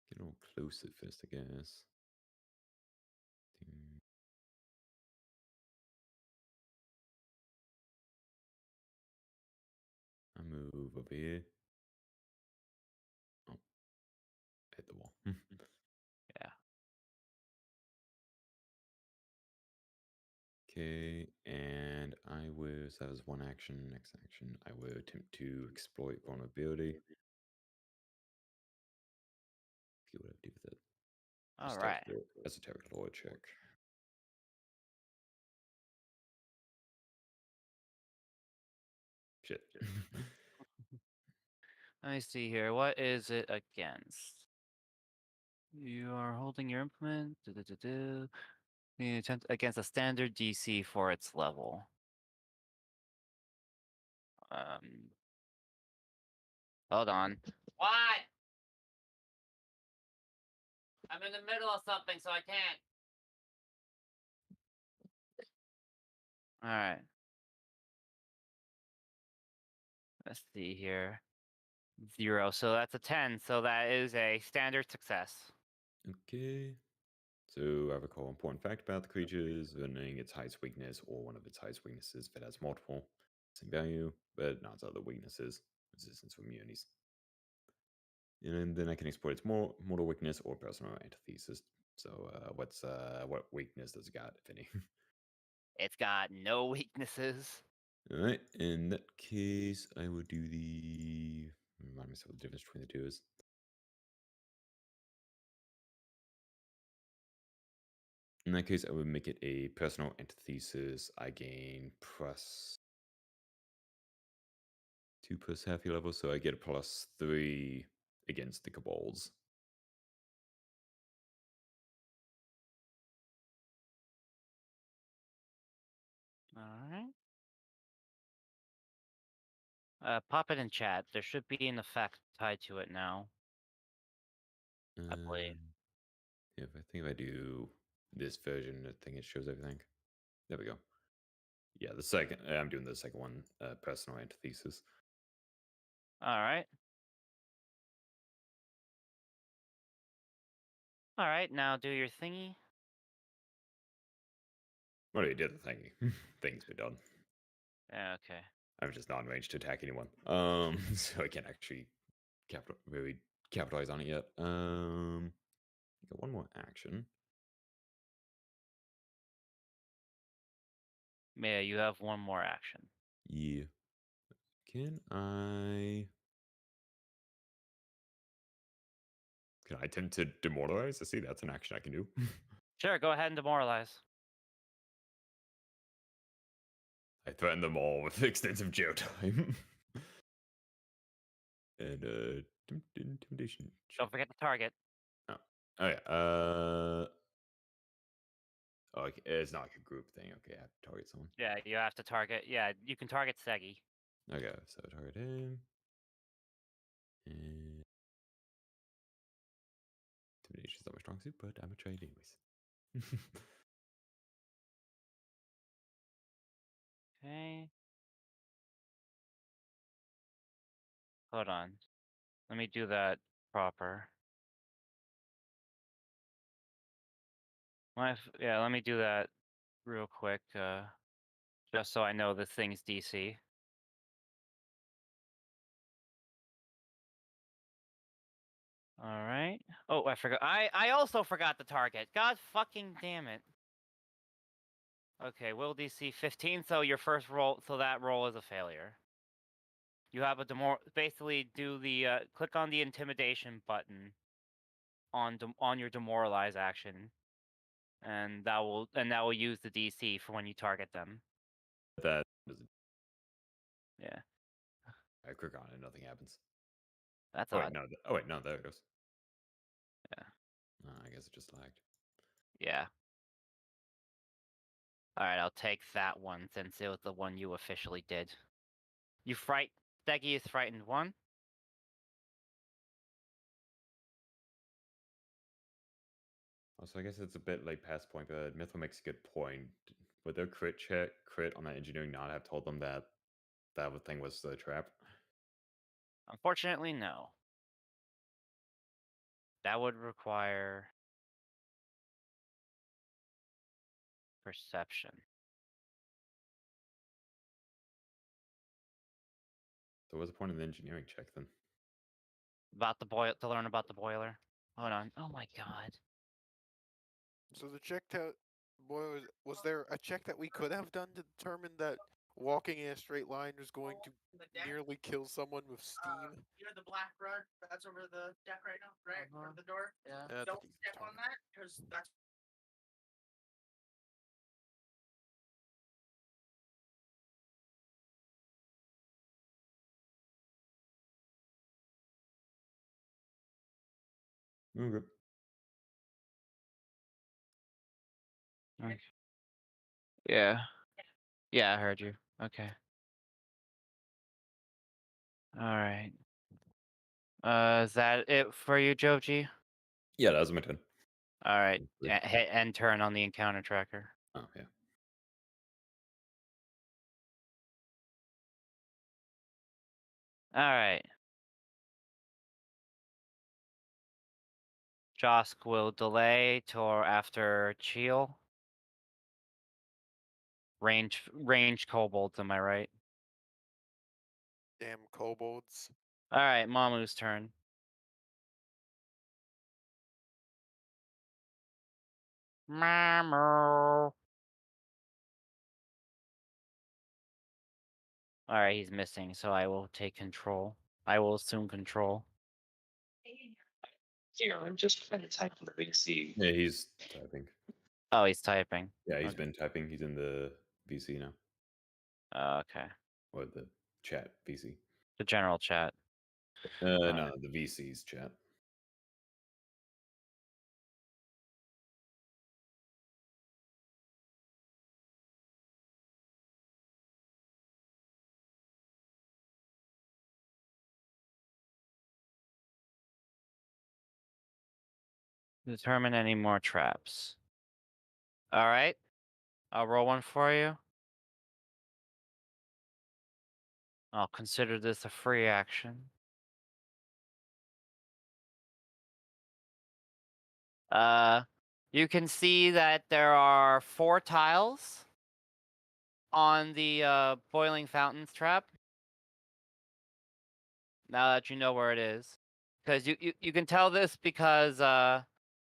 get a little closer first, I guess. I move over here. Oh, hit the wall. Yeah. Okay, and I will, so that was one action. Next action, I will attempt to exploit vulnerability. See what I do with it. All right. Esoteric lore check. Shit. Let me see here. What is it against? You are holding your implement. You attempt against a standard DC for its level. Hold on. What? I'm in the middle of something, so I can't. All right. Let's see here. 0. So that's a 10. So that is a standard success. Okay. So I recall important fact about the creatures, learning its highest weakness or one of its highest weaknesses if it has multiple. Same value, but not its other weaknesses. Resistance to immunities. And then I can exploit its mortal weakness or personal antithesis. So what weakness does it got, if any? It's got no weaknesses. Alright, in that case, I will do the remind myself the difference between the two is. In that case, I would make it a personal antithesis. I gain +2 plus half your level, so I get a +3 against the kobolds. Alright. Pop it in chat. There should be an effect tied to it now. I believe. Yeah, I think if I do this version, I think it shows everything. There we go. Yeah, the second I'm doing the second one, personal antithesis. Alright. Alright, now do your thingy. Well, you did the thingy. Things be done. Yeah, okay. I'm just not in range to attack anyone. So I can't actually really capitalize on it yet. Got one more action. Yeah, you have one more action. Yeah. Can I attempt to demoralize? I see that's an action I can do. Sure, go ahead and demoralize. I threaten them all with extensive jail time. And intimidation. Don't forget the target. Oh yeah. Oh, okay. It's not like a group thing. Okay, I have to target someone. Yeah, you have to target. Yeah, you can target Segi. Okay, so target him. And intimidation is not my strong suit, but I'm a trade anyways. Okay. Hold on. Let me do that proper. Yeah, let me do that real quick, just so I know the thing's DC. All right. Oh, I forgot. I also forgot the target. God fucking damn it. Okay, will DC 15. So your first roll. So that roll is a failure. You have a basically do the click on the intimidation button on your demoralize action, and that will use the DC for when you target them. That doesn't. Yeah, I click on it, nothing happens. that's Oh wait, odd. no. Oh wait, no. There it goes. Yeah. I guess it just lagged. Yeah. All right, I'll take that one since it was the one you officially did. You Steggy is frightened 1. Also, I guess it's a bit late past point, but Mythil makes a good point. Would their crit on that engineering not have told them that that thing was the trap? Unfortunately, no. That would require perception. So what's the point of the engineering check then? About the to learn about the boiler. Hold on. Oh my god. So the check to boy was there a check that we could have done to determine that walking in a straight line was going to nearly kill someone with steam? You know the black rug that's over the deck right now, right? Over the door? Yeah. Yeah, Don't step on that, because that's Okay. Okay. Yeah. Yeah, I heard you. Okay. All right. Is that it for you, Joji? Yeah, that was my turn. All right. Great. Hit end turn on the encounter tracker. Oh yeah. All right. Josk will delay till after Cheel. Range kobolds, am I right? Damn kobolds. Alright, Mamu's turn. Mamu. Alright, he's missing, so I will take control. I will assume control. Here, I'm just trying to type on the VC. Yeah, he's typing. Oh, he's typing. Yeah, he's Okay. been typing. He's in the VC now. Okay. Or the chat VC. The general chat. No, the VC's chat. Determine any more traps. Alright. I'll roll one for you. I'll consider this a free action. You can see that there are 4 tiles on the boiling fountains trap. Now that you know where it is. Because you can tell this because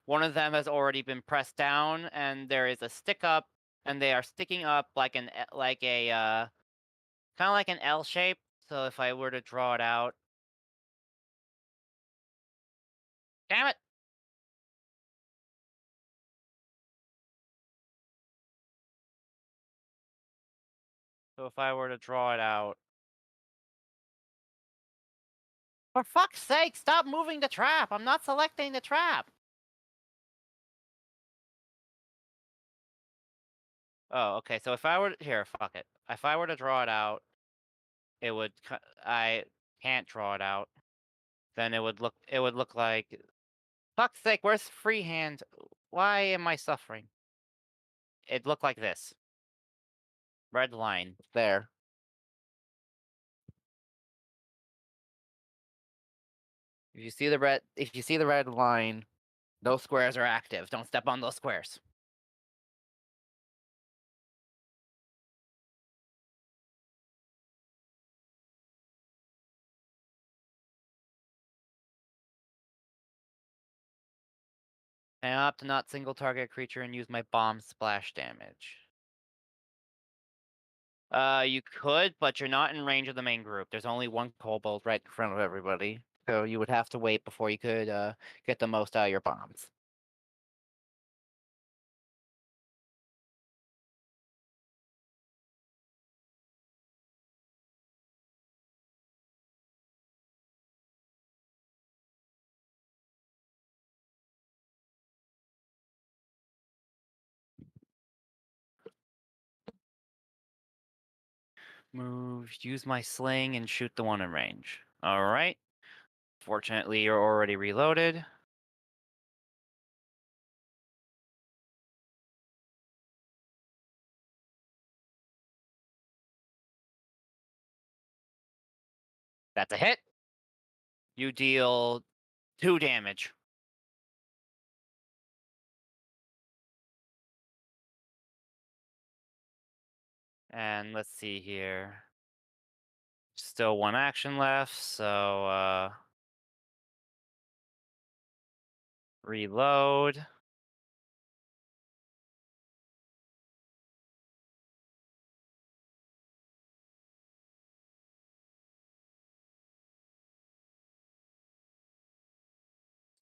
one of them has already been pressed down and there is a stick up and they are sticking up like a kind of like an L shape. So if I were to draw it out. Damn it! So if I were to draw it out. For fuck's sake, stop moving the trap! I'm not selecting the trap! Oh, okay, so if I were here, fuck it. If I were to draw it out, it would I can't draw it out. Then it would look like fuck's sake, where's freehand? Why am I suffering? It'd look like this. Red line. There. If you see the red line, those squares are active. Don't step on those squares. And I opt to not single target creature and use my bomb splash damage. You could, but you're not in range of the main group. There's only one kobold right in front of everybody. So you would have to wait before you could get the most out of your bombs. Move, use my sling and shoot the one in range. Alright. Fortunately, you're already reloaded. That's a hit. You deal 2 damage. And let's see here. Still 1 action left, so reload.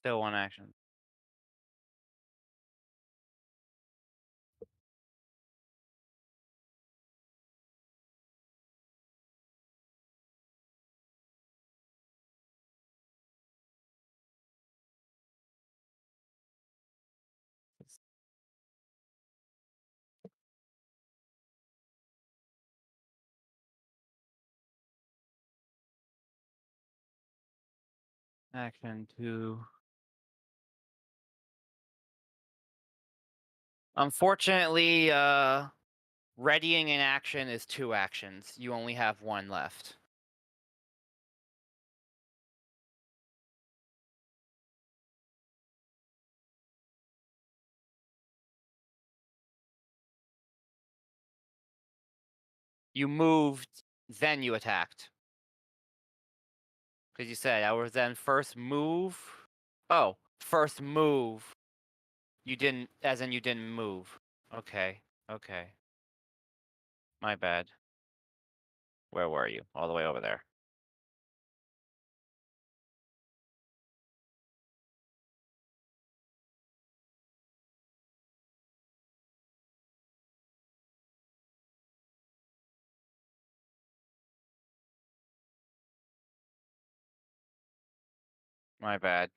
Still 1 action. Action 2. Unfortunately, readying an action is 2 actions. You only have 1 left. You moved, then you attacked. Because you said I was then first move. Oh, first move. You didn't, as in you didn't move. Okay, okay. My bad. Where were you? All the way over there. My bad.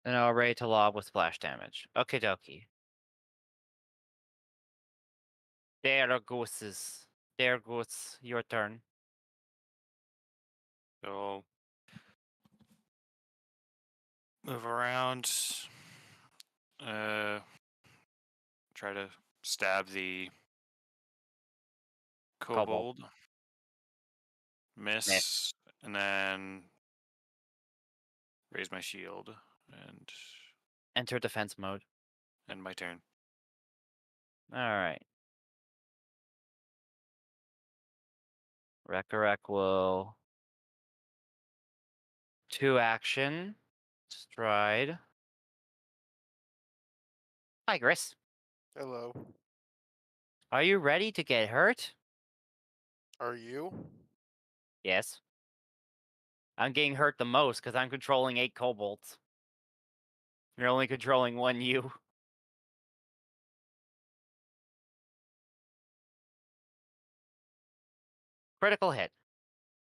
And I'll ready to lob with splash damage. Okie dokie. There goes. There goes your turn. So move around. Try to stab the kobold. Miss, and then raise my shield and Enter defense mode. end my turn. Alright. Rekarek will 2 action. Stride. Hi, Gris. Hello. Are you ready to get hurt? Are you? Yes. I'm getting hurt the most because I'm controlling 8 kobolds. You're only controlling 1 you. Critical hit.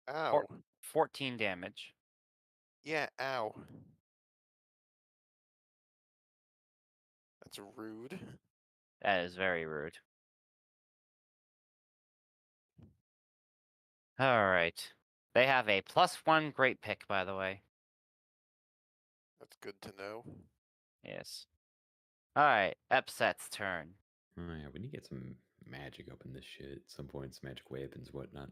Ow. 14 damage. Yeah, ow. That's rude. That is very rude. Alright. They have a +1 great pick, by the way. That's good to know. Yes. Alright, Epset's turn. Oh yeah, we need to get some magic up in this shit at some points, magic weapons, whatnot.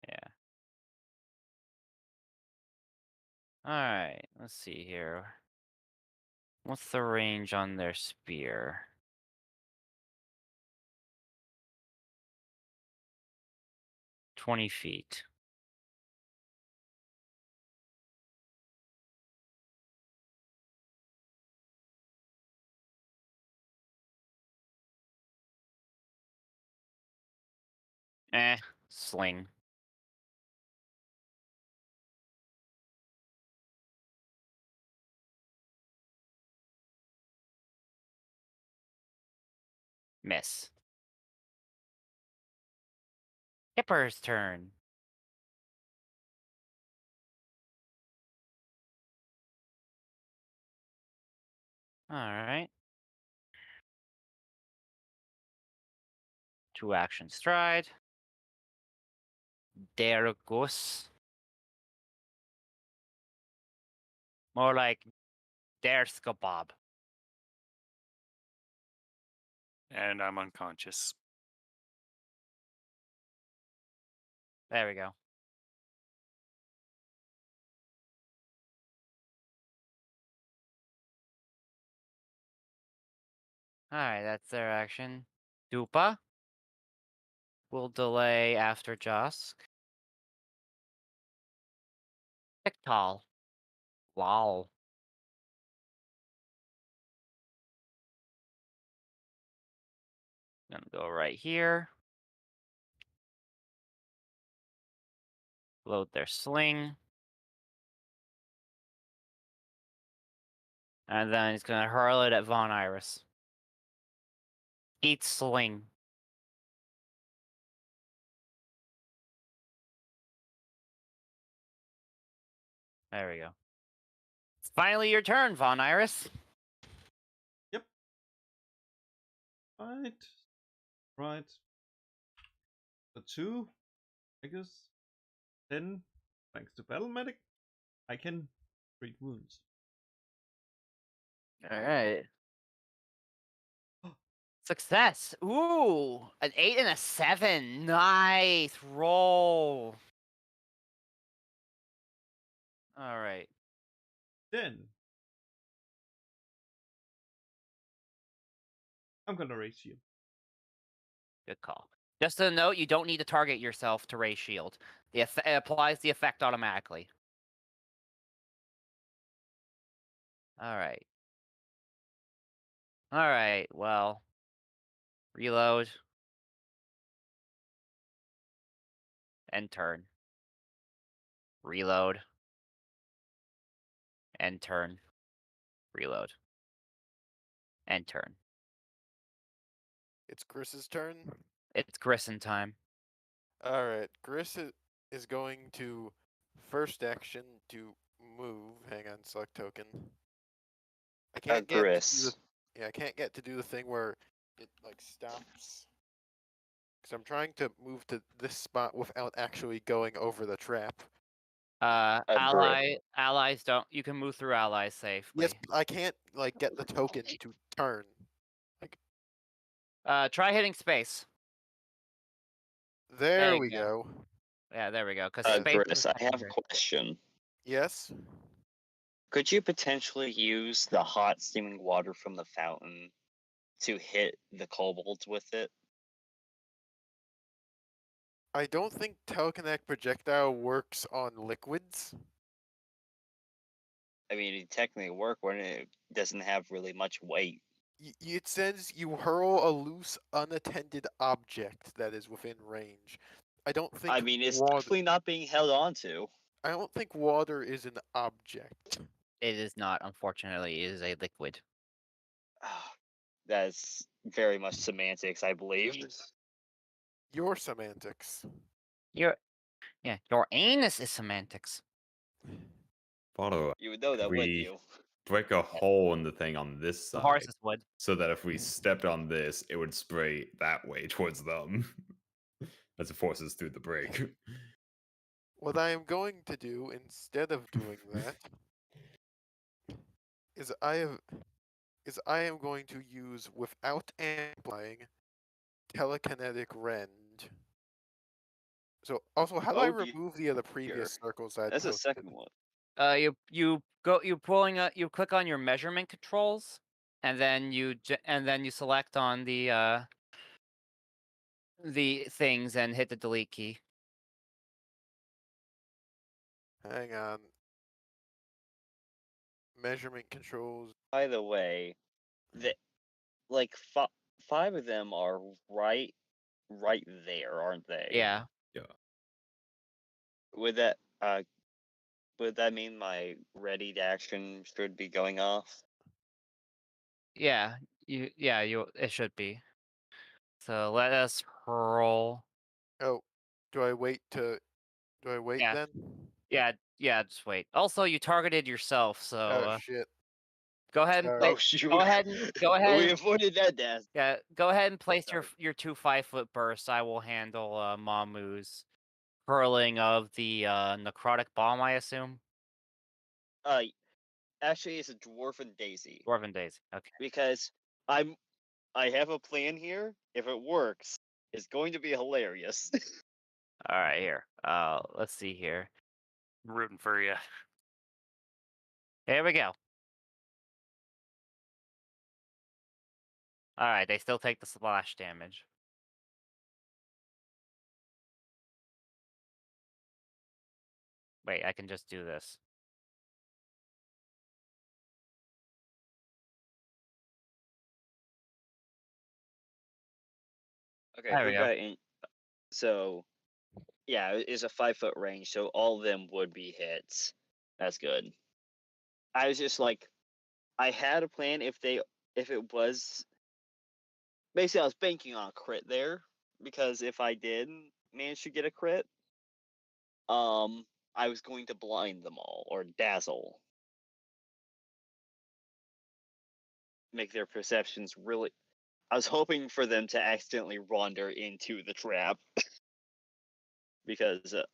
Yeah. Alright, let's see here. What's the range on their spear? 20 feet. Sling. Miss. Kipper's turn. Alright. 2 action stride. There goes. More like there's kebab. And I'm unconscious. There we go. Alright, that's their action. Dupa will delay after Josk. Piktal. Lol. Gonna go right here. Load their sling. And then he's gonna hurl it at Von Iris. Eat sling. There we go. It's finally your turn, Von Iris. Right. The 2, I guess. 10, thanks to Battle Medic, I can treat wounds. Alright. Success. Ooh, an 8 and a 7. Nice roll. All right. Then I'm gonna raise shield. Good call. Just a note, you don't need to target yourself to raise shield. It applies the effect automatically. All right. All right. Well, reload. End turn. Reload. End turn. Reload. End turn. It's Chris's turn. It's Grissom time. All right, Gris is going to first action to move. Hang on, select token. I can't get to do Gris. the, yeah, I can't get to do the thing where it like stops. Because I'm trying to move to this spot without actually going over the trap. Allies don't. You can move through allies safely. Yes, I can't like get the token to turn. Try hitting space. There you we go. go. Yeah, there we go. Because Gris, I have a question. Yes. Could you potentially use the hot steaming water from the fountain to hit the kobolds with it? I don't think telekinetic projectile works on liquids. I mean, it technically work when it doesn't have really much weight. It says you hurl a loose, unattended object that is within range. I don't think. I mean, it's water, definitely not being held onto. I don't think water is an object. It is not, unfortunately. It is a liquid. That's very much semantics, I believe. Your semantics. Your anus is semantics. Follow up. You would know that, wouldn't you? Break a hole in the thing on this The side, horses would. so that if we stepped on this, it would spray that way towards them as it forces through the break. What I am going to do instead of doing that is I am going to use, without amplifying, telekinetic rend. So also, how do I remove the other previous circles I That's the posted? second one. You click on your measurement controls, and then you select on the things and hit the delete key. Hang on. Measurement controls. By the way, like 5 of them are right there, aren't they? Yeah. Yeah. Would that mean my ready to action should be going off? Yeah. It should be. So let us roll. Oh, do I wait Yeah. then? Yeah, just wait. Also, you targeted yourself, so Oh shit. go ahead and Sorry. place, Oh shoot! go ahead and We avoided that, Daz. yeah, go ahead and place Sorry. your 2 5-foot bursts. I will handle Mamu's hurling of the necrotic bomb, I assume. Actually, it's a dwarven daisy. Dwarven Daisy. Okay. Because I have a plan here. If it works, it's going to be hilarious. All right, here. Let's see here. I'm rooting for you. Here we go. All right, they still take the splash damage. Wait, I can just do this. Okay, There we we go. got so yeah, it's a 5-foot range, so all of them would be hits. That's good. I was just like, I had a plan if it was basically I was banking on a crit there, because if I did manage to get a crit, I was going to blind them all or dazzle. Make their perceptions really. I was hoping for them to accidentally wander into the trap because it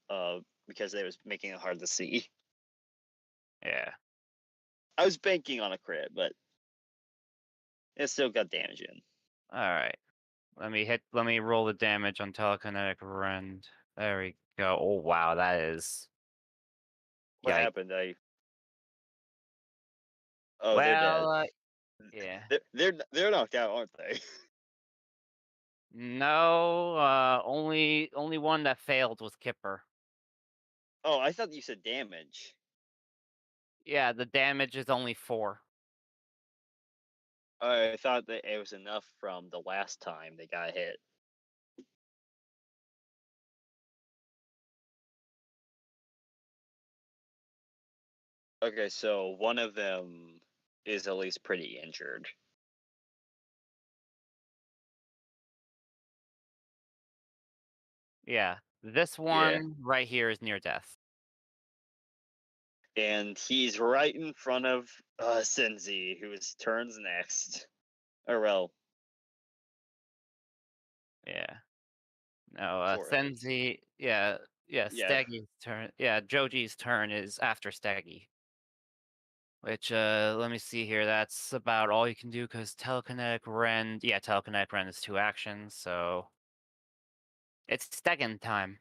was making it hard to see. Yeah. I was banking on a crit, but it still got damage in. All right. Let me roll the damage on telekinetic rend. There we go. Oh wow, that is What Yikes. happened? Oh, they're dead. Well, yeah. They're knocked out, aren't they? No, only one that failed was Kipper. Oh, I thought you said damage. Yeah, the damage is only 4. I thought that it was enough from the last time they got hit. Okay, so one of them is at least pretty injured. Yeah, this one right here is near death. And he's right in front of Senzi, whose turns next. Or well, Yeah. No, Sort of. Senzi. Yeah, Yeah. Staggy's turn. Yeah, Joji's turn is after Staggy. Which, let me see here. That's about all you can do because Telekinetic Rend. Yeah, Telekinetic Rend is 2 actions, so it's Stegan time.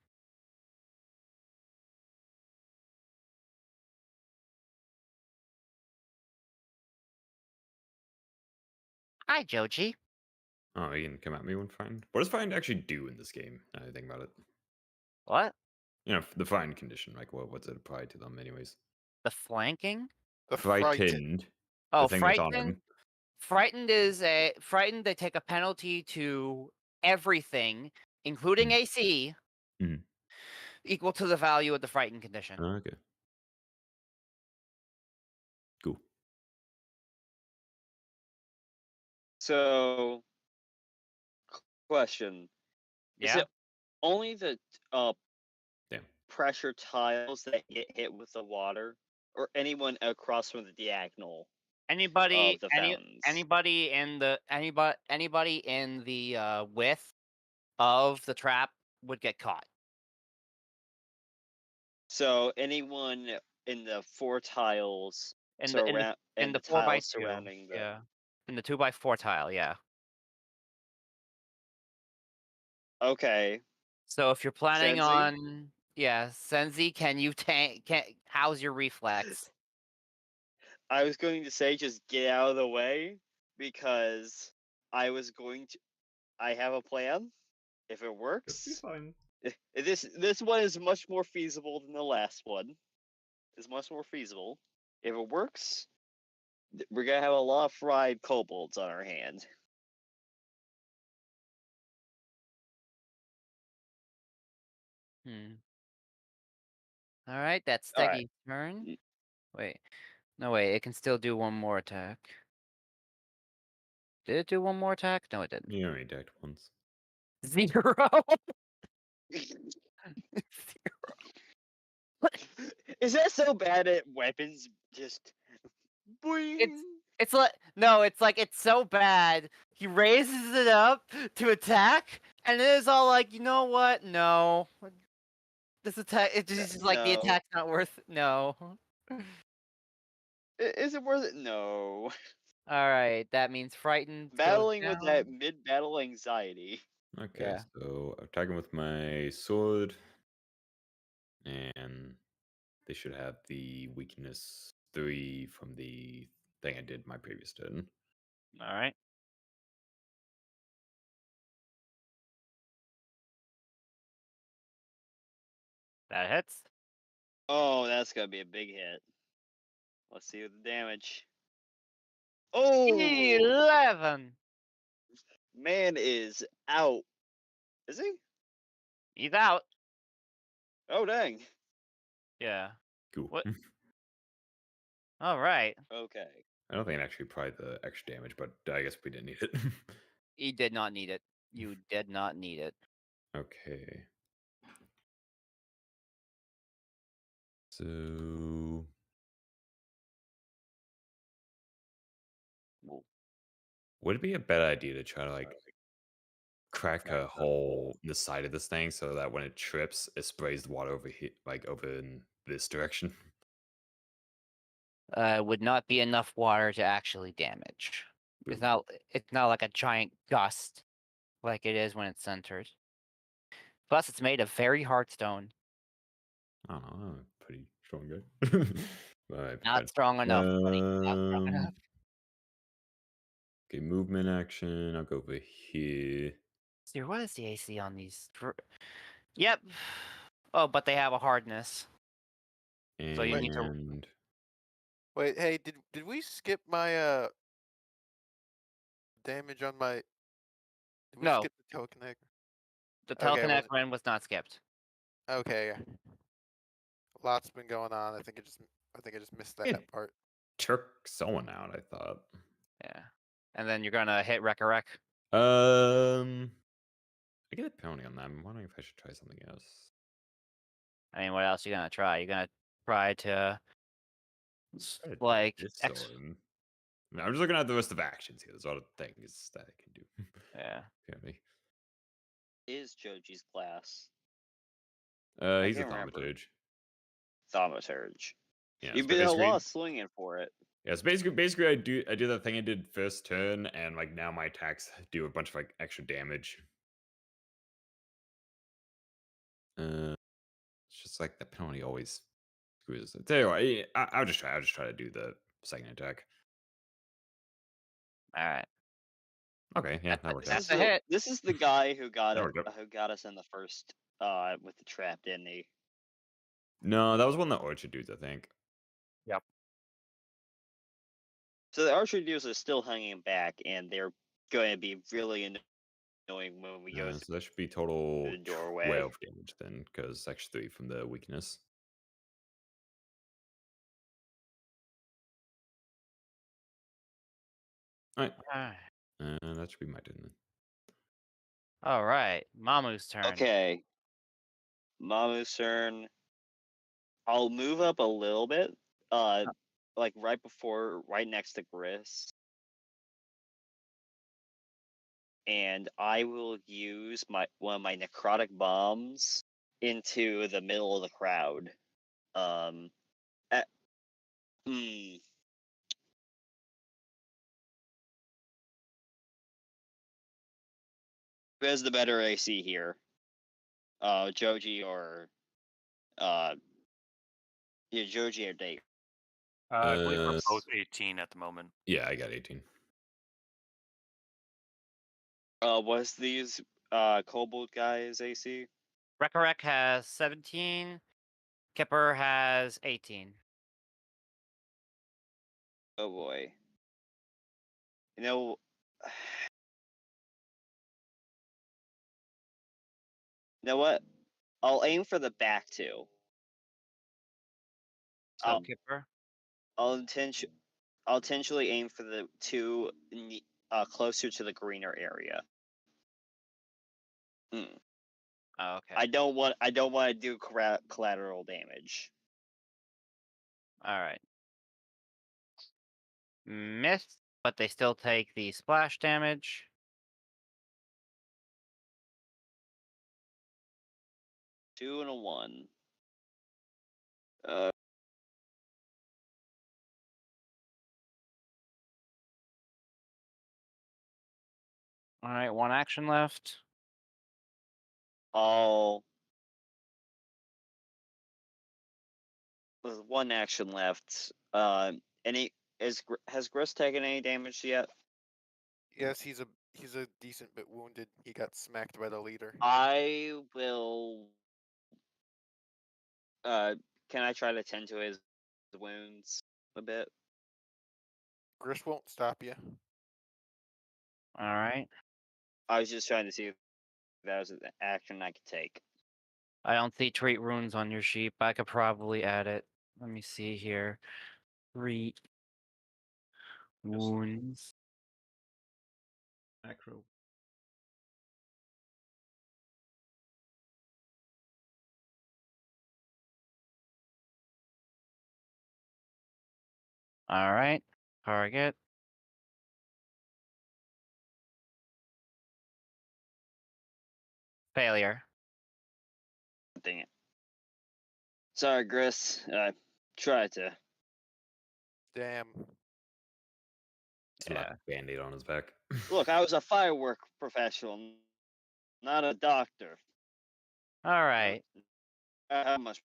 Hi, Joji. Oh, you can come at me with Find. What does Find actually do in this game? Now that I think about it. What? You know, the Find condition. Like, what's it applied to them, anyways? The flanking? The frightened. Frightened. Oh, the thing that's on frightened. him. Frightened is a frightened. They take a penalty to everything, including AC, Mhm. equal to the value of the frightened condition. Oh, okay. Cool. So, question: Is Yeah. it only the Yeah. pressure tiles that get hit with the water, or anyone across from the diagonal Anybody, of the fountains? anybody in the width of the trap would get caught. So anyone in the 4 tiles In surround in the the 4x2, tiles surrounding them. yeah, in the 2x4 tile, yeah. Okay. So if you're planning Senzi? on, yeah, Senzi, can you how's your reflex? I was going to say just get out of the way because I have a plan. If it Should be works, fine. this one is much more feasible than the last one. It's much more feasible. If it works, we're gonna have a lot of fried kobolds on our hand. All right, that's All right. Steggy's turn. Wait, no, wait, it can still do one more attack. Did it do one more attack? No, it didn't. You only attacked once. 0. Is that so bad at weapons? Just boing. It's like no, it's like it's so bad. He raises it up to attack, and it is all like, you know what? No, this attack. It's just like the No. attack's not worth. No. Is it worth it? No. All right, that means frightened. goes Battling with that down. mid-battle anxiety. Okay, Yeah. so attacking with my sword, and they should have the weakness 3 from the thing I did my previous turn. All right. That hits. Oh, that's gonna be a big hit. Let's see the damage. Oh, 11. man is out. Is he? He's out. Oh, dang. Yeah. Cool. What? All right. Okay. I don't think it actually applied the extra damage, but I guess we didn't need it. He did not need it. You did not need it. Okay. So would it be a bad idea to try to like crack a hole in the side of this thing so that when it trips, it sprays the water over here, like over in this direction? Would not be enough water to actually damage. It's not like a giant gust like it is when it's centered. Plus, it's made of very hard stone. I don't know. I'm pretty strong guy. Alright, fine. Not strong enough, buddy. Not strong Um, enough. Okay, movement action. I'll go over here. See, what is the AC on these? Yep. Oh, but they have a hardness. So you need to. And Wait, hey, did we skip my damage on my? Did we No. skip the telekinetic? The Okay, telekinetic wasn't- run was not skipped. Okay. Lots been going on. I think I just missed that Yeah. part. took someone out, I thought. Yeah. And then you're gonna hit Wreck-a-Wreck. I get a penalty on that. I'm wondering if I should try something else. I mean, what else are you gonna try? You're gonna try to Try to do like this one. I'm just looking at the list of actions here. There's a lot of things that I can do. yeah. Apparently. Is Joji's class He's a can't remember. thaumaturge. Thaumaturge? Yeah, You've so been a basically- lot swinging for it. Yeah, so basically I do that thing I did first turn, and like now my attacks do a bunch of like extra damage. It's just like the penalty always screws us. Tell you what, I'll just try to do the second attack. All right. Okay, yeah, that works out. That's a hit. This is the guy who got There it, we go. who got us in the first with the trap, didn't he? No, that was one of the Orchard dudes, I think. So the archer dudes are still hanging back, and they're going to be really annoying when we go. So that should be total the doorway. 12 damage then, because it's actually 3 from the weakness. Alright, that should be my turn then. All right. Mamu's turn. Okay. Mamu's turn. I'll move up a little bit. Like right next to Gris. And I will use one of my necrotic bombs into the middle of the crowd. Who has the better AC here? Joji or Joji or Dave? I believe we're Uh, both 18 at the moment. Yeah, I got 18. Was these kobold guys AC? Wreck-a-Wreck has 17. Kipper has 18. Oh boy. You know, you know what? I'll aim for the back two. So Kipper. I'll intentionally aim for the two closer to the greener area. Oh, okay. I don't want to do collateral damage. All right. Missed, but they still take the splash damage. Two and a 1. All right, one action left. With one action left. Has Gris taken any damage yet? Yes, he's a decent bit wounded. He got smacked by the leader. I will. Can I try to tend to his wounds a bit? Gris won't stop you. All right. I was just trying to see if that was an action I could take. I don't see treat runes on your sheep. I could probably add it. Let me see here. Treat wounds. Macro. All right. Target. Failure. Dang it. Sorry, Gris. I tried to. Damn. It's a band-aid on his back. Look, I was a firework professional, not a doctor. All right. How much?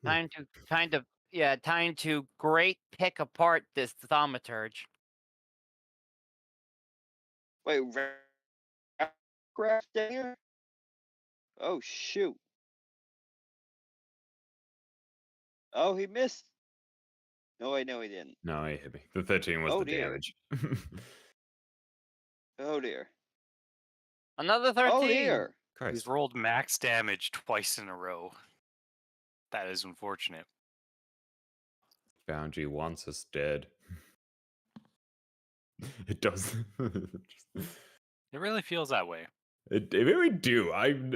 Time to great pick apart this thaumaturge. Wait, Craft Dinger? Oh shoot. Oh, he missed. No, wait, no, he didn't. No, he hit me. The 13 was Oh, the dear. damage. Oh dear. Another 13. Oh dear. Christ. He's rolled max damage twice in a row. That is unfortunate. Foundry wants us dead. It does. It really feels that way. It really do. I've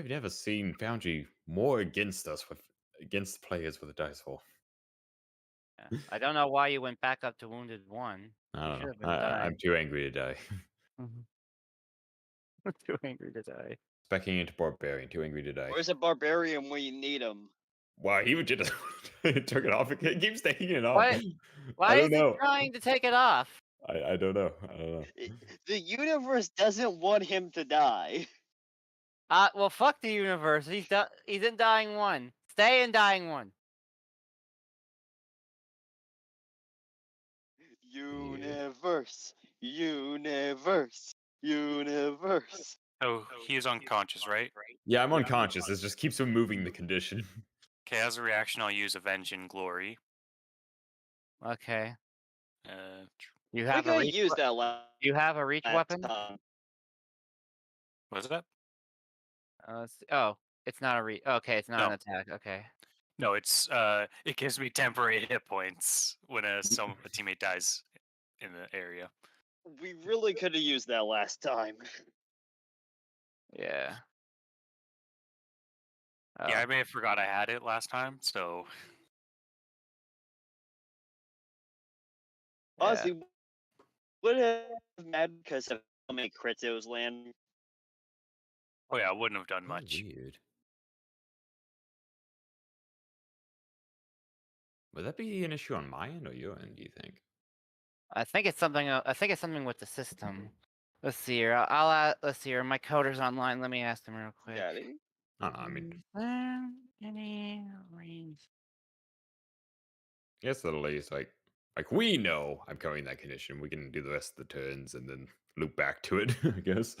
never seen Foundry more against us against players with a dice roll. Yeah. I don't know why you went back up to wounded 1. I You don't should have know. been I'm dying. too angry to die. Too angry to die. Specking into barbarian, too angry to die. Where's a barbarian when you need him? Wow, he would just took it off. It keeps taking it off. Why I is don't know. he trying to take it off? I don't know. I don't know. The universe doesn't want him to die. Well, fuck the universe. He's in dying 1. Stay in dying 1. Universe. Universe. Universe. Oh, he's unconscious, right? Yeah, I'm unconscious. This just keeps removing the condition. Okay, as a reaction, I'll use Avenge in Glory. Okay. You We have a could reach. use that last You have a reach weapon. time. What is that? Oh, it's not a reach. Okay, it's not No. an attack. Okay. No, it's it gives me temporary hit points when a teammate dies in the area. We really could have used that last time. Yeah. Yeah, I may have forgot I had it last time, so Yeah. Honestly, would have mad because of how many crits it was landing. oh yeah, I wouldn't have done Oh, much. weird. Would that be an issue on my end or your end, do you think? I think it's something. I think it's something with the system. Let's see here. let's see here. My coder's online. Let me ask them real quick. Daddy? I don't know, I mean, Is there any range? I guess at least like we know I'm covering that condition. We can do the rest of the turns and then loop back to it, I guess.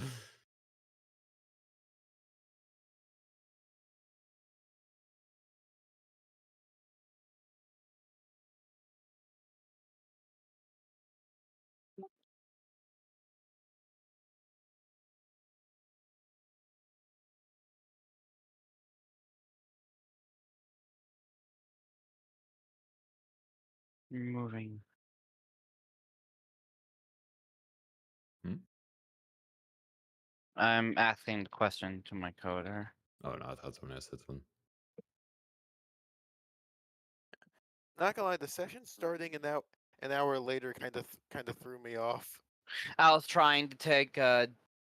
Moving. I'm asking the question to my coder. Oh no, I thought someone else said something. Not gonna lie, the session starting an hour later kind of threw me off. I was trying to take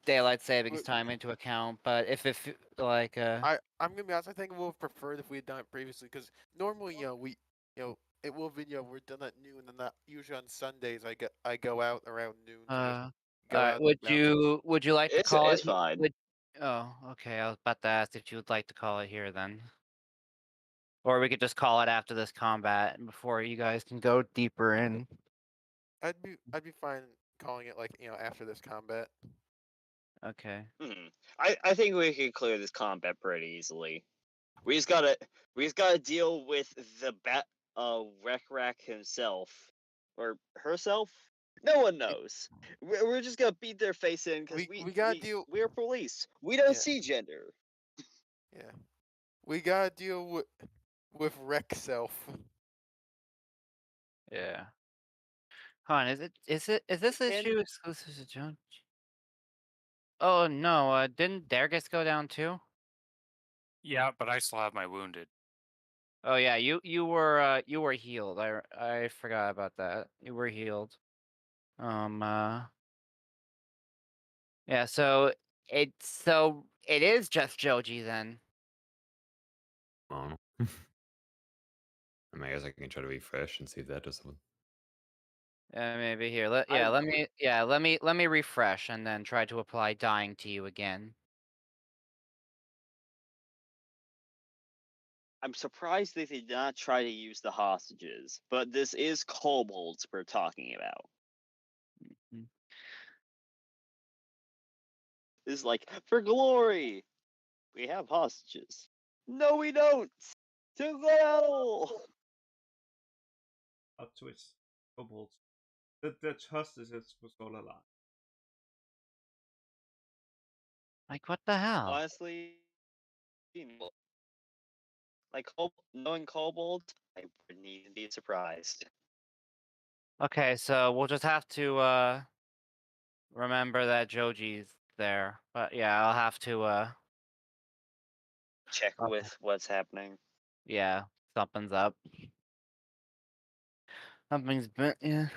daylight savings Wait. time into account, but if like I'm gonna be honest. I think we would have preferred if we had done it previously, because normally, it will be, we're done at noon, and that usually on Sundays I go out around noon. To just go out would around you like to It's call it's it? fine. Oh, okay. I was about to ask if you would like to call it here then, or we could just call it after this combat before you guys can go deeper in. I'd be fine calling it after this combat. Okay. I think we can clear this combat pretty easily. We just gotta deal with the Rekrak himself or herself. No one knows. We're just gonna beat their face in because We gotta deal. We're police. We don't Yeah. see gender. Yeah, we gotta deal with Rek self. Yeah. Hold on, is this And- issue exclusive to Judge? Oh no, didn't Dargus go down too? Yeah, but I still have my wounded. Oh yeah, you were healed. I forgot about that. You were healed. Yeah, so it is just Joji then. I don't know. I mean, I guess I can try to refresh and see if that does something. Yeah, maybe here. I Let me refresh and then try to apply dying to you again. I'm surprised they did not try to use the hostages, but this is kobolds we're talking about. Mhm. This is like, for glory, we have hostages. No, we don't. To hell. Plot twist. Kobolds. The hostages was all a lie. Like, what the hell? Honestly, like knowing kobolds, I wouldn't even be surprised. Okay, so we'll just have to remember that Joji's there. But yeah, I'll have to Check Okay. with what's happening. yeah, something's up. Something's been yeah.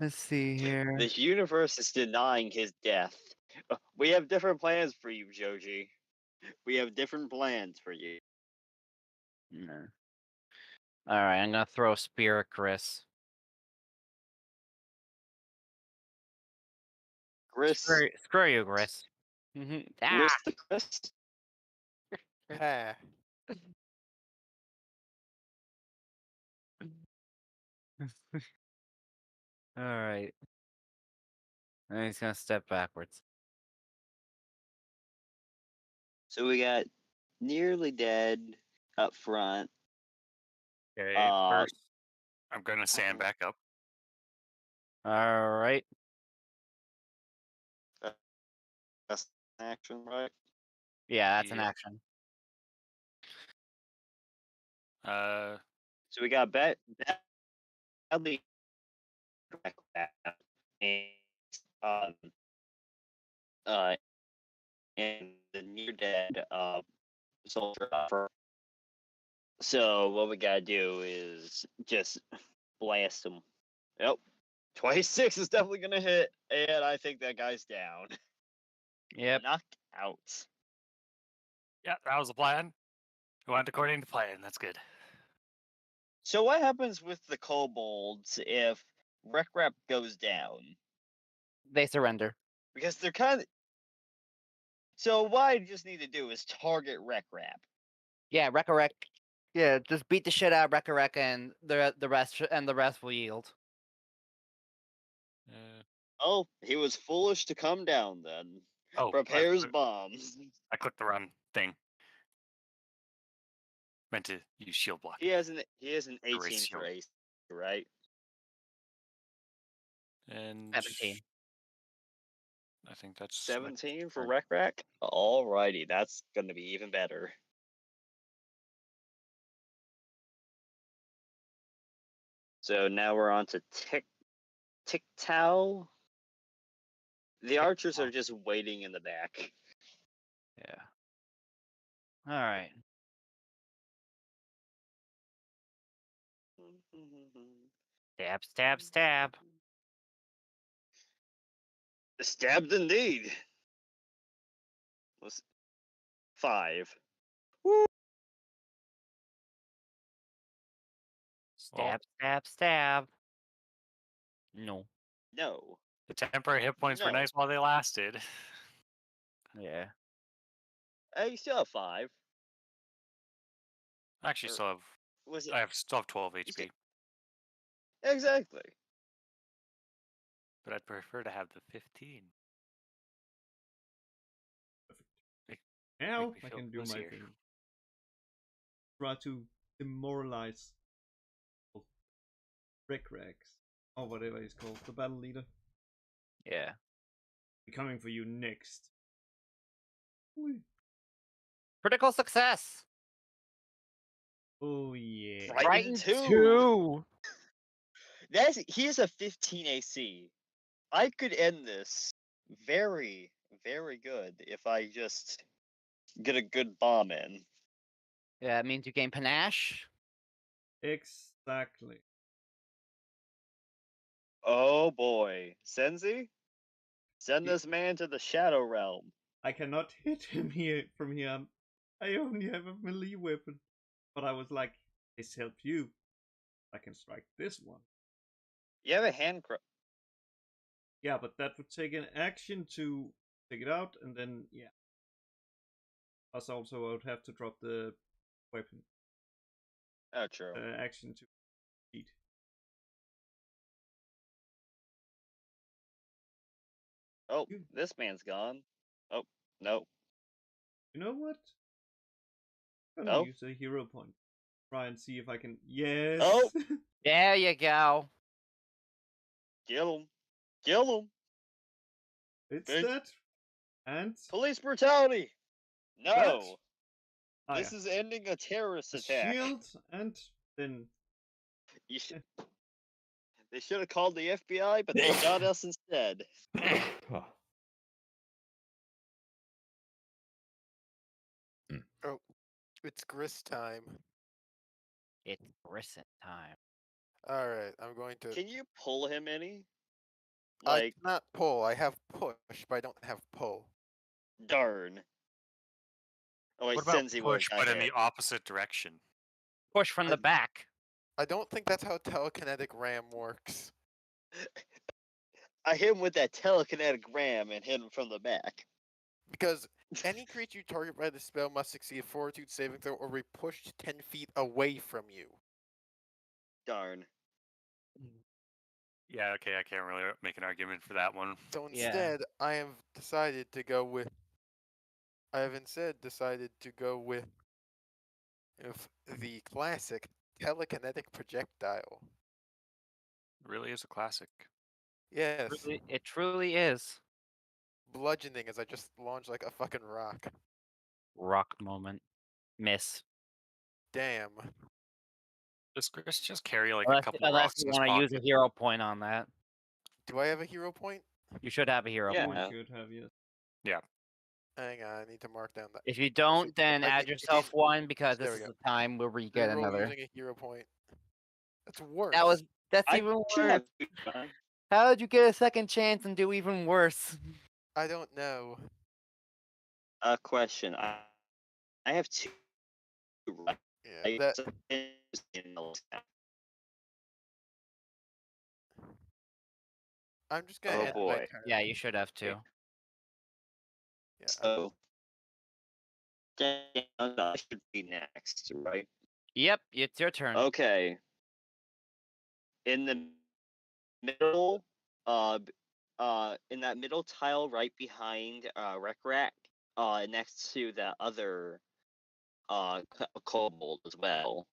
Let's see here. The universe is denying his death. We have different plans for you, Joji. We have different plans for you. Alright, I'm gonna throw Spear at Chris. Gris, Screw you, Chris. Ah! Gris the Chris. Ah, Alright. And he's gonna step backwards. So we got nearly dead up front. Okay, Uh, first, I'm gonna stand back up. Alright. That's an action, right? Yeah, that's an Yep. action. So we got badly and um and the near dead soldier upper. So what we gotta do is just blast him. Yep. 26 is definitely gonna hit, and I think that guy's down. Yep. Knocked out. Yeah, that was the plan. It went according to plan. That's good. So what happens with the kobolds if Rekrap goes down? They surrender. Because they're kind of. So what I just need to do is target Rekrap. Yeah, Rekarek. Yeah, just beat the shit out of Rekarek and the rest will yield. Oh, he was foolish to come down then. Oh, Prepares bombs. I clicked the wrong thing. Meant to use shield block. He has an 18 Erase for shield. AC, right? And 17. I think that's 17 for right. Rekrack? Alrighty, that's gonna be even better. So now we're on to Tic-Tao. The archers are just waiting in the back. Yeah. Alright. Stab, stab, stab. Stabbed indeed. Was 5. Stab, stab, stab. No. No. The temporary hit points were No. nice while they lasted. Yeah. You still have 5. I actually Or still have. Was it? I still have 12 HP, Exactly. but I'd prefer to have the 15. Now me I feel can do my cozier. thing. Try to demoralize Rex or whatever he's called, the battle leader. Yeah. Be coming for you next. Critical success. Oh yeah. Frighten 2. 2. He has a 15 AC. I could end this very, very good if I just get a good bomb in. Yeah, it means you gain panache. Exactly. Oh boy. Senzi? Send this man to the Shadow Realm. I cannot hit him here from here. I only have a melee weapon. But I was like, this help you. I can strike this one. You have a hand Yeah, but that would take an action to take it out, and then yeah. Plus also I would have to drop the weapon. Oh, true. Action to feet. Oh, this man's gone. Oh, no. You know what? I'm gonna Oh. use a hero point. Try and see if I can. Yes. Oh. There you go. Kill him. Kill him. It's Good. that. And Police brutality. No. Ah, This yeah. is ending a terrorist A attack. shield, and then You should. They should have called the FBI, but they got us instead. Huh. It's grist time. It's Grissom time. All right, I'm going to. Can you pull him any? I Like, cannot pull. I have push, but I don't have pull. darn. Oh, wait, What about Senzi push, got but in hit. the opposite direction? Push from the back. I don't think that's how telekinetic ram works. I hit him with that telekinetic ram and hit him from the back. Because any creature you target by the spell must succeed a fortitude saving throw or be pushed 10 feet away from you. Darn. Yeah, okay, I can't really make an argument for that one. So Yeah. instead, I have decided to go with. I have instead decided to go with the classic telekinetic projectile. It really is a classic. Yes, It truly is. bludgeoning as I just launched like a fucking rock. Rock moment. Miss. Damn. Does Chris just carry like a Unless, couple unless rocks you in his want to use a pocket? hero point on that. Do I have a hero point? You should have a hero Yeah. point. should have yes. Hang on, I need to mark down that. If you don't, Shoot, then I add did- it yourself is- one because there this we is go. the time where you get Reroll another. using a hero point. That's worse. That's I even should worse. have. How did you get a second chance and do even worse? I don't know. A question. I have two. Right? Yeah, that I'm just gonna Oh, end my boy. turn. Yeah, you should have to. Yeah, So, I should be next, right? Yep, it's your turn. Okay. In the middle, in that middle tile right behind Rec, next to the other kobold as well.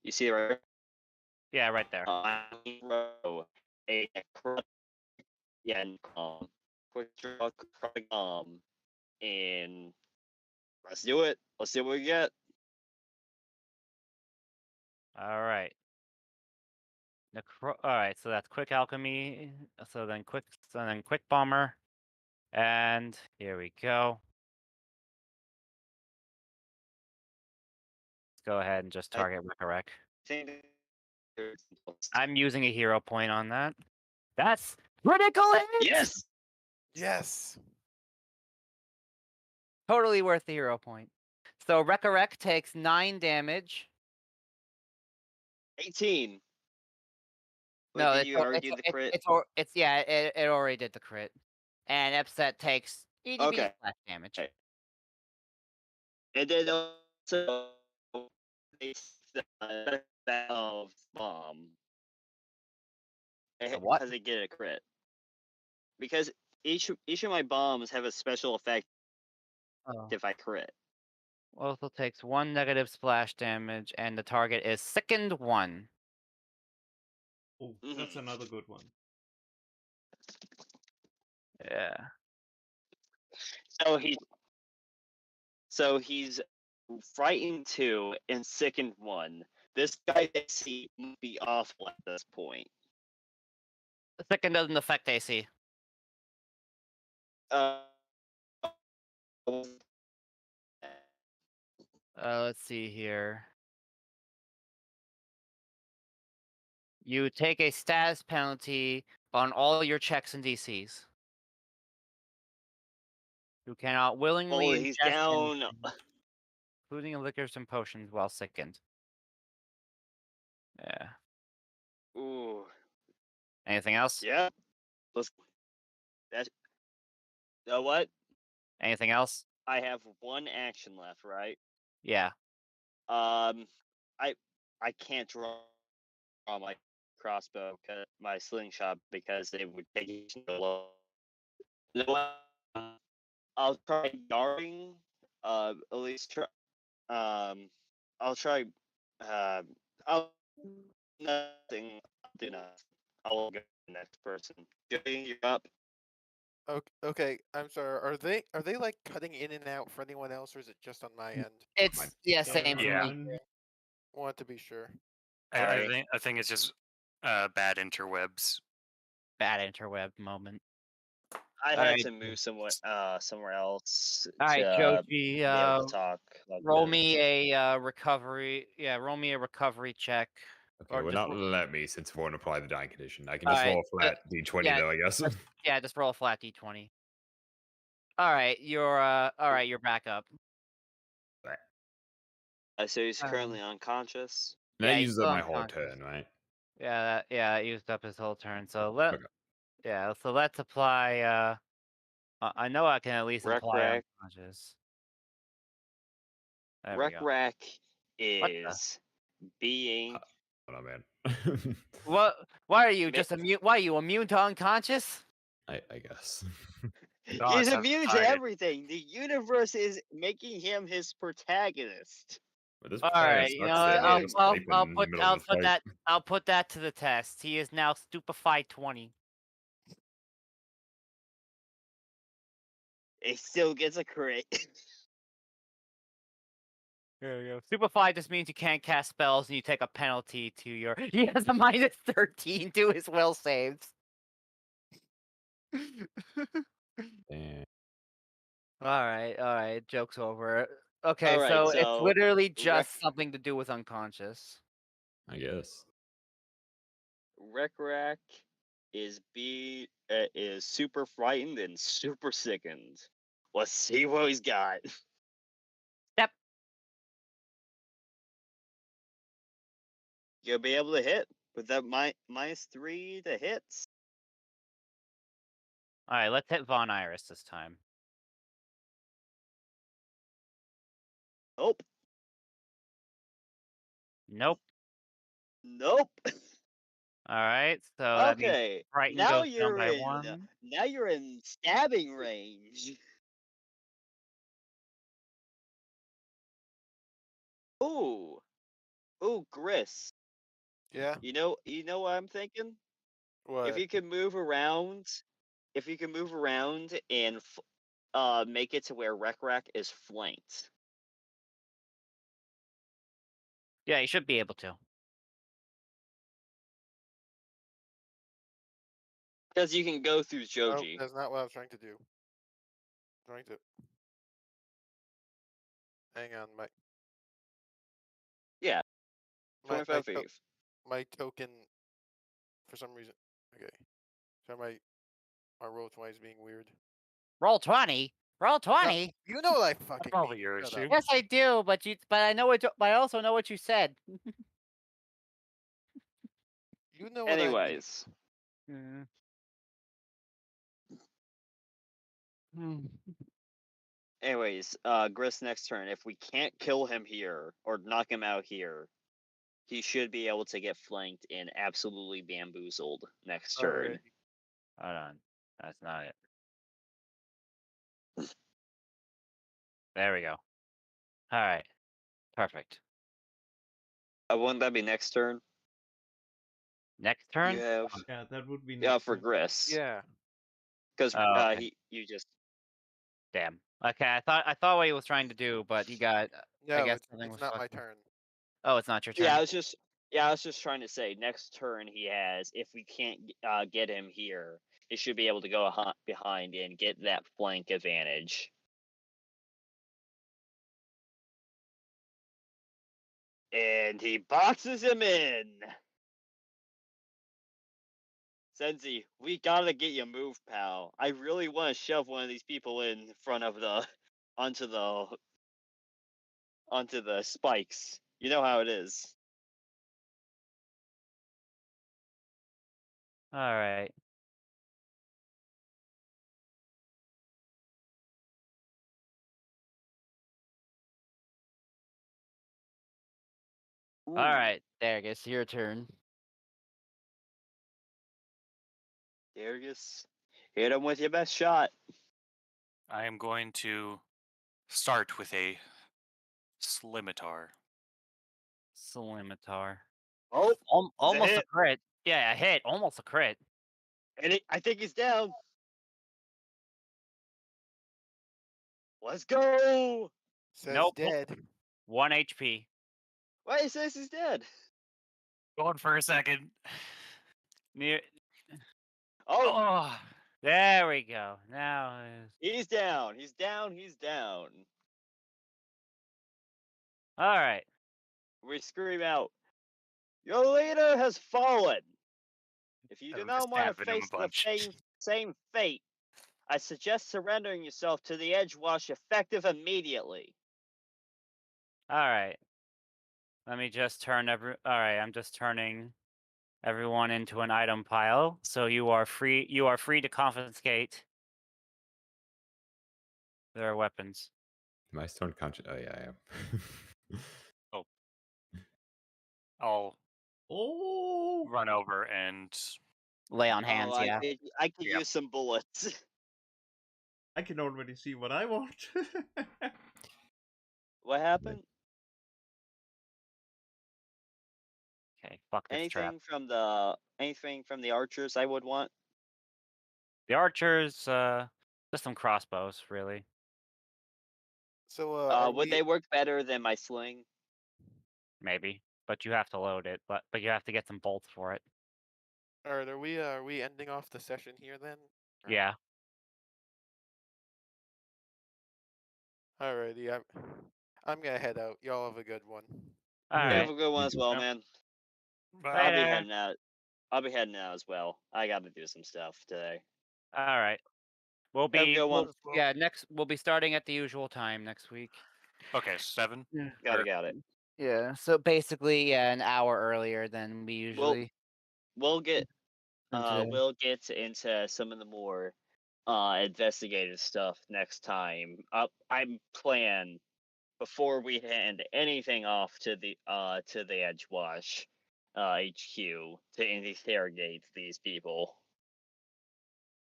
You see it right? Yeah, right there. Row a quick draw, and let's do it. Let's see what we get. All right. All right, so that's quick alchemy. So then quick bomber, and here we go. Let's go ahead and just target Rekarek. I'm using a hero point on that. That's critical hit. Yes. yes. Totally worth the hero point. So Rekarek takes 9 damage. 18. Wait, No, did you already do the crit? It already did the crit. And Epset takes EDB Okay. slash damage. Okay. And then also of bomb. What? Because they get a crit. Because each of my bombs have a special effect Oh. if I crit. Also takes 1 negative splash damage, and the target is sickened 1. Oh, that's another good one. Yeah. So he's frightened 2 and sickened 1. This guy AC must be awful at this point. The sickened doesn't affect AC. Let's see here. You take a status penalty on all your checks and DCs. You cannot willingly Oh, he's ingest down. anything, including liquors and potions while sickened. Yeah. Ooh. Anything else? Yeah. What? Anything else? I have 1 action left, right? Yeah. I can't draw my crossbow, my slingshot, because it would take you to low. You know what? I'll try guarding. At least try. I'll try. I'll nothing. I'll do nothing. I'll go to the next person. Jody, you're up. Okay, I'm sorry. Are they like cutting in and out for anyone else, or is it just on my end? It's yeah, same for Yeah. me. Want to be sure. I Alright. think it's just bad interwebs. Bad interweb moment. I had Alright. to move somewhere else All right, to Joji. be able to talk. Like Roll this. me a recovery. Yeah, roll me a recovery check. Okay, Or well, just not ro- let me since it won't apply the dying condition. I can just Alright, roll a flat d20 yeah, though, I guess. Yeah, just roll a flat d20. All right, you're back up. So he's Um, currently unconscious. And Yeah, that he's uses up still my whole unconscious. turn, right? Yeah, it used up his whole turn. So Okay. so let's apply. I know I can at least apply Rec. unconscious. There we go. Rec What the? is being. Hold on, man. What? Why are you Mi- just immune? Why are you immune to unconscious? I guess. He's I've immune to tried it. everything. The universe is making him his protagonist. But this All player right, you know, sucks that I'll, he was I'll, sleeping I'll in the put, middle I'll of the put fight. that, I'll put that to the test. He is now stupefied 20. It still gets a crit. There we go. Stupefied just means you can't cast spells and you take a penalty to your. He has a minus 13 to his will saves. Damn. All right. Joke's over. Okay, Alright, so it's so literally Rec just something to do with unconscious. I guess. Rec is is super frightened and super sickened. Let's see what he's got. Yep. You'll be able to hit with that -3 to hits. All right, let's hit Von Iris this time. Nope. Nope. Nope. All right, so that means Okay. Frighten Now goes down you're by in. 1. Now you're in stabbing range. Ooh. Ooh, Gris. Yeah. You know what I'm thinking? What? If you can move around, and make it to where Rec is flanked. Yeah, you should be able to. Because you can go through No, Joji. that's not what I was trying to do. Trying to. Hang on, Yeah. my 25 feet. my token, for some reason. Okay. So my roll 20 is being weird. Roll 20. Roll 20. You know what I fucking probably mean. your Shut issue. up. Yes, I do, but I know what. But I also know what you said. You know what Anyways. Hmm. Anyways, Gris next turn. If we can't kill him here or knock him out here, he should be able to get flanked and absolutely bamboozled next I mean. turn. Alright. Hold on. That's not it. There we go. All right. Perfect. Wouldn't that be next turn? Next turn. You have Yeah, that would be yeah next for turn. Gris. Yeah. Because Oh, okay. you just Damn. Okay, I thought what he was trying to do, but he got. No, I guess it's something was not my fucking- turn. Oh, it's not your turn. yeah I was just trying to say next turn he has, if we can't get him here, he should be able to go behind and get that flank advantage. And he boxes him in. Senzi, we gotta get you moved, pal. I really want to shove one of these people in front of onto the spikes. You know how it is. All right. Ooh. All right, Darius, your turn. Darius, hit him with your best shot. I am going to start with a Slimitar. Scimitar. Oh, it's a Almost a hit. crit. Yeah, a hit. Almost a crit. And I think he's down. Let's go. Says Nope. dead. 1 HP. Why it says he's dead? Going for a second. Near. Oh, Oh, there we go. Now, he's down. He's down. He's down. all right. We scream out, "Your leader has fallen. If you do I'm not just want to tapping him a face the bunch. same fate, I suggest surrendering yourself to the Edge Wash effective immediately." All right. Let me just turn All right, I'm just turning everyone into an item pile. So you are free. You are free to confiscate their weapons. Am I still unconscious? Oh yeah, I am. I'll Oh, run over and Lay on hands. Oh, Yeah. I could Yep. use some bullets. I can already see what I want. What happened? Okay. Fuck this trap. Anything from the archers I would want? The archers. Just some crossbows, really. So are Would we, they work better than my sling? Maybe, but you have to load it. But you have to get some bolts for it. Alright, are we ending off the session here then? Or- Yeah. Alrighty, I'm gonna head out. Y'all have a good one. All You right. have a good one as well, Yep. man. Bye. I'll be Later. heading out. I'll be heading out as well. I got to do some stuff today. All right. We'll Have a be. good one. Yeah. We'll be starting at the usual time next week. Okay, 7. Got Or- it. Yeah. So basically, yeah, an hour earlier than we usually. We'll get than today. we'll get into some of the more investigative stuff next time. I'm plan before we hand anything off to the Edgewash HQ to interrogate these people.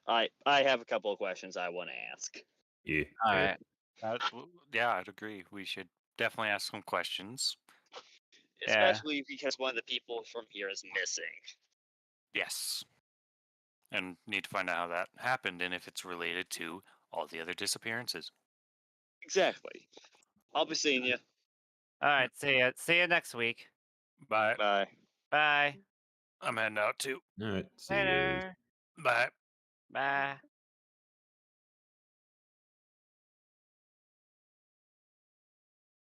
I have a couple of questions I want to ask. Yeah. All right. yeah, I'd agree. We should definitely ask some questions. Yeah. Especially because one of the people from here is missing. Yes. And need to find out how that happened and if it's related to all the other disappearances. Exactly. I'll be seeing you. All right. See ya. See you next week. Bye. Bye. Bye. I'm heading out too. All right. See you. Later. Bye. Bye.